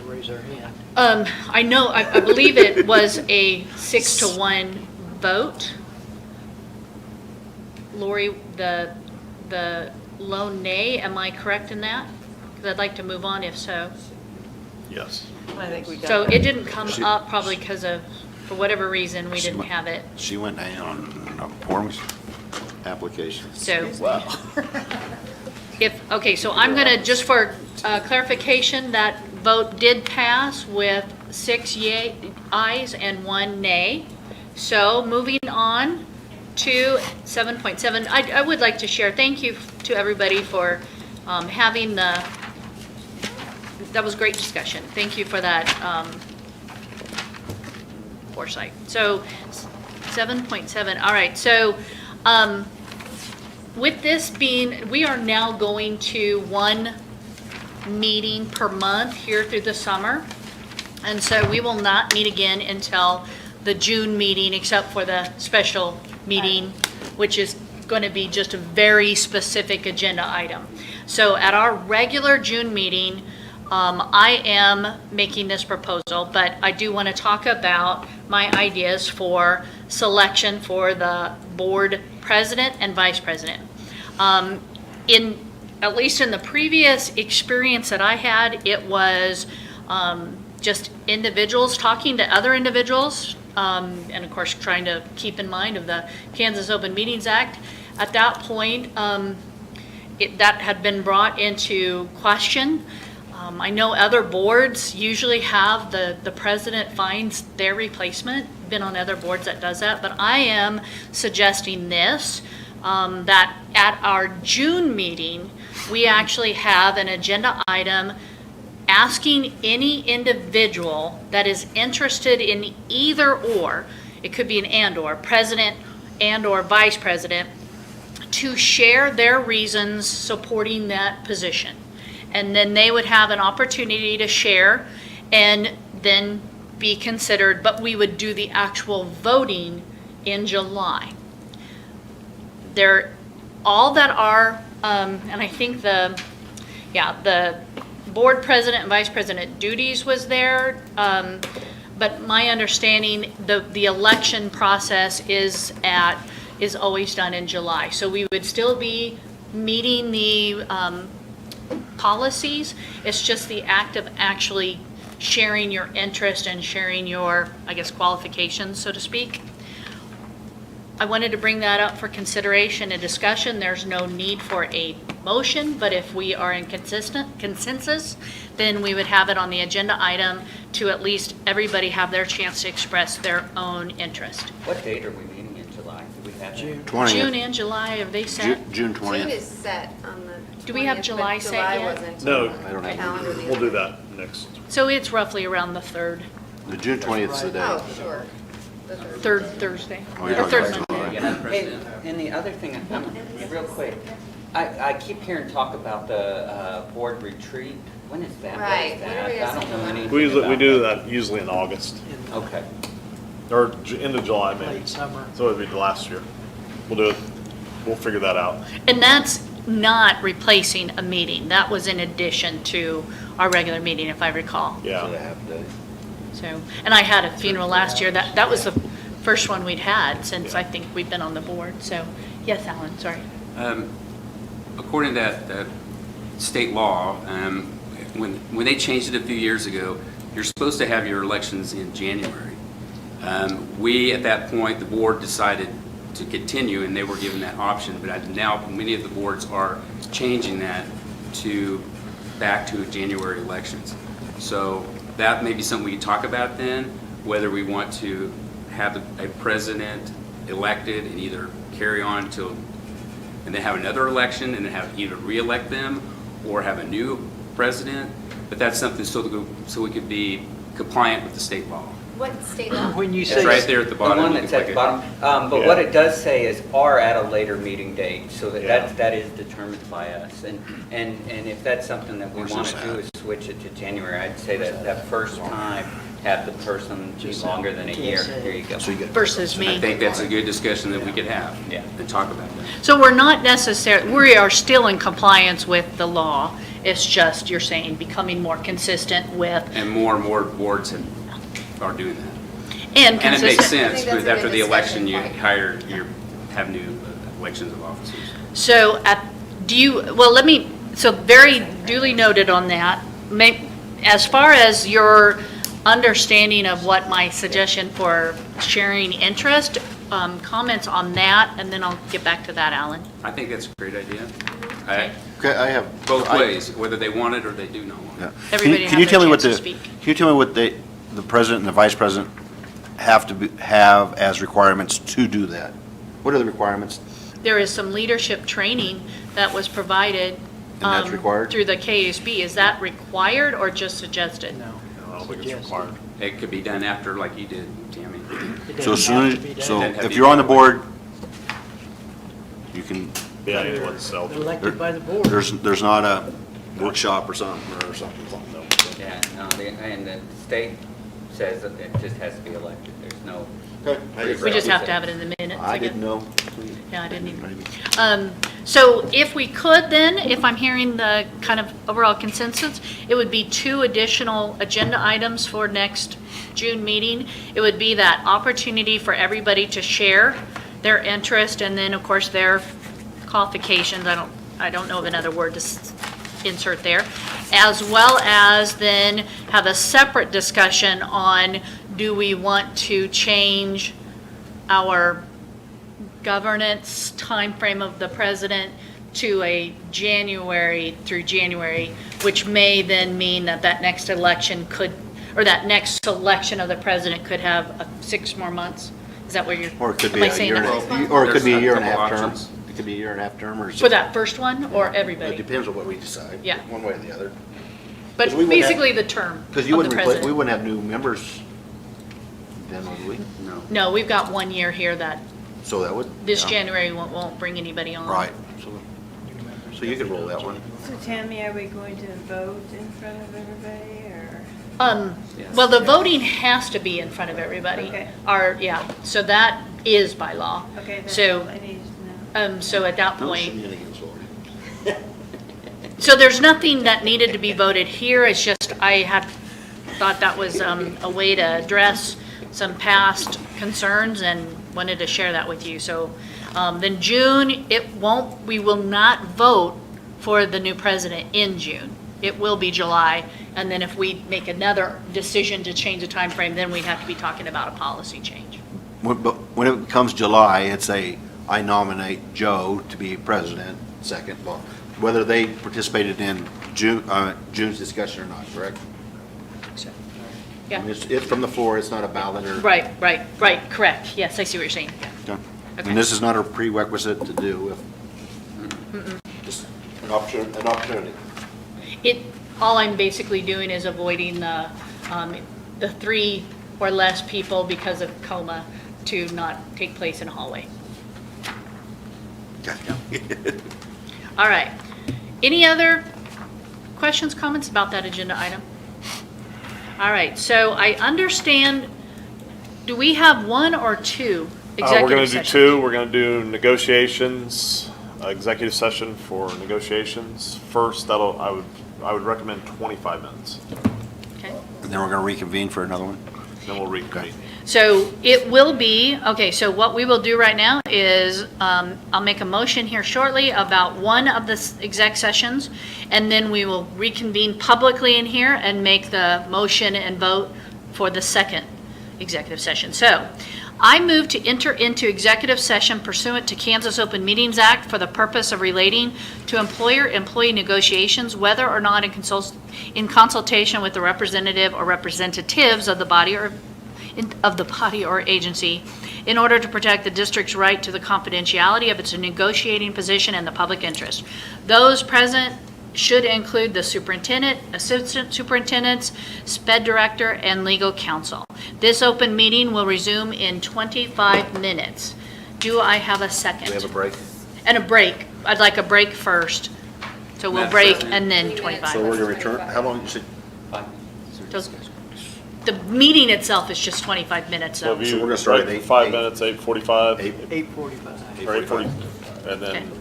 Raise our hand. I know, I believe it was a 6-1 vote. Lori, the lone nay, am I correct in that? Because I'd like to move on if so. Yes. I think we got So that. it didn't come up probably because of, for whatever reason, we didn't have it. She went down on a forms application. So, so I'm going to, just for clarification, that vote did pass with 6 ayes and 1 nay. So moving on to 7.7, I would like to share, thank you to everybody for having that was great discussion. Thank you for that foresight. So 7.7, all right, so with this being, we are now going to 1 meeting per month here through the summer. And so we will not meet again until the June meeting, except for the special meeting, which is going to be just a very specific agenda item. So at our regular June meeting, I am making this proposal, but I do want to talk about my ideas for selection for the board president and vice president. at least in the previous experience that I had, it was just individuals talking to other individuals, and of course, trying to keep in mind of the Kansas Open Meetings Act. At that point, that had been brought into question. I know other boards usually have the president finds their replacement, been on other boards that does that, but I am suggesting this, that at our June meeting, we actually have an agenda item asking any individual that is interested in either or, it could be an and/or, president and/or vice president, to share their reasons supporting that position. And then they would have an opportunity to share and then be considered, but we would do the actual voting in July. All that are, and I think the board president and vice president duties was there, but my understanding, the election process is always done in July. So we would still be meeting the policies. It's just the act of actually sharing your interest and sharing your, I guess, qualifications, so to speak. I wanted to bring that up for consideration and discussion. There's no need for a motion, but if we are in consensus, then we would have it on the agenda item to at least everybody have their chance to express their own interest. What date are we meeting in July? Do we have June. 20th. June and July, have they set? June June 20th. is set on the 20th. Do we have July but set July yet? wasn't No, on I don't the have- calendar the We'll other do that next. So it's roughly around the third The June 20th is the day. Oh, sure. The third. Thursday, Oh, you're or talking third about Monday. July. And the other thing, real quick, I keep hearing talk about the board retreat. When is that? What is Right. When are we that? I don't know asking anything We about do that usually in August, Okay. or end of July maybe. Late summer. So it'd be the last year. We'll do it. We'll figure that out. And that's not replacing a meeting. That was in addition to our regular meeting, if I recall. Yeah. So, and I had a funeral last year. That was the first one we'd had since I think we've been on the board. So, yes, Alan, sorry. According to that state law, when they changed it a few years ago, you're supposed to have your elections in January. We, at that point, the board decided to continue, and they were given that option, but now many of the boards are changing that back to January elections. So that may be something we can talk about then, whether we want to have a president elected and either carry on until, and then have another election and then have either re-elect them or have a new president. But that's something so we could be compliant with the state law. What state law? When you It's say. right there at the The bottom. one You that's can at the click it. bottom, but Yeah. what it does say is are at a later meeting date, so Yeah. that is determined by us. And if that's something that we Where's want this to do at? is switch it to January, I'd say that first time, have the person be longer than a year. Here you go. So you get. Versus I me. think that's a good discussion that we could have. Yeah. And talk about that. So we're not necessarily, we are still in compliance with the law. It's just, you're saying, becoming more consistent with, And more boards are doing that. and And it makes consistent. sense, I think that's because a after good the election, discussion you have new elections of officers. So, so very duly noted on that. As far as your understanding of what my suggestion for sharing interest, comments on that, and then I'll get back to that, Alan. I think that's a great idea. Okay. Okay, I have. Both ways, whether they want it or they do not want it. Yeah. Everybody Can you have tell their me what chance to the? speak. Can you tell me what the president and the vice president have to have as requirements to do that? What are the requirements? There is some leadership training that was provided. And that's required? Through the KSB. Is that required or just suggested? No. I don't think it's required. It could be done after, like you did, Tammy. It So doesn't as soon have to be as, so done. Have if you you're on the evaluated? board, you can, Yeah, anyone's self. Elected by the board. there's not a workshop or something. No. Yeah, no, and the state says that it just has to be elected. There's no. We just have to have it in the minutes. I guess. didn't know. Yeah, I didn't either. So if we could then, if I'm hearing the kind of overall consensus, it would be 2 additional agenda items for next June meeting. It would be that opportunity for everybody to share their interest and then, of course, their qualifications. I don't I don't know of another word to insert there, as well as then have a separate discussion on, do we want to change our governance timeframe of the president to a January through January, which may then mean that that next election could, or that next selection of the president could have 6 more months? Is that what you're, Or it could am be I a saying year, that? or it could be a There's a year and a couple half term. options. It could be a year and a half term or. For that first one, or It everybody? depends on what we decide. Yeah. One way or the other. But 'Cause we wouldn't have- basically the term of Because you the wouldn't, we president. wouldn't have new members then, would we? No. No, we've got 1 year here that So that would. this yeah. January won't bring anybody on. Right. So you could roll that one. So Tammy, are we going to vote in front of everybody, or? Well, the voting has to be in front of everybody. Okay. Yeah, so that is by law. Okay, that's So, all I need to know. so at that No point, shenanigans, Lori. so there's nothing that needed to be voted here, it's just I had thought that was a way to address some past concerns and wanted to share that with you. So then June, we will not vote for the new president in June. It will be July, and then if we make another decision to change the time frame, then we'd have to be talking about a policy change. But when it comes July, it's I nominate Joe to be president, second. Well, whether they participated in June's discussion or not, correct? So, I yeah, mean, it's from the floor, it's not a ballot or. right, correct. Yes, I see what you're saying. Yeah. Okay. Okay. And this is not a prerequisite to do with. Just an opportunity. All I'm basically doing is avoiding the 3 or less people because of coma to not take place in a hallway. All right. Any other questions, comments about that agenda item? All right, so I understand, do we have 1 or 2 We're executive going to do sessions? 2. We're going to do negotiations, executive session for negotiations. First, I would recommend 25 minutes. Okay. And then we're going to reconvene for another one? Then we'll reconvene. So it will be, okay, so what we will do right now is, I'll make a motion here shortly about one of the exec sessions, and then we will reconvene publicly in here and make the motion and vote for the second executive session. So I move to enter into executive session pursuant to Kansas Open Meetings Act for the purpose of relating to employer-employee negotiations, whether or not in consultation with the representative or representatives of the body or agency, in order to protect the district's right to the confidentiality of its negotiating position and the public interest. Those present should include the superintendent, assistant superintendents, sped director, and legal counsel. This open meeting will resume in 25 minutes. Do I have a second? Do we have a break? And a break. I'd like a break first. So we'll Madam break President. and then 25. So we're going to return, how long, you said? Those- The meeting itself is just 25 minutes, So though. if So you we're gonna start break at for 5 8. minutes, 8:45. 8:45. Or 8:40, and then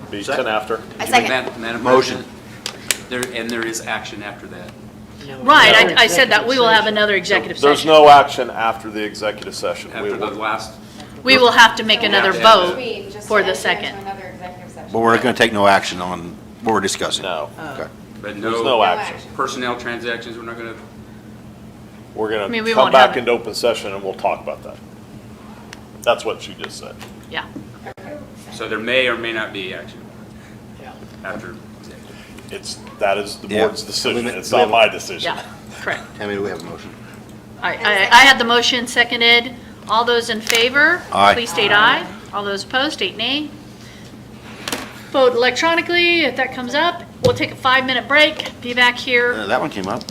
be Second. 10 after. I second. Madam Motion. President, there is action after that. Right, I said that we will have another executive There's session. no action after the executive session. We After the will- last, We will have to make another have to have vote for the second. But we're going to take no action on what we're discussing? No, Okay. but there's no no action. personnel transactions, we're not going to, We're I going mean, to we come won't have back it. into open session and we'll talk about that. That's what she just said. Yeah. so there may or may not be action Yeah. after. That is the Yeah. board's decision. We- It's we not have- my decision. Yeah, correct. Tammy, do we have a motion? I had the motion seconded. All those in favor? Aye. Please state aye. All those opposed, state nay. Vote electronically if that comes up. We'll take a 5-minute break. Be back here. That one came up.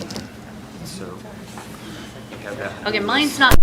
So you have that. Okay, mine's not.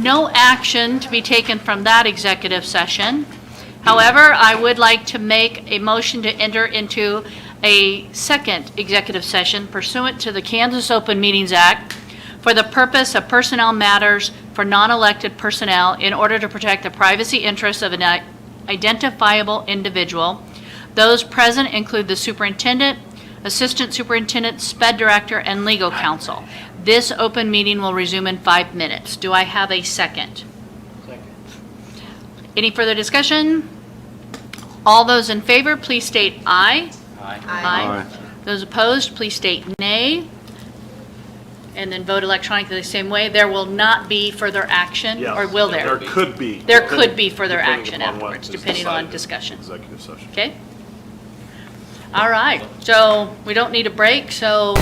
no action to be taken from that executive session. However, I would like to make a motion to enter into a second executive session pursuant to the Kansas Open Meetings Act for the purpose of personnel matters for non-elected personnel in order to protect the privacy interests of an identifiable individual. Those present include the superintendent, assistant superintendent, sped director, and legal counsel. This open meeting will resume in 5 minutes. Do I have a second? Second. Any further discussion? All those in favor, please state aye. Aye. Aye. Those opposed, please state nay. And then vote electronically the same way. There will not be further action, Yeah. or will there? There could be. There could be further depending action upon what afterwards, is depending on decided in discussion. Executive session. Okay? All right, so we don't need a break, so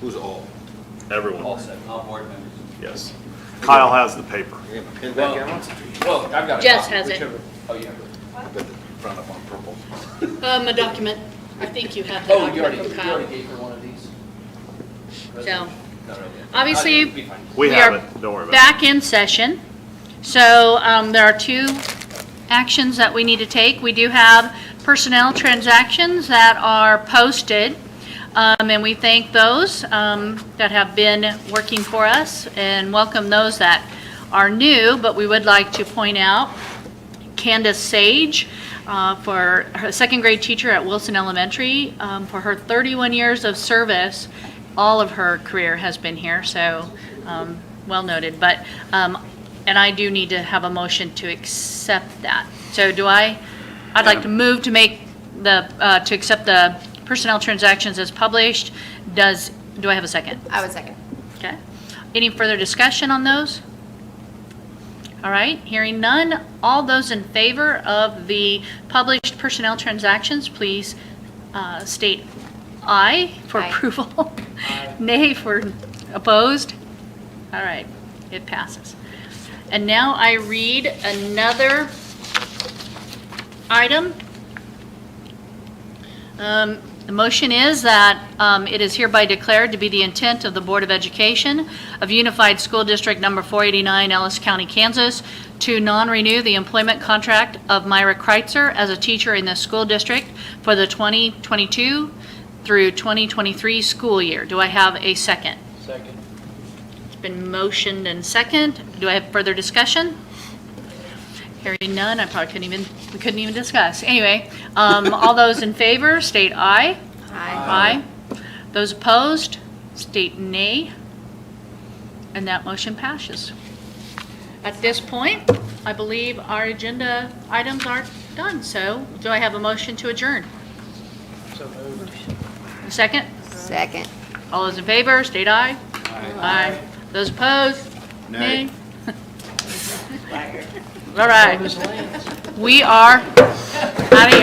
Who's all? Everyone. All set, all board members. Yes. Kyle has the paper. Well, I've got a Jess copy, has it. whichever- Oh, yeah. Front up on purple. A document. I think you have the Oh, you document from Kyle. gave her one of these? So, No, no, yeah. obviously, It'll be fine. We we have are it, don't worry about back in session. So there are 2 actions that we need to take. We do have personnel transactions that are posted, and we thank those that have been working for us and welcome those that are new, but we would like to point out Candace Sage, for her 2nd grade teacher at Wilson Elementary, for her 31 years of service. All of her career has been here, so well noted. But, and I do need to have a motion to accept that. So I'd like to move to make to accept the personnel transactions as published. Do I have a second? I would second. Okay. Any further discussion on those? All right, hearing none. All those in favor of the published personnel transactions, please state aye for Aye. approval. Nay for opposed. All right, it passes. And now I read another item. The motion is that it is hereby declared to be the intent of the Board of Education of Unified School District Number 489, Ellis County, Kansas, to non-renew the employment contract of Myra Kreitzer as a teacher in the school district for the 2022 through 2023 school year. Do I have a second? Second. It's been motioned and second. Do I have further discussion? Hearing none, we couldn't even discuss. Anyway, all those in favor, state aye. Aye. Aye. Those opposed, state nay. And that motion passes. At this point, I believe our agenda items are done. So do I have a motion to adjourn? So moved. A second? Second. All those in favor, state aye. Aye. Those opposed? Nay. All right. We are out of here.